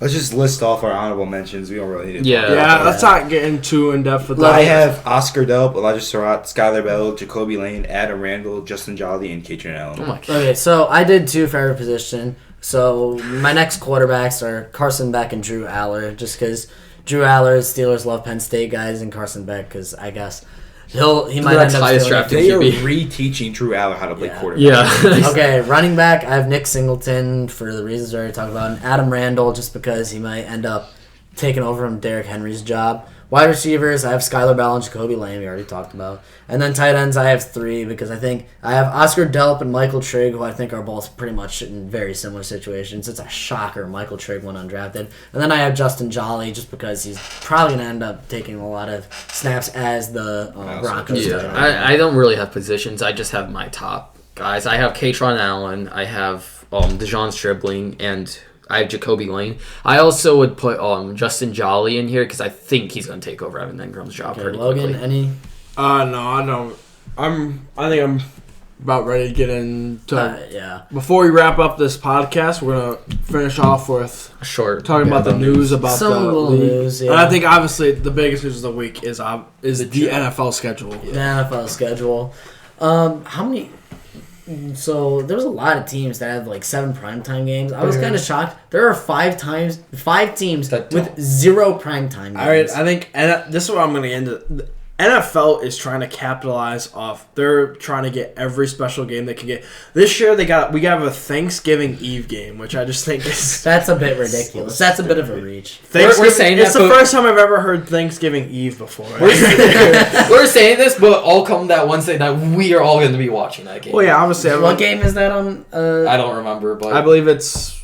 [SPEAKER 5] Let's just list off our honorable mentions. We don't really need to.
[SPEAKER 6] Yeah.
[SPEAKER 5] talk about
[SPEAKER 3] Yeah,
[SPEAKER 5] that.
[SPEAKER 3] let's not get in too in depth with
[SPEAKER 1] Look,
[SPEAKER 3] that.
[SPEAKER 5] I have Oscar Delp, Elijah Surratt, Skylar Bell, Jacoby Lane, Adam Randall, Justin Jolly, and Katrin Allen.
[SPEAKER 6] Oh my god.
[SPEAKER 1] Okay, so I did 2 for every position. So my next quarterbacks are Carson Beck and Drew Aller, just because Drew Aller, Steelers love Penn State guys, and Carson Beck, because I guess he might
[SPEAKER 6] That's
[SPEAKER 1] end up
[SPEAKER 6] highest
[SPEAKER 1] stealing
[SPEAKER 6] drafted
[SPEAKER 1] it.
[SPEAKER 5] They are
[SPEAKER 6] QB.
[SPEAKER 5] reteaching Drew Aller how to play
[SPEAKER 1] Yeah.
[SPEAKER 5] quarterback.
[SPEAKER 6] Yeah.
[SPEAKER 1] Okay, running back, I have Nick Singleton for the reasons we already talked about, and Adam Randall just because he might end up taking over from Derrick Henry's job. Wide receivers, I have Skylar Bell and Jacoby Lane, we already talked about. And then tight ends, I have 3 because I think I have Oscar Delp and Michael Trigg, who I think are both pretty much in very similar situations. It's a shocker Michael Trigg went undrafted. And then I have Justin Jolly just because he's probably going to end up taking a lot of snaps as the Broncos. tight end.
[SPEAKER 6] I don't really have positions. I just have my top guys. I have Katron Allen. I have DeJon Stribling, and I have Jacoby Lane. I also would put Justin Jolly in here because I think he's going to take over Evan Engram's job
[SPEAKER 1] Okay,
[SPEAKER 6] pretty
[SPEAKER 1] Logan,
[SPEAKER 6] quickly.
[SPEAKER 1] any?
[SPEAKER 3] No, I don't. I think I'm about ready to get into.
[SPEAKER 1] Yeah.
[SPEAKER 3] Before we wrap up this podcast, we're gonna finish off with
[SPEAKER 6] Short.
[SPEAKER 3] talking about the news about
[SPEAKER 1] Some
[SPEAKER 3] the
[SPEAKER 1] little
[SPEAKER 3] league.
[SPEAKER 1] news, yeah.
[SPEAKER 3] And I think obviously the biggest news of the week is the NFL schedule.
[SPEAKER 1] The NFL schedule. How many? So there was a lot of teams that had like 7 primetime games. I was kind of shocked. There are 5 teams
[SPEAKER 4] That
[SPEAKER 1] with
[SPEAKER 4] don't.
[SPEAKER 1] 0 primetime
[SPEAKER 3] All right,
[SPEAKER 1] games.
[SPEAKER 3] I think, and this is what I'm going to end it. The NFL is trying to capitalize off. They're trying to get every special game they can get. This year we got a Thanksgiving Eve game, which I just think is
[SPEAKER 1] That's a bit ridiculous. That's a bit of a reach.
[SPEAKER 3] Thanksgiving.
[SPEAKER 4] saying
[SPEAKER 3] it's
[SPEAKER 4] that,
[SPEAKER 3] the
[SPEAKER 4] but-
[SPEAKER 3] first time I've ever heard Thanksgiving Eve before.
[SPEAKER 4] We're saying this, but all come that Wednesday night, we are all going to be watching that game.
[SPEAKER 3] Well, yeah, obviously,
[SPEAKER 1] What game is that on?
[SPEAKER 4] I don't remember, but
[SPEAKER 3] I believe it's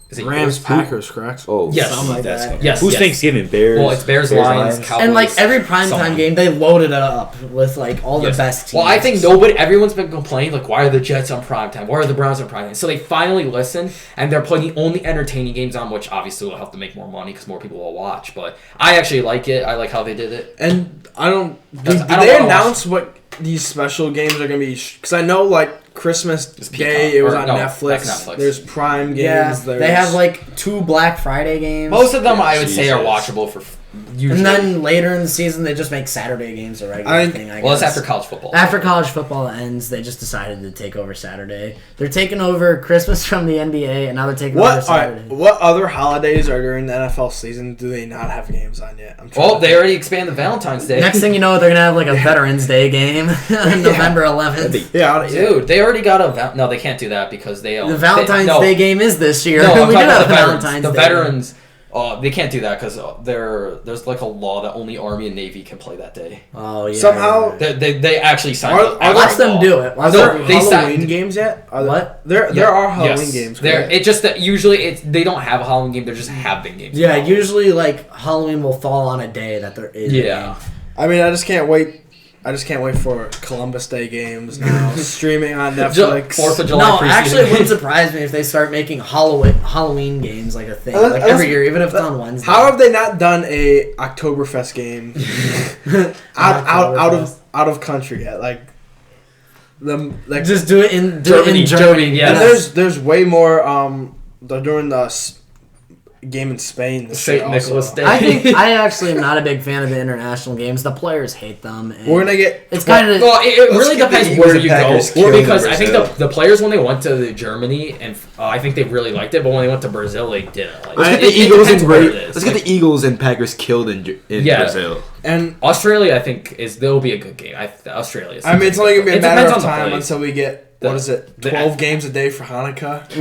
[SPEAKER 4] is it
[SPEAKER 3] Rams
[SPEAKER 4] yours?
[SPEAKER 3] Packers, correct?
[SPEAKER 5] Oh,
[SPEAKER 4] Yes.
[SPEAKER 1] Something like
[SPEAKER 5] that's
[SPEAKER 1] that.
[SPEAKER 5] good.
[SPEAKER 4] Yes,
[SPEAKER 5] Who's
[SPEAKER 4] yes.
[SPEAKER 5] Thanksgiving? Bears.
[SPEAKER 4] Well, it's Bears, Lions, Cowboys.
[SPEAKER 1] And like every primetime
[SPEAKER 4] someone.
[SPEAKER 1] game, they loaded it up with like all
[SPEAKER 4] Yes.
[SPEAKER 1] the best teams.
[SPEAKER 4] Well, I think everyone's been complaining, like, why are the Jets on primetime? Why are the Browns on primetime? So they finally listened, and they're putting only entertaining games on, which obviously will help to make more money because more people will watch. But I actually like it. I like how they did it.
[SPEAKER 3] And I don't. Did
[SPEAKER 4] I don't
[SPEAKER 3] they
[SPEAKER 4] wanna
[SPEAKER 3] announce what these special games are going to be? Because I know, like, Christmas
[SPEAKER 4] It's
[SPEAKER 3] Day,
[SPEAKER 4] Peacock.
[SPEAKER 3] it was
[SPEAKER 4] Or
[SPEAKER 3] on
[SPEAKER 4] no,
[SPEAKER 3] Netflix.
[SPEAKER 4] that's Netflix.
[SPEAKER 3] There's Prime games.
[SPEAKER 1] yeah,
[SPEAKER 3] There's,
[SPEAKER 1] they have like 2 Black Friday games.
[SPEAKER 4] Most of them, I would say, are
[SPEAKER 5] Jesus.
[SPEAKER 4] watchable for usually.
[SPEAKER 1] and then later in the season, they just make Saturday games a regular
[SPEAKER 3] I-
[SPEAKER 1] thing. I
[SPEAKER 4] well, it's
[SPEAKER 1] guess.
[SPEAKER 4] after college football.
[SPEAKER 1] After college football ends, they just decided to take over Saturday. They're taking over Christmas from the NBA, and now they're taking over
[SPEAKER 3] What? All
[SPEAKER 1] Saturday.
[SPEAKER 3] right, what other holidays are during the NFL season do they not have games on yet? I'm trying
[SPEAKER 4] Well,
[SPEAKER 3] to
[SPEAKER 4] they
[SPEAKER 3] think.
[SPEAKER 4] already expanded Valentine's Day.
[SPEAKER 1] Next thing you know, they're gonna have like a Veterans Day game on November 11th.
[SPEAKER 3] Yeah,
[SPEAKER 4] Dude, they already got a... No, they can't do that because they...
[SPEAKER 1] The Valentine's Day game is this year.
[SPEAKER 4] No, I'm
[SPEAKER 1] we do
[SPEAKER 4] talking about
[SPEAKER 1] have
[SPEAKER 4] the veterans.
[SPEAKER 1] Valentine's
[SPEAKER 4] The
[SPEAKER 1] Day.
[SPEAKER 4] veterans, they can't do that because there's like a law that only Army and Navy can play that day.
[SPEAKER 1] Oh yeah.
[SPEAKER 3] Somehow-
[SPEAKER 4] They actually signed
[SPEAKER 3] Are-
[SPEAKER 4] up.
[SPEAKER 3] are-
[SPEAKER 1] Watch them do it.
[SPEAKER 3] Are
[SPEAKER 1] Watch
[SPEAKER 3] there
[SPEAKER 1] them-
[SPEAKER 4] they
[SPEAKER 3] Halloween
[SPEAKER 4] signed-
[SPEAKER 3] games yet? Are
[SPEAKER 1] What?
[SPEAKER 3] There are Halloween
[SPEAKER 4] Yes.
[SPEAKER 3] games.
[SPEAKER 4] There,
[SPEAKER 3] correct?
[SPEAKER 4] it's just that usually they don't have a Halloween game. There just have been games.
[SPEAKER 1] Yeah, usually like Halloween will fall on a day that there is. a
[SPEAKER 4] Yeah.
[SPEAKER 1] game.
[SPEAKER 3] I mean, I just can't wait for Columbus Day games now streaming on
[SPEAKER 4] Ju-
[SPEAKER 3] Netflix.
[SPEAKER 4] 4th of July
[SPEAKER 1] No,
[SPEAKER 4] preseason
[SPEAKER 1] actually, it
[SPEAKER 4] game.
[SPEAKER 1] wouldn't surprise me if they start making Halloween games like a thing,
[SPEAKER 3] Unless-
[SPEAKER 1] like
[SPEAKER 3] unless-
[SPEAKER 1] every year, even if it's on Wednesday.
[SPEAKER 3] How have they not done a Oktoberfest game out of country yet? Like
[SPEAKER 1] Just do it in
[SPEAKER 4] Germany,
[SPEAKER 1] Germany.
[SPEAKER 4] yeah.
[SPEAKER 3] And there's way more. They're doing the game in Spain. This
[SPEAKER 4] St.
[SPEAKER 3] year
[SPEAKER 4] Nicholas
[SPEAKER 3] also.
[SPEAKER 4] Day.
[SPEAKER 1] I think I actually am not a big fan of the international games. The players hate them. And
[SPEAKER 3] We're gonna get.
[SPEAKER 1] It's kind of
[SPEAKER 4] Well, it
[SPEAKER 5] Let's
[SPEAKER 4] really
[SPEAKER 5] get the
[SPEAKER 4] depends
[SPEAKER 5] Eagles
[SPEAKER 4] where
[SPEAKER 5] and
[SPEAKER 4] you
[SPEAKER 5] Packers
[SPEAKER 4] go.
[SPEAKER 5] killing
[SPEAKER 4] Because I think
[SPEAKER 5] Brazil.
[SPEAKER 4] the players when they went to Germany and I think they really liked it, but when they went to Brazil, they didn't like
[SPEAKER 5] Let's
[SPEAKER 4] it.
[SPEAKER 5] get the
[SPEAKER 4] It
[SPEAKER 5] Eagles
[SPEAKER 4] depends
[SPEAKER 5] and
[SPEAKER 4] where it is.
[SPEAKER 5] Let's get the Eagles and Packers killed in
[SPEAKER 4] Yeah.
[SPEAKER 5] Brazil.
[SPEAKER 3] And
[SPEAKER 4] Australia, I think, they'll be a good game. Australia.
[SPEAKER 3] I mean, it's only gonna be a
[SPEAKER 4] It
[SPEAKER 3] matter
[SPEAKER 4] depends
[SPEAKER 3] of
[SPEAKER 4] on the
[SPEAKER 3] time
[SPEAKER 4] place.
[SPEAKER 3] until we get.
[SPEAKER 4] The-
[SPEAKER 3] What is it?
[SPEAKER 4] the-
[SPEAKER 3] 12 games a day for Hanukkah.
[SPEAKER 1] It's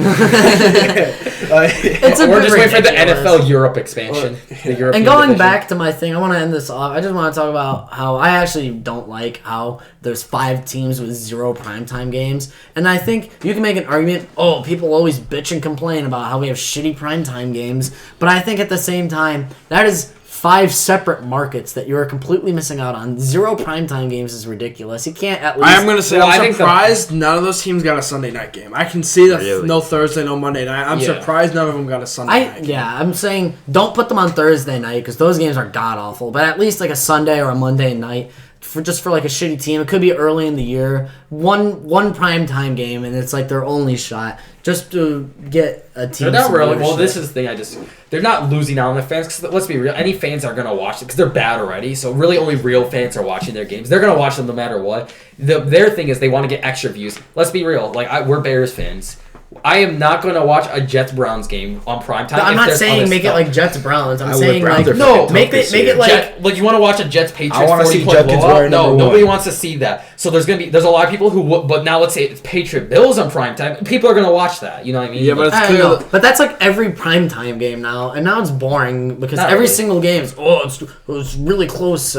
[SPEAKER 1] a
[SPEAKER 4] Or
[SPEAKER 1] bit
[SPEAKER 4] just wait for the
[SPEAKER 1] ridiculous.
[SPEAKER 4] NFL Europe expansion. The European
[SPEAKER 1] And going
[SPEAKER 4] division.
[SPEAKER 1] back to my thing, I want to end this off. I just want to talk about how I actually don't like how there's 5 teams with 0 primetime games. And I think you can make an argument, oh, people always bitch and complain about how we have shitty primetime games. But I think at the same time, that is 5 separate markets that you are completely missing out on. 0 primetime games is ridiculous. You can't at least...
[SPEAKER 3] I'm gonna say
[SPEAKER 4] Well, I
[SPEAKER 3] I'm
[SPEAKER 4] think
[SPEAKER 3] surprised none of those teams got a Sunday night game. I can see that
[SPEAKER 5] Really?
[SPEAKER 3] no Thursday, no Monday night. I'm
[SPEAKER 4] Yeah.
[SPEAKER 3] surprised none of them got a Sunday night game.
[SPEAKER 1] I'm saying don't put them on Thursday night because those games are god awful. But at least like a Sunday or a Monday night, for like a shitty team. It could be early in the year, one prime time game, and it's like their only shot just to get a team.
[SPEAKER 4] They're not really. Well,
[SPEAKER 1] viewership.
[SPEAKER 4] this is the thing. They're not losing out on their fans. Because let's be real, any fans are gonna watch it because they're bad already. So really, only real fans are watching their games. They're gonna watch them no matter what. Their thing is they want to get extra views. Let's be real. Like we're Bears fans. I am not going to watch a Jets-Browns game on primetime.
[SPEAKER 1] I'm not saying make it like Jets-Browns. I'm
[SPEAKER 7] would
[SPEAKER 1] saying
[SPEAKER 7] Browns
[SPEAKER 1] like
[SPEAKER 7] are
[SPEAKER 1] no,
[SPEAKER 7] fucking
[SPEAKER 1] make
[SPEAKER 7] tough
[SPEAKER 1] it
[SPEAKER 7] this
[SPEAKER 1] make
[SPEAKER 7] year.
[SPEAKER 1] it like
[SPEAKER 4] like you want to watch a Jets-Patriots
[SPEAKER 7] I wanna see
[SPEAKER 4] 40-point
[SPEAKER 7] Jets
[SPEAKER 4] blowout?
[SPEAKER 7] number
[SPEAKER 4] Nobody
[SPEAKER 7] one.
[SPEAKER 4] wants to see that. So there's a lot of people who would, but now let's say it's Patriot-Bills on primetime. People are going to watch that. You know what I mean?
[SPEAKER 3] Yeah, but it's
[SPEAKER 1] I
[SPEAKER 3] clear.
[SPEAKER 1] don't know. But that's like every primetime game now, and now it's boring because
[SPEAKER 4] Not
[SPEAKER 1] every
[SPEAKER 4] really.
[SPEAKER 1] single game is it's really close,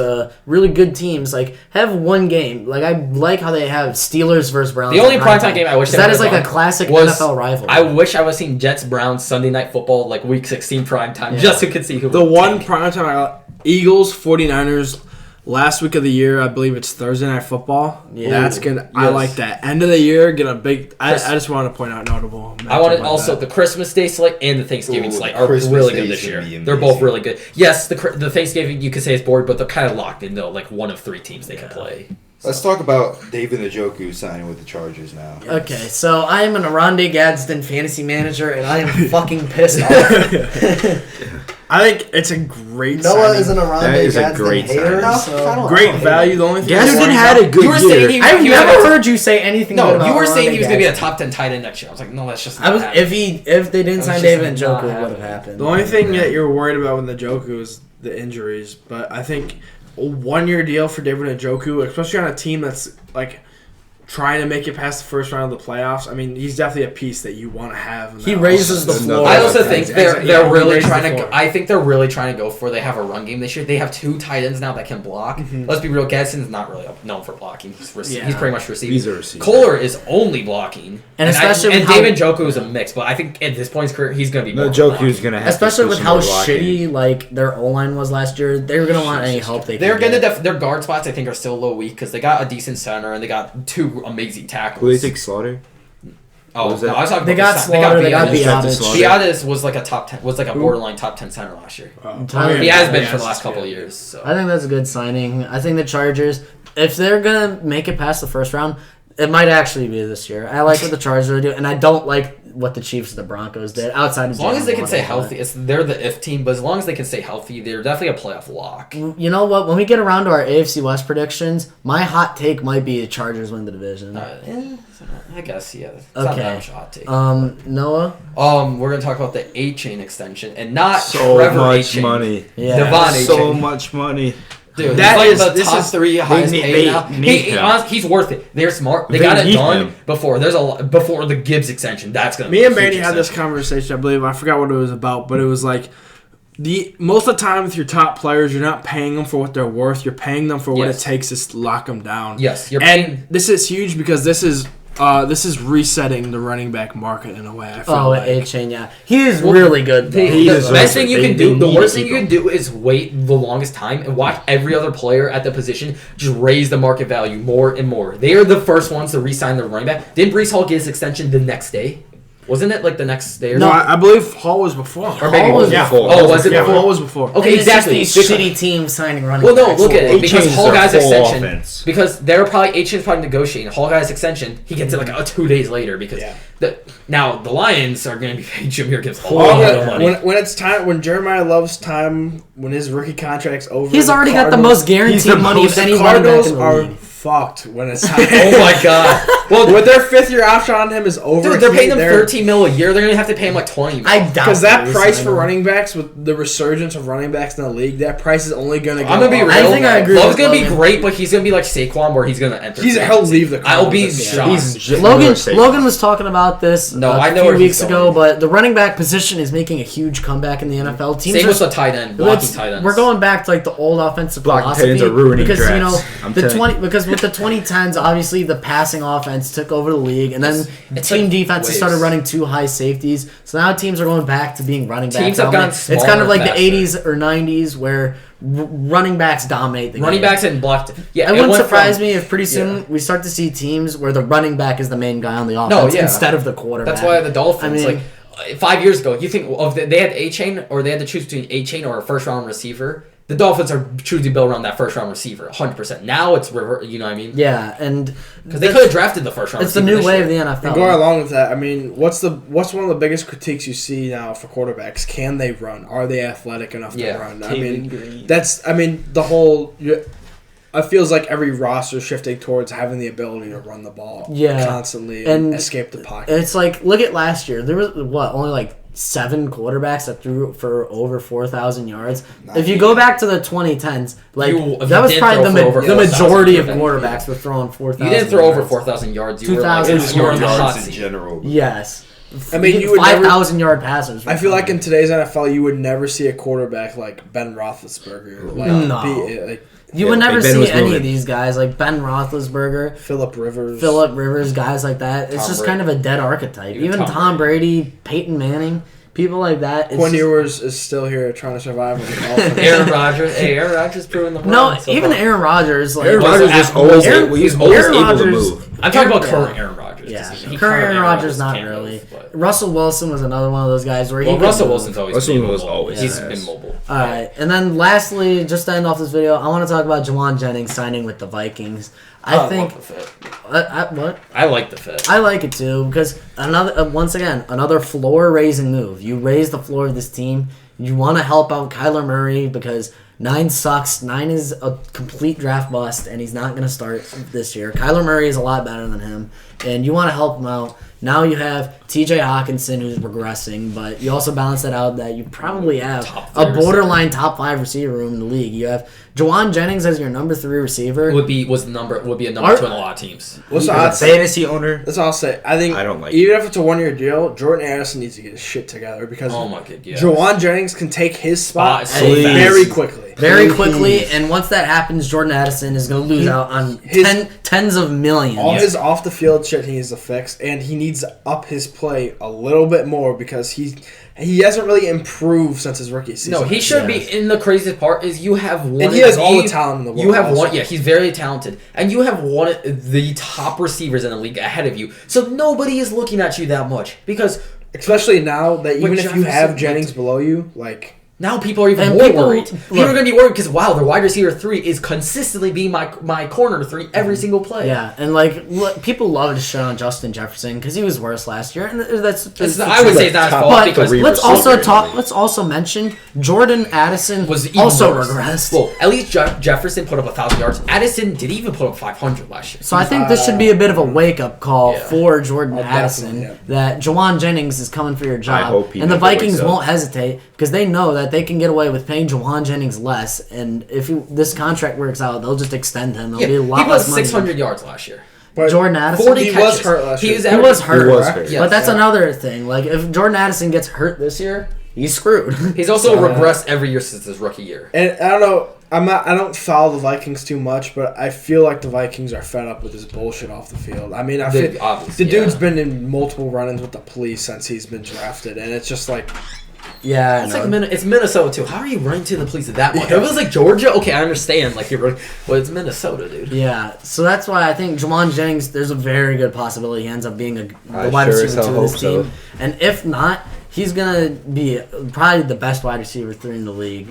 [SPEAKER 1] really good teams. Like have one game. Like I like how they have Steelers versus Browns.
[SPEAKER 4] The only
[SPEAKER 1] on
[SPEAKER 4] primetime game I wish they
[SPEAKER 1] that
[SPEAKER 4] would've
[SPEAKER 1] is like a
[SPEAKER 4] done
[SPEAKER 1] classic
[SPEAKER 4] was-
[SPEAKER 1] NFL rivalry.
[SPEAKER 4] I wish I was seeing Jets-Browns Sunday Night Football, like Week 16 primetime, just so you could see who
[SPEAKER 3] The
[SPEAKER 4] would
[SPEAKER 3] one
[SPEAKER 4] take.
[SPEAKER 3] primetime Eagles 49ers last week of the year, I believe it's Thursday Night Football.
[SPEAKER 1] Yeah.
[SPEAKER 3] That's good. I
[SPEAKER 4] Yes.
[SPEAKER 3] like that. End of the year, get a big. I just want to point out notable.
[SPEAKER 4] I wanted
[SPEAKER 3] matchup like
[SPEAKER 4] also
[SPEAKER 3] that.
[SPEAKER 4] the Christmas Day slate and the Thanksgiving
[SPEAKER 5] Ooh,
[SPEAKER 4] slate
[SPEAKER 5] the
[SPEAKER 4] are
[SPEAKER 5] Christmas
[SPEAKER 4] really
[SPEAKER 5] Day
[SPEAKER 4] good
[SPEAKER 5] is
[SPEAKER 4] this year.
[SPEAKER 5] gonna be
[SPEAKER 4] They're both
[SPEAKER 5] amazing.
[SPEAKER 4] really good. Yes, the Thanksgiving you could say is bored, but they're kind of locked in though. Like one of 3 teams they can play.
[SPEAKER 5] Let's talk about David Njoku signing with the Chargers now.
[SPEAKER 1] Okay, so I am an Aronde Gadsden fantasy manager, and I am fucking pissed off.
[SPEAKER 3] I think it's a great.
[SPEAKER 1] Noah
[SPEAKER 3] signing.
[SPEAKER 1] is an Aronde
[SPEAKER 7] That is a
[SPEAKER 1] Gadsden
[SPEAKER 7] great
[SPEAKER 1] hater.
[SPEAKER 7] signing.
[SPEAKER 1] So
[SPEAKER 3] great value. The only thing
[SPEAKER 7] Gadsden had a good
[SPEAKER 4] You were
[SPEAKER 7] year.
[SPEAKER 4] saying he-
[SPEAKER 1] I've
[SPEAKER 4] you had
[SPEAKER 1] never
[SPEAKER 4] a-
[SPEAKER 1] heard you say anything. good
[SPEAKER 4] No,
[SPEAKER 1] about
[SPEAKER 4] you were saying
[SPEAKER 1] Aronde
[SPEAKER 4] he was going to be a
[SPEAKER 1] Gadsden.
[SPEAKER 4] top 10 tight end next year. I was like, no, that's just
[SPEAKER 1] I
[SPEAKER 4] not
[SPEAKER 1] was
[SPEAKER 4] happening.
[SPEAKER 1] if they didn't
[SPEAKER 4] That
[SPEAKER 1] sign
[SPEAKER 4] was
[SPEAKER 1] David
[SPEAKER 4] just not
[SPEAKER 1] Njoku, it would have
[SPEAKER 4] happening.
[SPEAKER 1] happened.
[SPEAKER 3] The only thing that you're worried about with Njoku is the injuries, but I think a 1-year deal for David Njoku, especially on a team that's like trying to make it past the first round of the playoffs. I mean, he's definitely a piece that you want to have. In
[SPEAKER 1] He
[SPEAKER 3] that
[SPEAKER 1] raises the
[SPEAKER 3] offense.
[SPEAKER 1] floor.
[SPEAKER 4] I also
[SPEAKER 1] Yeah,
[SPEAKER 4] think
[SPEAKER 3] exactly.
[SPEAKER 4] they're
[SPEAKER 3] Yeah,
[SPEAKER 4] really
[SPEAKER 3] raise the
[SPEAKER 4] trying to.
[SPEAKER 3] floor.
[SPEAKER 4] I think they're really trying to go for. They have a run game this year. They have 2 tight ends now that can block. Let's be real. Gadsden's not really known for blocking. He's
[SPEAKER 1] Yeah.
[SPEAKER 4] he's pretty much receiving.
[SPEAKER 7] He's a receiver.
[SPEAKER 4] Kohler is only blocking,
[SPEAKER 1] And especially
[SPEAKER 4] and
[SPEAKER 1] with how-
[SPEAKER 4] David Njoku is a mix. But I think at this point in his career, he's going to be
[SPEAKER 7] No,
[SPEAKER 4] more
[SPEAKER 7] Njoku's gonna have
[SPEAKER 1] Especially
[SPEAKER 7] to
[SPEAKER 1] with
[SPEAKER 7] do
[SPEAKER 1] how
[SPEAKER 7] some more blocking.
[SPEAKER 1] shitty like their O line was last year, they're gonna want any help they can.
[SPEAKER 4] They're
[SPEAKER 1] get.
[SPEAKER 4] gonna their guard spots. I think are still a little weak because they got a decent center and they got 2 amazing tackles.
[SPEAKER 7] Who do you think Slaughter?
[SPEAKER 4] Oh,
[SPEAKER 7] What was
[SPEAKER 4] no,
[SPEAKER 7] that?
[SPEAKER 4] I was talking
[SPEAKER 1] They
[SPEAKER 4] about
[SPEAKER 1] got
[SPEAKER 4] the
[SPEAKER 1] Slaughter, they got
[SPEAKER 4] Biadasz.
[SPEAKER 7] Biadasz.
[SPEAKER 1] Biadasz.
[SPEAKER 4] Biadasz was like a top 10, was like a borderline top 10 center last year.
[SPEAKER 1] Tyler
[SPEAKER 4] He has been
[SPEAKER 3] Biadasz
[SPEAKER 4] for the last
[SPEAKER 3] is
[SPEAKER 4] couple
[SPEAKER 3] good.
[SPEAKER 4] of years. So.
[SPEAKER 1] I think that's a good signing. I think the Chargers, if they're gonna make it past the first round, it might actually be this year. I like what the Chargers are doing, and I don't like what the Chiefs and the Broncos did. Outside of
[SPEAKER 4] As long as they can
[SPEAKER 1] Jalen
[SPEAKER 4] stay
[SPEAKER 1] Waddle,
[SPEAKER 4] healthy, they're the if team. But as long as they can stay healthy, they're definitely a playoff lock.
[SPEAKER 1] You know what? When we get around to our AFC West predictions, my hot take might be the Chargers win the division.
[SPEAKER 4] I guess yeah. It's not
[SPEAKER 1] Okay.
[SPEAKER 4] that much a hot take.
[SPEAKER 1] Noah.
[SPEAKER 4] We're gonna talk about the A-Chain extension and not
[SPEAKER 7] So
[SPEAKER 4] Trevor
[SPEAKER 7] much
[SPEAKER 4] A-Chain.
[SPEAKER 7] money.
[SPEAKER 1] Yeah.
[SPEAKER 4] Devon
[SPEAKER 7] So
[SPEAKER 4] A-Chain.
[SPEAKER 7] much money.
[SPEAKER 4] Dude,
[SPEAKER 3] That
[SPEAKER 4] he's
[SPEAKER 3] is-
[SPEAKER 4] like the
[SPEAKER 3] this
[SPEAKER 4] top
[SPEAKER 3] is-
[SPEAKER 4] 3 highest
[SPEAKER 7] need-
[SPEAKER 4] paid
[SPEAKER 7] they
[SPEAKER 4] now.
[SPEAKER 7] need him.
[SPEAKER 4] He's worth it. They're smart. They
[SPEAKER 7] They
[SPEAKER 4] got it
[SPEAKER 7] need
[SPEAKER 4] done
[SPEAKER 7] him.
[SPEAKER 4] before. There's a lot before the Gibbs extension. That's gonna.
[SPEAKER 3] Me
[SPEAKER 4] be
[SPEAKER 3] and
[SPEAKER 4] a huge
[SPEAKER 3] Brady had this
[SPEAKER 4] extension.
[SPEAKER 3] conversation. I believe I forgot what it was about, but it was like the most of the time with your top players, you're not paying them for what they're worth. You're paying them for what
[SPEAKER 4] Yes.
[SPEAKER 3] it takes to lock them down.
[SPEAKER 4] Yes, you're
[SPEAKER 3] and
[SPEAKER 4] paying.
[SPEAKER 3] this is huge because this is resetting the running back market in a way. I feel
[SPEAKER 1] Oh,
[SPEAKER 3] like.
[SPEAKER 1] A-Chain, yeah. He is
[SPEAKER 4] Well,
[SPEAKER 1] really good.
[SPEAKER 4] The,
[SPEAKER 1] though.
[SPEAKER 7] He
[SPEAKER 4] the
[SPEAKER 7] deserves
[SPEAKER 4] best thing
[SPEAKER 7] it.
[SPEAKER 4] you
[SPEAKER 7] They-
[SPEAKER 4] can
[SPEAKER 7] they
[SPEAKER 4] do, the
[SPEAKER 7] need to
[SPEAKER 4] worst thing
[SPEAKER 7] keep
[SPEAKER 4] you can
[SPEAKER 7] him.
[SPEAKER 4] do is wait the longest time and watch every other player at the position just raise the market value more and more. They are the first ones to re-sign their running back. Didn't Brees Hall get his extension the next day? Wasn't it like the next day or
[SPEAKER 3] No,
[SPEAKER 4] something?
[SPEAKER 3] I believe Hall was before.
[SPEAKER 4] Or maybe
[SPEAKER 1] Hall was
[SPEAKER 3] yeah.
[SPEAKER 7] before.
[SPEAKER 4] Oh, was it
[SPEAKER 3] Yeah,
[SPEAKER 4] before?
[SPEAKER 3] Hall was before.
[SPEAKER 1] And
[SPEAKER 4] Okay,
[SPEAKER 1] it's just
[SPEAKER 4] exactly.
[SPEAKER 1] these
[SPEAKER 4] Because-
[SPEAKER 1] shitty teams signing running
[SPEAKER 4] Well, no,
[SPEAKER 1] backs.
[SPEAKER 4] look at it. Because
[SPEAKER 7] changed
[SPEAKER 4] Hall
[SPEAKER 7] their
[SPEAKER 4] guy's
[SPEAKER 7] whole
[SPEAKER 4] extension.
[SPEAKER 7] offense.
[SPEAKER 4] Because they're probably H.N.'s probably negotiating. Hall guy's extension. He gets it like 2 days later because now the Lions are going to be paying Jameer Gibbs a
[SPEAKER 3] All
[SPEAKER 4] lot
[SPEAKER 3] the-
[SPEAKER 4] of money.
[SPEAKER 3] when it's time, when Jeremiah Love's time, when his rookie contract's over,
[SPEAKER 1] He's already got the most guaranteed money of any running back
[SPEAKER 3] Cardinals
[SPEAKER 1] in the
[SPEAKER 3] are
[SPEAKER 1] league.
[SPEAKER 3] fucked when it's time.
[SPEAKER 4] Oh my god. Well,
[SPEAKER 3] With their 5th-year option on him is over.
[SPEAKER 4] dude, they're paying them $13 million a year. They're gonna have to pay him like $20 million.
[SPEAKER 1] I doubt
[SPEAKER 3] because that
[SPEAKER 1] they
[SPEAKER 3] price
[SPEAKER 1] sign
[SPEAKER 3] for
[SPEAKER 1] him.
[SPEAKER 3] running backs with the resurgence of running backs in the league, that price is only going to go
[SPEAKER 4] I'm gonna be
[SPEAKER 3] up.
[SPEAKER 4] real.
[SPEAKER 1] I think I agree
[SPEAKER 4] Love's
[SPEAKER 1] with
[SPEAKER 4] gonna be
[SPEAKER 1] Logan.
[SPEAKER 4] great, but he's gonna be like Saquon, where he's gonna enter.
[SPEAKER 3] He'll leave the
[SPEAKER 4] I'll be
[SPEAKER 3] Cardinals.
[SPEAKER 4] shocked.
[SPEAKER 1] Logan was talking about this
[SPEAKER 4] No, I
[SPEAKER 1] a
[SPEAKER 4] know
[SPEAKER 1] few
[SPEAKER 4] where he's
[SPEAKER 1] weeks ago,
[SPEAKER 4] going.
[SPEAKER 1] but the running back position is making a huge comeback in the NFL. Teams
[SPEAKER 4] Same
[SPEAKER 1] are
[SPEAKER 4] with the tight end, blocking
[SPEAKER 1] Let's-
[SPEAKER 4] tight ends.
[SPEAKER 1] We're going back to like the old offensive
[SPEAKER 7] Blocking
[SPEAKER 1] philosophy
[SPEAKER 7] tight ends are ruining
[SPEAKER 1] because you know
[SPEAKER 7] drafts. I'm
[SPEAKER 1] the
[SPEAKER 7] telling
[SPEAKER 1] 20 because with the 2010s, obviously the passing offense took over the league, and then
[SPEAKER 4] It's
[SPEAKER 1] team
[SPEAKER 4] like
[SPEAKER 1] defenses
[SPEAKER 4] waves.
[SPEAKER 1] started running 2 high safeties. So now teams are going back to being running backs.
[SPEAKER 4] Teams have gotten
[SPEAKER 1] It's kind
[SPEAKER 4] smaller
[SPEAKER 1] of like
[SPEAKER 4] faster.
[SPEAKER 1] the 80s or 90s where running backs dominate the
[SPEAKER 4] running
[SPEAKER 1] game.
[SPEAKER 4] backs and blocked. Yeah,
[SPEAKER 1] It wouldn't
[SPEAKER 4] went
[SPEAKER 1] surprise
[SPEAKER 4] from-
[SPEAKER 1] me if pretty soon
[SPEAKER 4] yeah.
[SPEAKER 1] we start to see teams where the running back is the main guy on the offense
[SPEAKER 4] yeah.
[SPEAKER 1] instead of the quarterback.
[SPEAKER 4] That's why the Dolphins,
[SPEAKER 1] I mean-
[SPEAKER 4] like 5 years ago, you think of they had A-Chain or they had to choose between A-Chain or a first round receiver. the Dolphins are choosing built around that first round receiver, 100%. Now it's you know what I mean?
[SPEAKER 1] Yeah, and
[SPEAKER 4] Because they could have drafted the first round.
[SPEAKER 1] it's the
[SPEAKER 4] receiver
[SPEAKER 1] new
[SPEAKER 4] this
[SPEAKER 1] way
[SPEAKER 4] year.
[SPEAKER 1] of the
[SPEAKER 3] And
[SPEAKER 1] NFL.
[SPEAKER 3] going along with that, I mean, what's one of the biggest critiques you see now for quarterbacks? Can they run? Are they athletic enough to run? I mean, the whole. It feels like every roster is shifting towards having the ability to run the ball constantly and escape the pocket.
[SPEAKER 1] It's like, look at last year. There was only like 7 quarterbacks that threw for over 4,000 yards. If you go back to the 2010s, like that was probably the majority of quarterbacks were throwing 4,000.
[SPEAKER 4] You didn't throw over 4,000 yards. You were like,
[SPEAKER 1] 2,000
[SPEAKER 4] you were in the hot
[SPEAKER 5] yards in
[SPEAKER 4] seat.
[SPEAKER 5] general.
[SPEAKER 1] Yes.
[SPEAKER 3] I mean, you would
[SPEAKER 1] 5,000 yard passers.
[SPEAKER 3] I feel like in today's NFL, you would never see a quarterback like Ben Roethlisberger.
[SPEAKER 1] No. You would never see any of these guys like Ben Roethlisberger,
[SPEAKER 3] Phillip Rivers,
[SPEAKER 1] guys like that. It's
[SPEAKER 4] Tom
[SPEAKER 1] just
[SPEAKER 4] Brady.
[SPEAKER 1] kind of a dead archetype.
[SPEAKER 4] Even
[SPEAKER 1] Even
[SPEAKER 4] Tom
[SPEAKER 1] Tom Brady, Peyton Manning, people like that. It's
[SPEAKER 3] Quinn
[SPEAKER 1] just-
[SPEAKER 3] Ewers is still here trying to survive with the Dolphins.
[SPEAKER 4] Aaron Rodgers. Hey, Aaron Rodgers proving the
[SPEAKER 1] No,
[SPEAKER 4] point so
[SPEAKER 1] even
[SPEAKER 4] far.
[SPEAKER 1] Aaron Rodgers. Like,
[SPEAKER 5] Aaron Rodgers is always
[SPEAKER 1] Aaron-
[SPEAKER 5] he's always
[SPEAKER 1] Aaron
[SPEAKER 5] able to
[SPEAKER 1] Rodgers-
[SPEAKER 5] move.
[SPEAKER 4] I'm talking about
[SPEAKER 1] Yeah.
[SPEAKER 4] current Aaron Rodgers.
[SPEAKER 1] Yeah,
[SPEAKER 4] He
[SPEAKER 1] current Aaron Rodgers,
[SPEAKER 4] Rodgers
[SPEAKER 1] not
[SPEAKER 4] can't
[SPEAKER 1] really.
[SPEAKER 4] move, but-
[SPEAKER 1] Russell Wilson was another one of those guys where he.
[SPEAKER 4] Well,
[SPEAKER 1] could
[SPEAKER 4] Russell
[SPEAKER 1] move.
[SPEAKER 4] Wilson's always
[SPEAKER 5] Russell
[SPEAKER 4] been
[SPEAKER 5] was
[SPEAKER 4] mobile.
[SPEAKER 5] always
[SPEAKER 4] He's
[SPEAKER 5] has.
[SPEAKER 4] been mobile.
[SPEAKER 1] All right, and then lastly, just to end off this video, I want to talk about Juwan Jennings signing with the Vikings. I think.
[SPEAKER 4] love the fit.
[SPEAKER 1] What?
[SPEAKER 4] I like the fit.
[SPEAKER 1] I like it too because once again another floor raising move. You raise the floor of this team. You want to help out Kyler Murray because 9 sucks. 9 is a complete draft bust, and he's not going to start this year. Kyler Murray is a lot better than him, and you want to help him out. Now you have T.J. Hawkinson who's regressing, but you also balance that out that you probably have
[SPEAKER 4] Top
[SPEAKER 1] a
[SPEAKER 4] 3
[SPEAKER 1] borderline top 5 receiver room in the league. You have Juwan Jennings as your number 3 receiver.
[SPEAKER 4] would be a number 2 in a lot of teams.
[SPEAKER 3] What's the
[SPEAKER 5] As a
[SPEAKER 3] odds?
[SPEAKER 5] fantasy owner,
[SPEAKER 3] That's all I'll say. I think
[SPEAKER 5] I don't like
[SPEAKER 3] even if it's a 1-year deal, Jordan Addison needs to get his shit together because
[SPEAKER 4] Oh my god, yeah.
[SPEAKER 3] Jawan Jennings can take his spot
[SPEAKER 4] So
[SPEAKER 3] very
[SPEAKER 4] fast.
[SPEAKER 3] quickly.
[SPEAKER 1] Very quickly, and once that happens, Jordan Addison is going to lose out on tens of millions.
[SPEAKER 3] All his off the field shit he needs to fix, and he needs to up his play a little bit more because he hasn't really improved since his rookie season.
[SPEAKER 4] No, he should be. In the craziest part is you have one.
[SPEAKER 3] And he has all the talent in the world
[SPEAKER 4] You have
[SPEAKER 3] also.
[SPEAKER 4] one. Yeah, he's very talented, and you have one of the top receivers in the league ahead of you. So nobody is looking at you that much because
[SPEAKER 3] Especially now that even if you
[SPEAKER 4] Jefferson-
[SPEAKER 3] have Jennings below you, like
[SPEAKER 4] now people are even
[SPEAKER 1] And
[SPEAKER 4] more
[SPEAKER 1] people-
[SPEAKER 4] worried. People
[SPEAKER 1] look-
[SPEAKER 4] are going to be worried because wow, their wide receiver 3 is consistently being my corner 3 every single play.
[SPEAKER 1] Yeah, and like people love to shit on Justin Jefferson because he was worse last year, and that's
[SPEAKER 4] I would say it's not his fault
[SPEAKER 1] But
[SPEAKER 4] because
[SPEAKER 1] let's
[SPEAKER 5] receiver
[SPEAKER 1] also
[SPEAKER 5] in the
[SPEAKER 1] talk.
[SPEAKER 5] league.
[SPEAKER 1] Let's also mention Jordan Addison
[SPEAKER 4] was even
[SPEAKER 1] also
[SPEAKER 4] worse.
[SPEAKER 1] regressed.
[SPEAKER 4] Well, at least Jefferson put up 1,000 yards. Addison did even put up 500 last year.
[SPEAKER 1] So I think this should be a bit of a wake up call
[SPEAKER 4] Yeah.
[SPEAKER 1] for Jordan
[SPEAKER 3] Oh,
[SPEAKER 1] Addison
[SPEAKER 3] definitely,
[SPEAKER 1] that Jawan Jennings is coming for your job,
[SPEAKER 5] hope he
[SPEAKER 1] and the
[SPEAKER 5] never
[SPEAKER 1] Vikings
[SPEAKER 5] wakes up.
[SPEAKER 1] won't hesitate because they know that they can get away with paying Jawan Jennings less, and if this contract works out, they'll just extend him. There'll
[SPEAKER 4] Yeah,
[SPEAKER 1] be a
[SPEAKER 4] he
[SPEAKER 1] lot
[SPEAKER 4] put
[SPEAKER 1] less money.
[SPEAKER 4] 600 yards last year.
[SPEAKER 3] but
[SPEAKER 1] Jordan Addison,
[SPEAKER 4] 40
[SPEAKER 3] he
[SPEAKER 4] catches.
[SPEAKER 3] was hurt last year.
[SPEAKER 1] he was
[SPEAKER 4] averaging-
[SPEAKER 1] hurt,
[SPEAKER 5] He was
[SPEAKER 3] correct?
[SPEAKER 5] hurt.
[SPEAKER 4] Yeah.
[SPEAKER 1] but that's another thing. Like if Jordan Addison gets hurt this year, he's screwed.
[SPEAKER 4] He's also regressed every year since his rookie year.
[SPEAKER 3] And I don't know. I don't follow the Vikings too much, but I feel like the Vikings are fed up with this bullshit off the field. I mean,
[SPEAKER 4] Obviously,
[SPEAKER 3] the dude's
[SPEAKER 4] yeah.
[SPEAKER 3] been in multiple run-ins with the police since he's been drafted, and it's just like
[SPEAKER 1] Yeah,
[SPEAKER 4] It's like it's Minnesota too. How are you running to the police that much? If it was like Georgia, okay, I understand. Like you're running, but it's Minnesota, dude.
[SPEAKER 1] Yeah, so that's why I think Jawan Jennings, there's a very good possibility he ends up being
[SPEAKER 5] I
[SPEAKER 1] a wide
[SPEAKER 5] sure as
[SPEAKER 1] receiver
[SPEAKER 5] hell
[SPEAKER 1] 2 of this
[SPEAKER 5] hope so.
[SPEAKER 1] team. And if not, he's going to be probably the best wide receiver 3 in the league.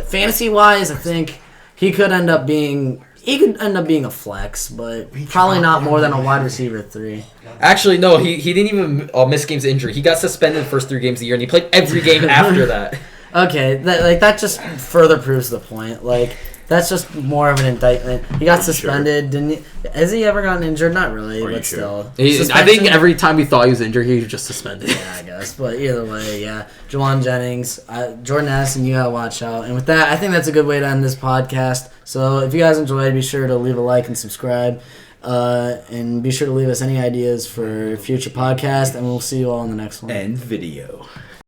[SPEAKER 1] Fantasy-wise, I think he could end up being a flex, but probably not more than a wide receiver 3.
[SPEAKER 4] Actually, no, he didn't even miss games of injury. He got suspended the first 3 games of the year, and he played every game after that.
[SPEAKER 1] Okay, that just further proves the point. Like, that's just more of an indictment. He got suspended, didn't he? Has he ever gotten injured? Not really,
[SPEAKER 5] Are you
[SPEAKER 1] but
[SPEAKER 5] sure?
[SPEAKER 1] still.
[SPEAKER 6] I think
[SPEAKER 1] Suspension?
[SPEAKER 6] every time we thought he was injured, he was just suspended.
[SPEAKER 1] Yeah, I guess. But either way, yeah. Jawan Jennings, Jordan Addison, you gotta watch out. And with that, I think that's a good way to end this podcast. So if you guys enjoyed, be sure to leave a like and subscribe. And be sure to leave us any ideas for future podcasts, and we'll see you all in the next one.
[SPEAKER 5] End video.